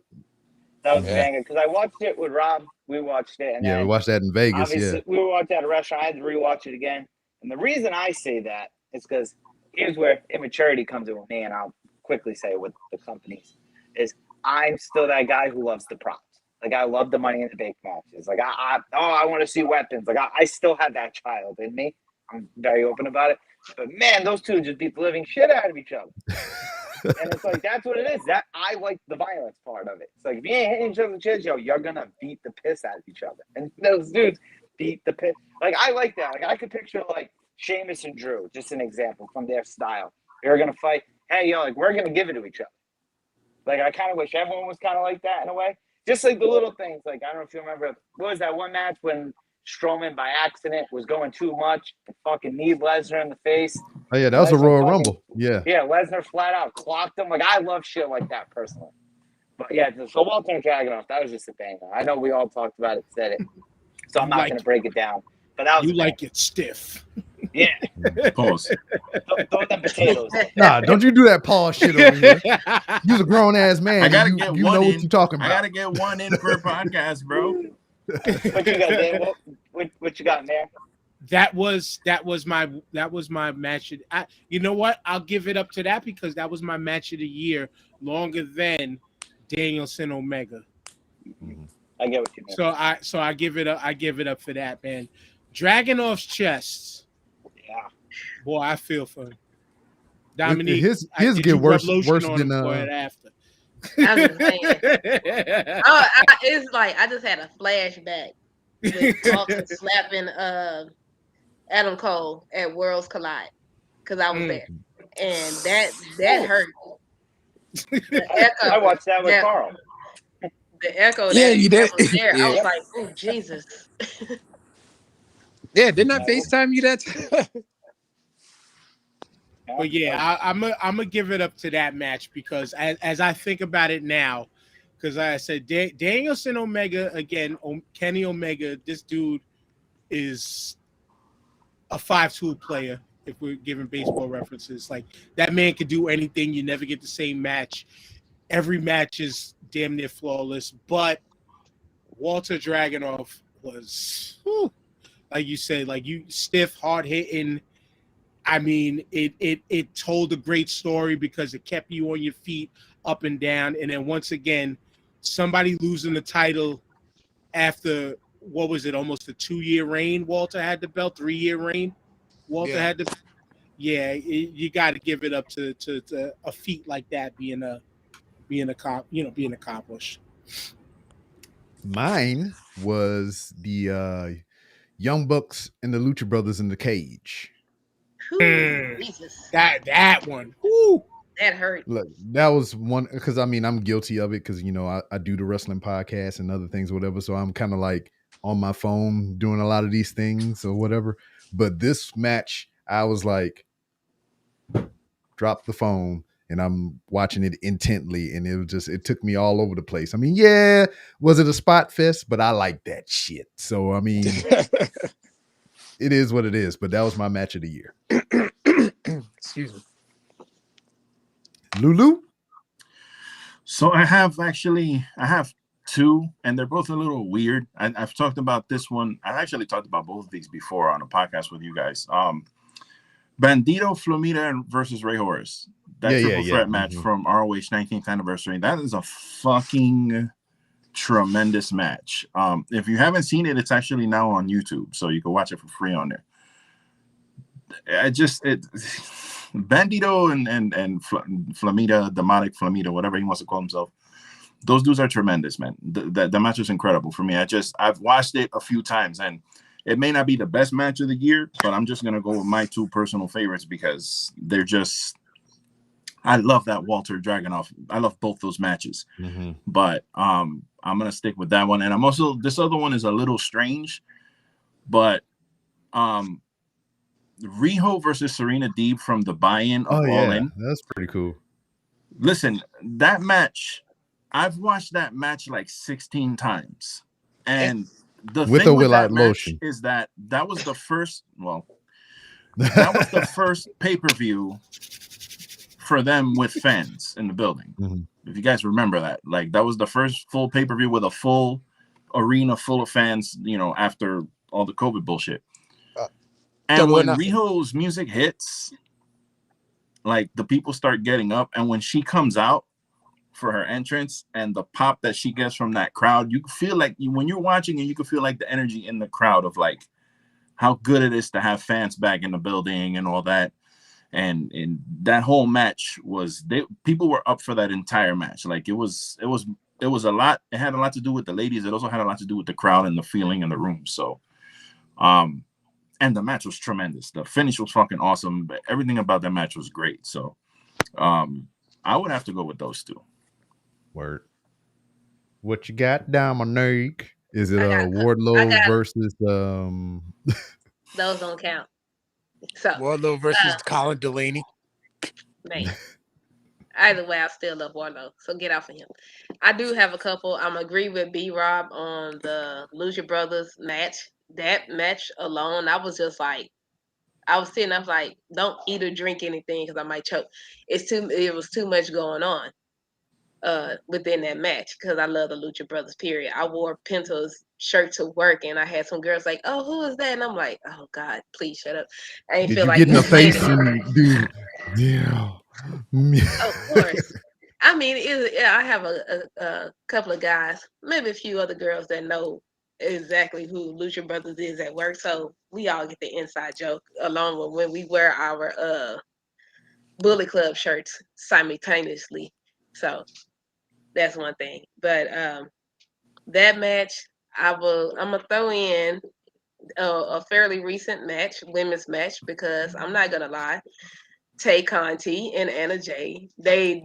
That was a banger because I watched it with Rob. We watched it, and we watched that in Vegas. Obviously, we watched it at a restaurant. I had to rewatch it again, and the reason I say that is because here's where immaturity comes in with me, and I'll quickly say with the companies is I'm still that guy who loves the props. Like I love the Money in the Bank matches. Like I want to see weapons. Like I still have that child in me. I'm very open about it. But man, those two just beat the living shit out of each other. And it's like that's what it is. That I like the violence part of it. It's like if you ain't hitting each other with chins, you're gonna beat the piss out of each other. And those dudes beat the piss. Like I like that. Like I could picture like Sheamus and Drew, just an example from their style. They're gonna fight. Hey, like we're gonna give it to each other. Like I kind of wish everyone was kind of like that in a way. Just like the little things. Like I don't know if you remember, what was that one match when Strowman by accident was going too much and fucking kneed Lesnar in the face? Oh yeah, that was a Royal Rumble. Yeah, Lesnar flat out clocked him. Like I love shit like that personally. But yeah, so Walter and Dragunov, that was just a banger. I know we all talked about it, said it, so I'm not gonna break it down. But that was like it stiff. Yeah. Pause. Throw them potatoes. Nah, don't you do that pause shit over here. You're a grown ass man. I gotta get you one know in. what you're talking about. I gotta get one in per podcast, bro. What you got, Dan? What you got in there? That was my match. You know what? I'll give it up to that because that was my match of the year, longer than Danielson Omega. I get what you mean. So I give it up. I give it up for that, man. Dragunov's chest. Yeah. Boy, I feel for him. Dominique, his get worse than after. I was saying. It's like I just had a flashback with Walter slapping Adam Cole at Worlds Collide because I was there, and that hurt. The echo, I watched that with Carl. The echo. Yeah, you did. Was there. I was like, "Oh Jesus." Yeah, didn't I FaceTime you that? But yeah, I'm gonna give it up to that match because as I think about it now, because I said Danielson Omega again, Kenny Omega, this dude is a 5-tool player. If we're giving baseball references, like that man could do anything. You never get the same match. Every match is damn near flawless. Walter Dragunov was, like you said, like you stiff, hard hitting. I mean, it told a great story because it kept you on your feet, up and down. And then once again, somebody losing the title after what was it, almost a 2-year reign? Walter had the belt, 3-year reign. Walter had the, you got to give it up to a feat like that being accomplished. Mine was the Young Bucks and the Lucha Brothers in the cage. Jesus. That one. Woo. That hurt. Look, that was one because I mean I'm guilty of it because I do the wrestling podcast and other things, whatever. So I'm kind of like on my phone doing a lot of these things or whatever. But this match, I was like, drop the phone and I'm watching it intently, and it took me all over the place. I mean, yeah, was it a spot fest? But I like that shit. So I mean, it is what it is. But that was my match of the year. Excuse me. Lulu? So I have two, and they're both a little weird. I've talked about this one. I actually talked about both of these before on a podcast with you guys. Bandito Flamina versus Ray Horus. That triple threat match from ROH 19th anniversary. That is a fucking tremendous match. If you haven't seen it, it's actually now on YouTube, so you can watch it for free on there. Bandito and Flamita, Demonic Flamita, whatever he wants to call himself, those dudes are tremendous, man. The match is incredible for me. I've watched it a few times, and it may not be the best match of the year, but I'm just gonna go with my two personal favorites because they're just. I love that Walter Dragunov. I love both those matches, but I'm gonna stick with that one. And I'm also, this other one is a little strange, but Riho versus Serena Deeb from the buy-in of Oh All yeah, In. that's pretty cool. Listen, that match, I've watched that match like 16 times. And the With thing or with without that match lotion. is that was the first, that was the first pay-per-view for them with fans in the building. If you guys remember that, like that was the first full pay-per-view with a full arena full of fans, you know, after all the COVID bullshit. And when Riho's music hits, like the people start getting up, and when she comes out for her entrance and the pop that she gets from that crowd, you feel like when you're watching and you can feel like the energy in the crowd of like how good it is to have fans back in the building and all that. And that whole match was, people were up for that entire match. Like it was a lot. It had a lot to do with the ladies. It also had a lot to do with the crowd and the feeling in the room. So, and the match was tremendous. The finish was fucking awesome. But everything about that match was great. So, I would have to go with those two. Word. What you got down my neck? Is it Wardlow versus Those don't count. So Wardlow versus Colin Delaney. Man. Either way, I still love Wardlow. So get off of him. I do have a couple. I'm agree with B-Rob on the Lucha Brothers match. That match alone, I was just like, I was like, don't eat or drink anything because I might choke. It was too much going on within that match because I love the Lucha Brothers, period. I wore Penta's shirt to work and I had some girls like, oh, who is that? And I'm like, oh God, please shut up. I ain't did feel you like get in the face and do yeah. Of course. I mean, I have a couple of guys, maybe a few other girls that know exactly who Lucha Brothers is at work. So we all get the inside joke along with when we wear our Bullet Club shirts simultaneously. So that's one thing. But that match, I'm gonna throw in a fairly recent match, women's match, because I'm not gonna lie. Tay Conti and Anna Jay, they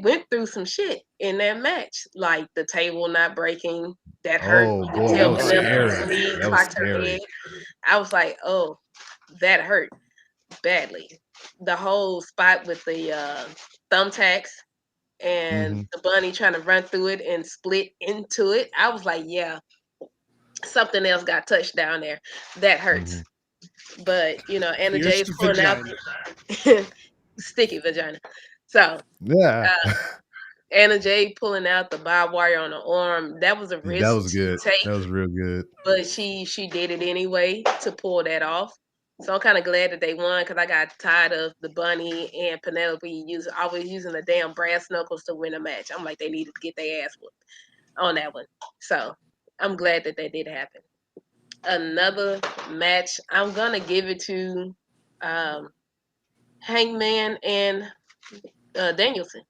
went through some shit in that match, like the table not breaking. That hurt. Oh You could boy, tell that was scary. That was clocked her scary. head. I was like, oh, that hurt badly. The whole spot with the thumbtacks and the bunny trying to run through it and split into it. I was like, yeah, something else got touched down there. That hurts. But Anna Jay is pulling out sticky vagina. So yeah, Anna Jay pulling out the barbed wire on the arm. That was a risk that was good. to take. That was real good. But she did it anyway to pull that off. So I'm kind of glad that they won because I got tired of the bunny and Penelope always using the damn brass knuckles to win a match. I'm like, they needed to get their ass whooped on that one. So I'm glad that that did happen. Another match, I'm gonna give it to Hangman and Danielson.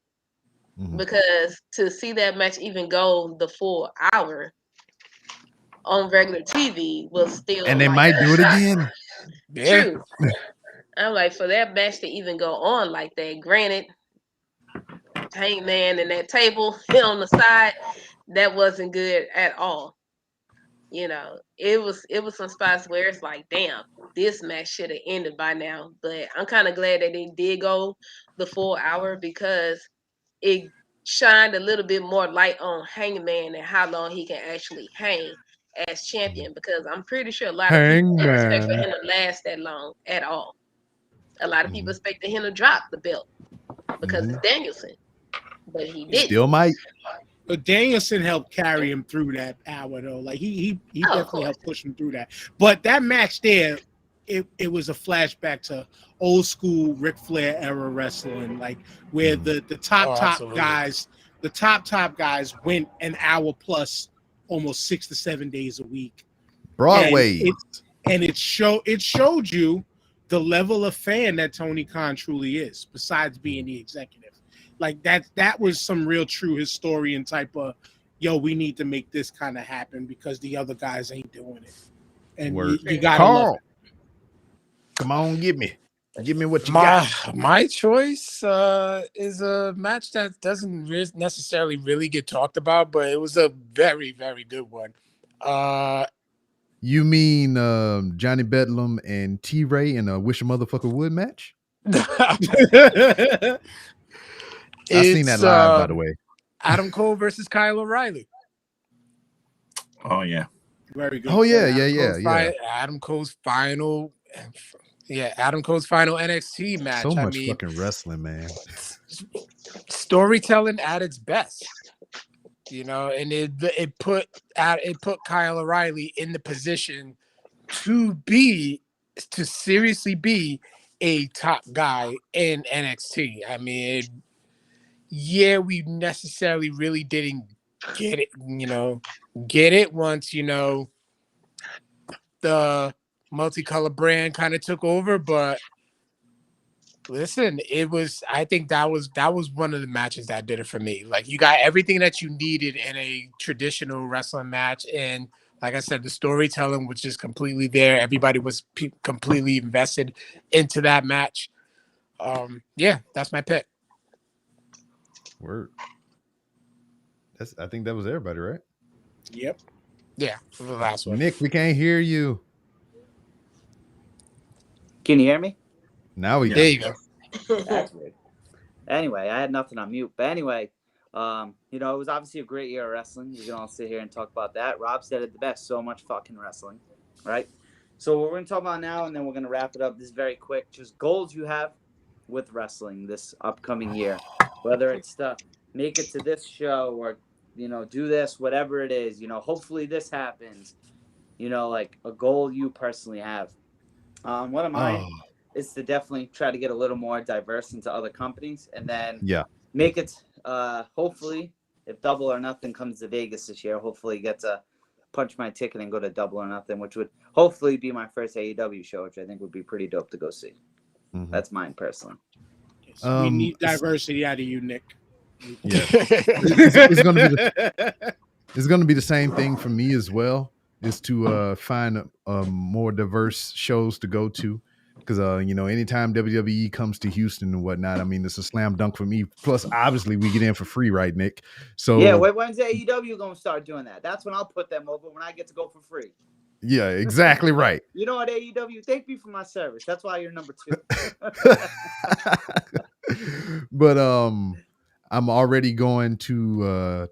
Because to see that match even go the full hour on regular TV was still and they might do it again. Yeah. True. I'm like, for that match to even go on like that, granted, Hangman and that table on the side, that wasn't good at all. It was some spots where it's like, damn, this match should have ended by now. But I'm kind of glad that they did go the full hour because it shined a little bit more light on Hangman and how long he can actually hang as champion. Because I'm pretty sure a lot of people didn't expect for him to last that long at all. A lot of people expected him to drop the belt because it's Danielson, but he didn't. Still might. But Danielson helped carry him through that hour, though. Like he definitely helped push him through that. But that match there, it was a flashback to old school Ric Flair era wrestling, like where the top guys, the top guys went an hour plus, almost 6 to 7 days a week. Broadway, and it showed you the level of fan that Tony Khan truly is. Besides being the executive, like that was some real true historian type of, yo, we need to make this kind of happen because the other guys ain't doing it, and you gotta love it. Come on, give me what you got. My choice is a match that doesn't necessarily really get talked about, but it was a very, very good one. You mean Johnny Bedlam and T-Ray in a Wish a Motherfucker Would match? I've seen that live, by the way. Adam Cole versus Kyle O'Reilly. Oh yeah. Very good. Oh yeah, Adam Cole's final NXT match. So much fucking wrestling, man. Storytelling at its best. You know, and it put Kyle O'Reilly in the position to seriously be a top guy in NXT. I mean, we necessarily really didn't get it once, the multicolor brand kind of took over, but listen, I think that was one of the matches that did it for me. Like, you got everything that you needed in a traditional wrestling match, and like I said, the storytelling was just completely there. Everybody was completely invested into that match. That's my pick. Word. I think that was everybody, right? Yep. Yeah, for the last one. Nick, we can't hear you. Can you hear me? Now we can. There you go. That's weird. Anyway, I had nothing on mute. But anyway, it was obviously a great year of wrestling. You can all sit here and talk about that. Rob said it the best. So much fucking wrestling, right? So what we're going to talk about now, and then we're going to wrap it up. This is very quick. Just goals you have with wrestling this upcoming year. Whether it's to make it to this show or, do this, whatever it is. Hopefully this happens. Like a goal you personally have. One of mine is to definitely try to get a little more diverse into other companies, and then make it, hopefully, if Double or Nothing comes to Vegas this year, hopefully get to punch my ticket and go to Double or Nothing, which would hopefully be my first AEW show, which I think would be pretty dope to go see. Mm-hmm. That's mine personally. We need diversity out of you, Nick. Yeah. It's gonna be the same thing for me as well, is to find more diverse shows to go to. Because, anytime WWE comes to Houston and whatnot, I mean, it's a slam dunk for me. Plus, obviously, we get in for free, right, Nick? So yeah, when's AEW going to start doing that? That's when I'll put them over, when I get to go for free. Yeah, exactly right. You know what, AEW? Thank me for my service. That's why you're number 2. But I'm already going to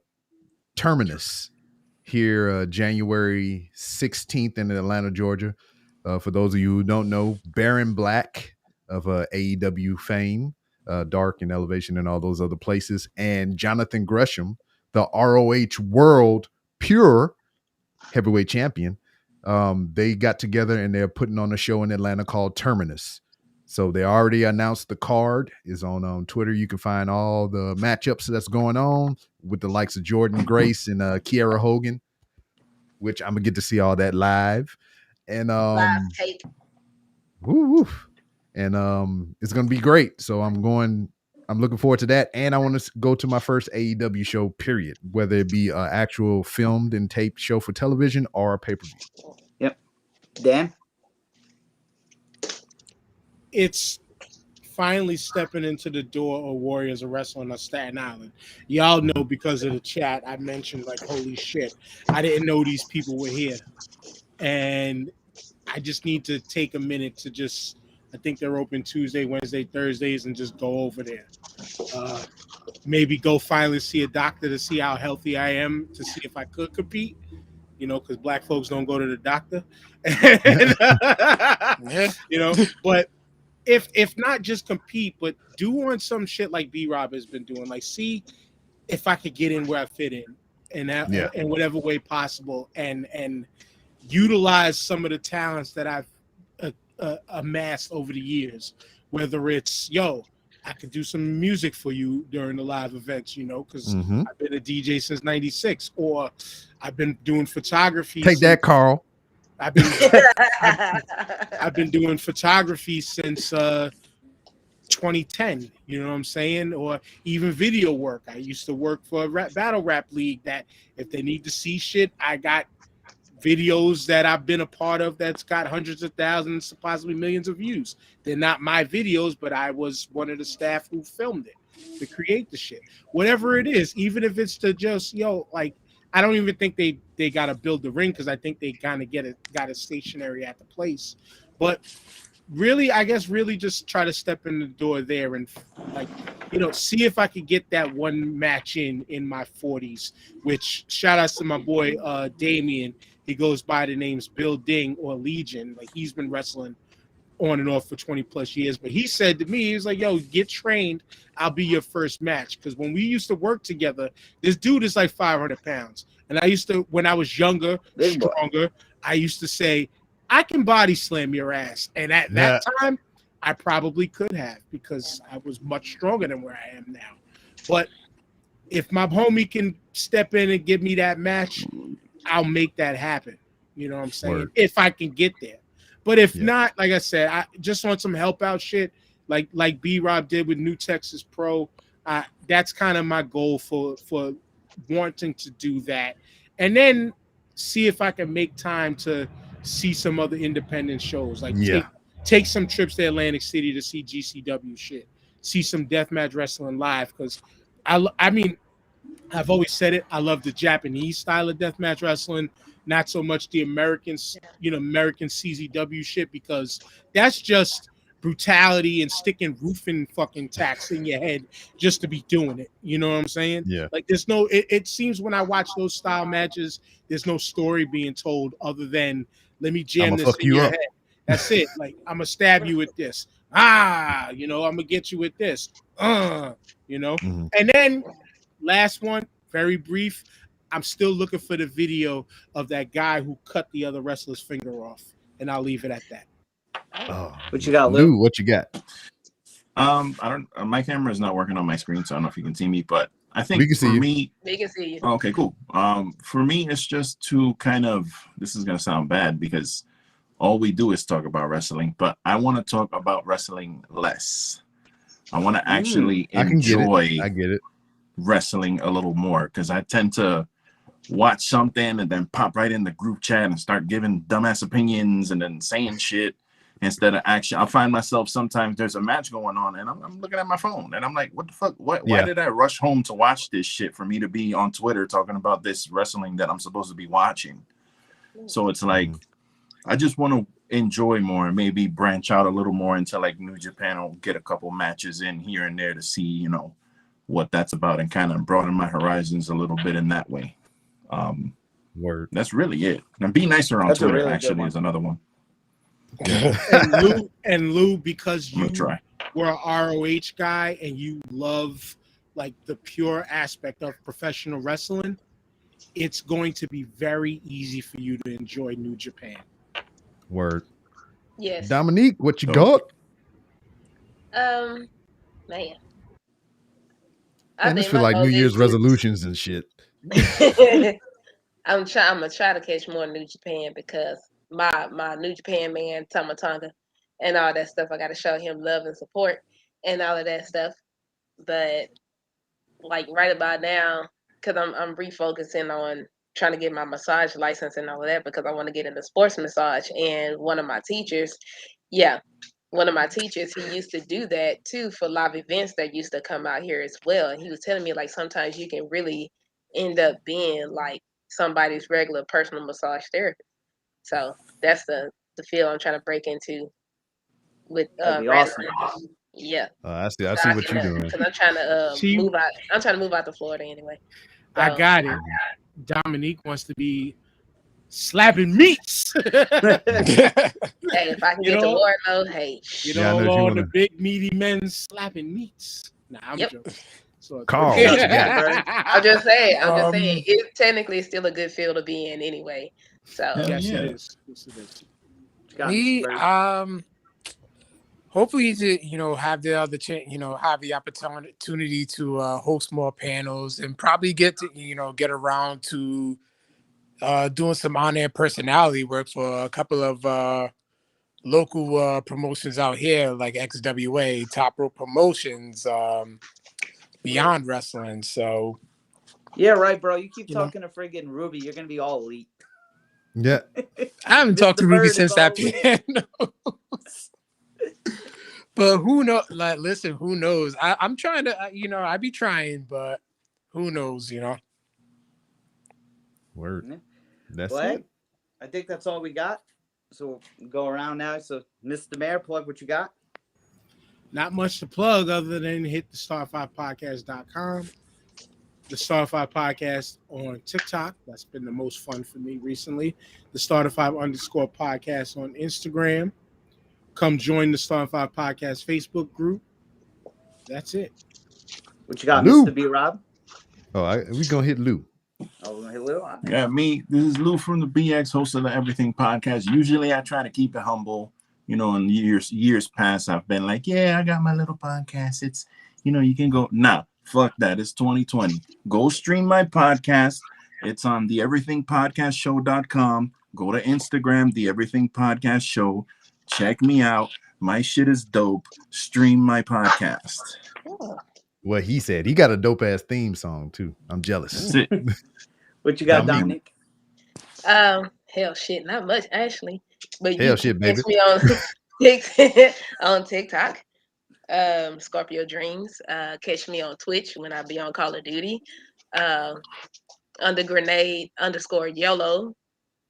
Terminus here January 16th in Atlanta, Georgia. For those of you who don't know, Baron Black of AEW fame, Dark and Elevation and all those other places, and Jonathan Gresham, the ROH World Pure Heavyweight Champion, they got together and they're putting on a show in Atlanta called Terminus. So they already announced the card is on Twitter. You can find all the matchups that's going on with the likes of Jordan Grace and Kiera Hogan, which I'm gonna get to see all that live. And live tape. And it's gonna be great. So I'm looking forward to that. And I want to go to my first AEW show, period, whether it be an actual filmed and taped show for television or a pay-per-view. Yep. Dan? It's finally stepping into the door of Warriors of Wrestling on Staten Island. Y'all know, because of the chat, I mentioned, like, holy shit, I didn't know these people were here. And I just need to take a minute to I think they're open Tuesday, Wednesday, Thursdays, and just go over there. Maybe go finally see a doctor to see how healthy I am, to see if I could compete, because black folks don't go to the doctor. But if not just compete, but do on some shit like B-Rob has been doing, like see if I could get in where I fit in in whatever way possible, and utilize some of the talents that I've amassed over the years, whether it's I could do some music for you during the live events, because I've been a DJ since '96, or I've been doing photography. Take that, Carl. I've been doing photography since 2010. You know what I'm saying? Or even video work. I used to work for a battle rap league that if they need to see shit, I got videos that I've been a part of that's got hundreds of thousands, possibly millions of views. They're not my videos, but I was one of the staff who filmed it to create the shit. Whatever it is, even if it's to just, I don't even think they got to build the ring because I think they kind of got it stationary at the place. But really, I guess really just try to step in the door there and like, see if I could get that one match in my 40s, which shout outs to my boy Damien. He goes by the names Bill Ding or Legion. Like he's been wrestling on and off for 20 plus years. But he said to me, he was like, yo, get trained. I'll be your first match. Because when we used to work together, this dude is like 500 pounds. And I used to, when I was younger, stronger, I used to say, I can body slam your ass. And at that time, I probably could have because I was much stronger than where I am now. But if my homie can step in and give me that match, I'll make that happen. You know what I'm saying? Word. If I can get there. But if not, like I said, I just want some help out shit like B-Rob did with New Texas Pro. That's kind of my goal for wanting to do that. And then see if I can make time to see some other independent shows. Like take some trips to Atlantic City to see GCW shit. See some deathmatch wrestling live because I mean, I've always said it. I love the Japanese style of deathmatch wrestling, not so much the American CZW shit because that's just brutality and sticking roofing fucking tacks in your head just to be doing it. You know what I'm saying? Yeah. Like there's no. It seems when I watch those style matches, there's no story being told other than let me jam this in your head. That's it. Like I'm gonna stab you with this. I'm gonna get you with this. And then. Last one, very brief. I'm still looking for the video of that guy who cut the other wrestler's finger off, and I'll leave it at that. Oh, what you got, Lou? What you got? I don't. My camera is not working on my screen, so I don't know if you can see me. But I think we can see you. We can see you. Okay, cool. For me, it's just to kind of. This is gonna sound bad because all we do is talk about wrestling, but I want to talk about wrestling less. I want to actually enjoy. I get it. Wrestling a little more because I tend to watch something and then pop right in the group chat and start giving dumbass opinions and then saying shit instead of action. I'll find myself sometimes there's a match going on and I'm looking at my phone and I'm like, what the fuck? Why did I rush home to watch this shit for me to be on Twitter talking about this wrestling that I'm supposed to be watching? So it's like I just want to enjoy more and maybe branch out a little more into like New Japan or get a couple matches in here and there to see, what that's about and kind of broaden my horizons a little bit in that way. Word. That's really it. And be nicer on Twitter really actually is another one. and Lou, because you were a ROH guy and you love like the pure aspect of professional wrestling, it's going to be very easy for you to enjoy New Japan. Word. Yes. Dominique, what you got? Man. Man, this feel like New Year's resolutions and shit. I'm gonna try to catch more New Japan because my New Japan man Tama Tonga and all that stuff. I got to show him love and support and all of that stuff. But like right about now, because I'm refocusing on trying to get my massage license and all of that because I want to get into sports massage. And one of my teachers, he used to do that too for live events that used to come out here as well. And he was telling me like sometimes you can really end up being like somebody's regular personal massage therapist. So that's the field I'm trying to break into with awesome. Yeah. I see what you're doing. Because I'm trying to move out. I'm trying to move out to Florida anyway. So, I got it. Dominique wants to be slapping meats. Hey, if I can get to Wardlow, hey. All the big meaty men slapping meats. Nah, I'm joking. So, Carl, I'm just saying. It technically is still a good field to be in anyway. So yes, it is. Me, hopefully to have the other have the opportunity to host more panels and probably get to get around to doing some on-air personality work for a couple of local promotions out here like XWA, Top Rope Promotions, Beyond Wrestling. So yeah, right, bro. You keep talking to friggin' Ruby, you're gonna be all elite. Yeah, I haven't talked to Ruby since that piano. But who knows? Like, listen, who knows? I'm trying to, I be trying, but who knows? Word. Yeah. That's Well, it. hey, I think that's all we got. So we'll go around now. So, Mr. Mayor, plug what you got. Not much to plug other than hit the star5podcast.com. The Star5 Podcast on TikTok. That's been the most fun for me recently. The Star5 _podcast on Instagram. Come join the Star5 Podcast Facebook group. That's it. What you got, Lou. Mr. B. Rob? Oh, we gonna hit Lou. Oh, we're gonna hit Lou. Yeah, me. This is Lou from the BX, host of the Everything Podcast. Usually, I try to keep it humble. You know, in years past, I've been like, yeah, I got my little podcast. It's, you can go. Nah, fuck that. It's 2020. Go stream my podcast. It's on the everythingpodcastshow.com. Go to Instagram, the Everything Podcast Show. Check me out. My shit is dope. Stream my podcast. What he said. He got a dope ass theme song too. I'm jealous. What you got, Now, Dominic? Hell shit, not much actually. But Hell you shit, can baby. catch me on TikTok. Scorpio Dreams. Catch me on Twitch when I be on Call of Duty. Under Grenade _YOLO.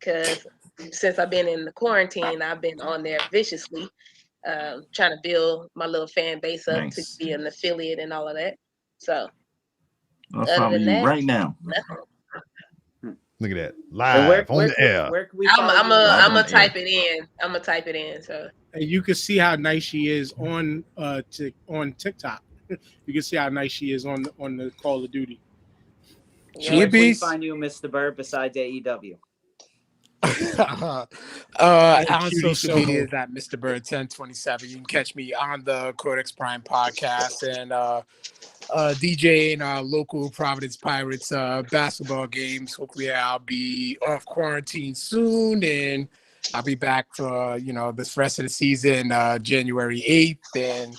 Cause since I've been in the quarantine, I've been on there viciously. Trying to build my little fan base up to be an affiliate and all of that. So I'll follow you right now. Nothing. Look at that. Live on the air. Where can we I'm gonna type it in. I'm gonna type it in. So And you can see how nice she is on TikTok. You can see how nice she is on the Call of Duty. Where can we find you, Mr. Bird, besides AEW? On social media is at Mr. Bird 1027. You can catch me on the Codex Prime podcast and DJ in our local Providence Pirates basketball games. Hopefully I'll be off quarantine soon and I'll be back for this rest of the season January 8th, and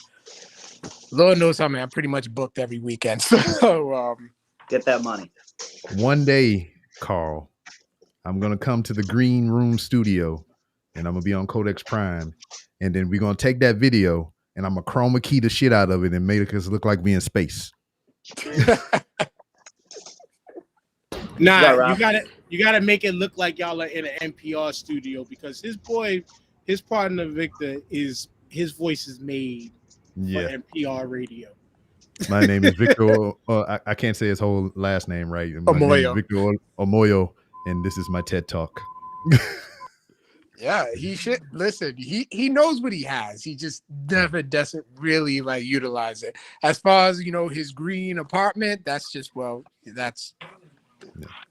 Lord knows how I'm pretty much booked every weekend. So get that money. One day, Carl, I'm gonna come to the Green Room studio and I'm gonna be on Codex Prime, and then we're gonna take that video and I'm gonna chroma key the shit out of it and make us look like we in space. Nah, you gotta make it look like y'all are in an NPR studio, because his partner Victor, his voice is made for NPR radio. My name is Victor. I can't say his whole last name right. My name is Victor Omoyo, and this is my TED Talk. Yeah, he should listen. He knows what he has. He just never doesn't really utilize it. As far as his green apartment, that's just that's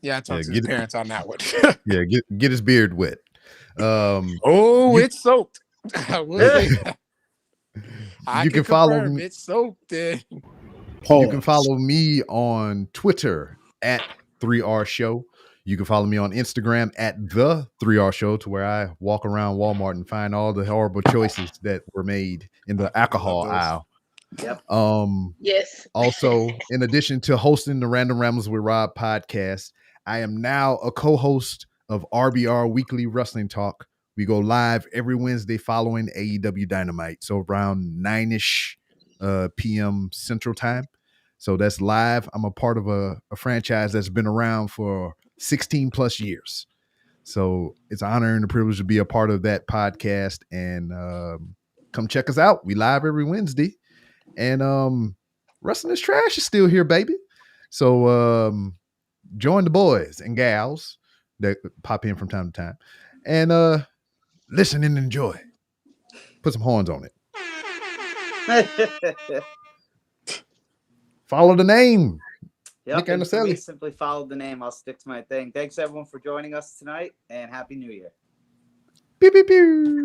I talked to his parents on that one. Yeah, get his beard wet. It's soaked. You can follow me. It's soaked. You can follow me on Twitter at 3R Show. You can follow me on Instagram at the 3R Show, to where I walk around Walmart and find all the horrible choices that were made in the alcohol aisle. Yep. Yes. Also, in addition to hosting the Random Rambles with Rob podcast, I am now a co-host of RBR Weekly Wrestling Talk. We go live every Wednesday following AEW Dynamite, so around 9-ish p.m. Central Time. So that's live. I'm a part of a franchise that's been around for 16 plus years. So it's an honor and a privilege to be a part of that podcast. And come check us out. We live every Wednesday. And Wrestling is Trash is still here, baby. So join the boys and gals that pop in from time to time. And listen and enjoy. Put some horns on it. Follow the name. Yep, Nick Anaselli. Simply follow the name. I'll stick to my thing. Thanks everyone for joining us tonight, and Happy New Year. Pew, pew, pew.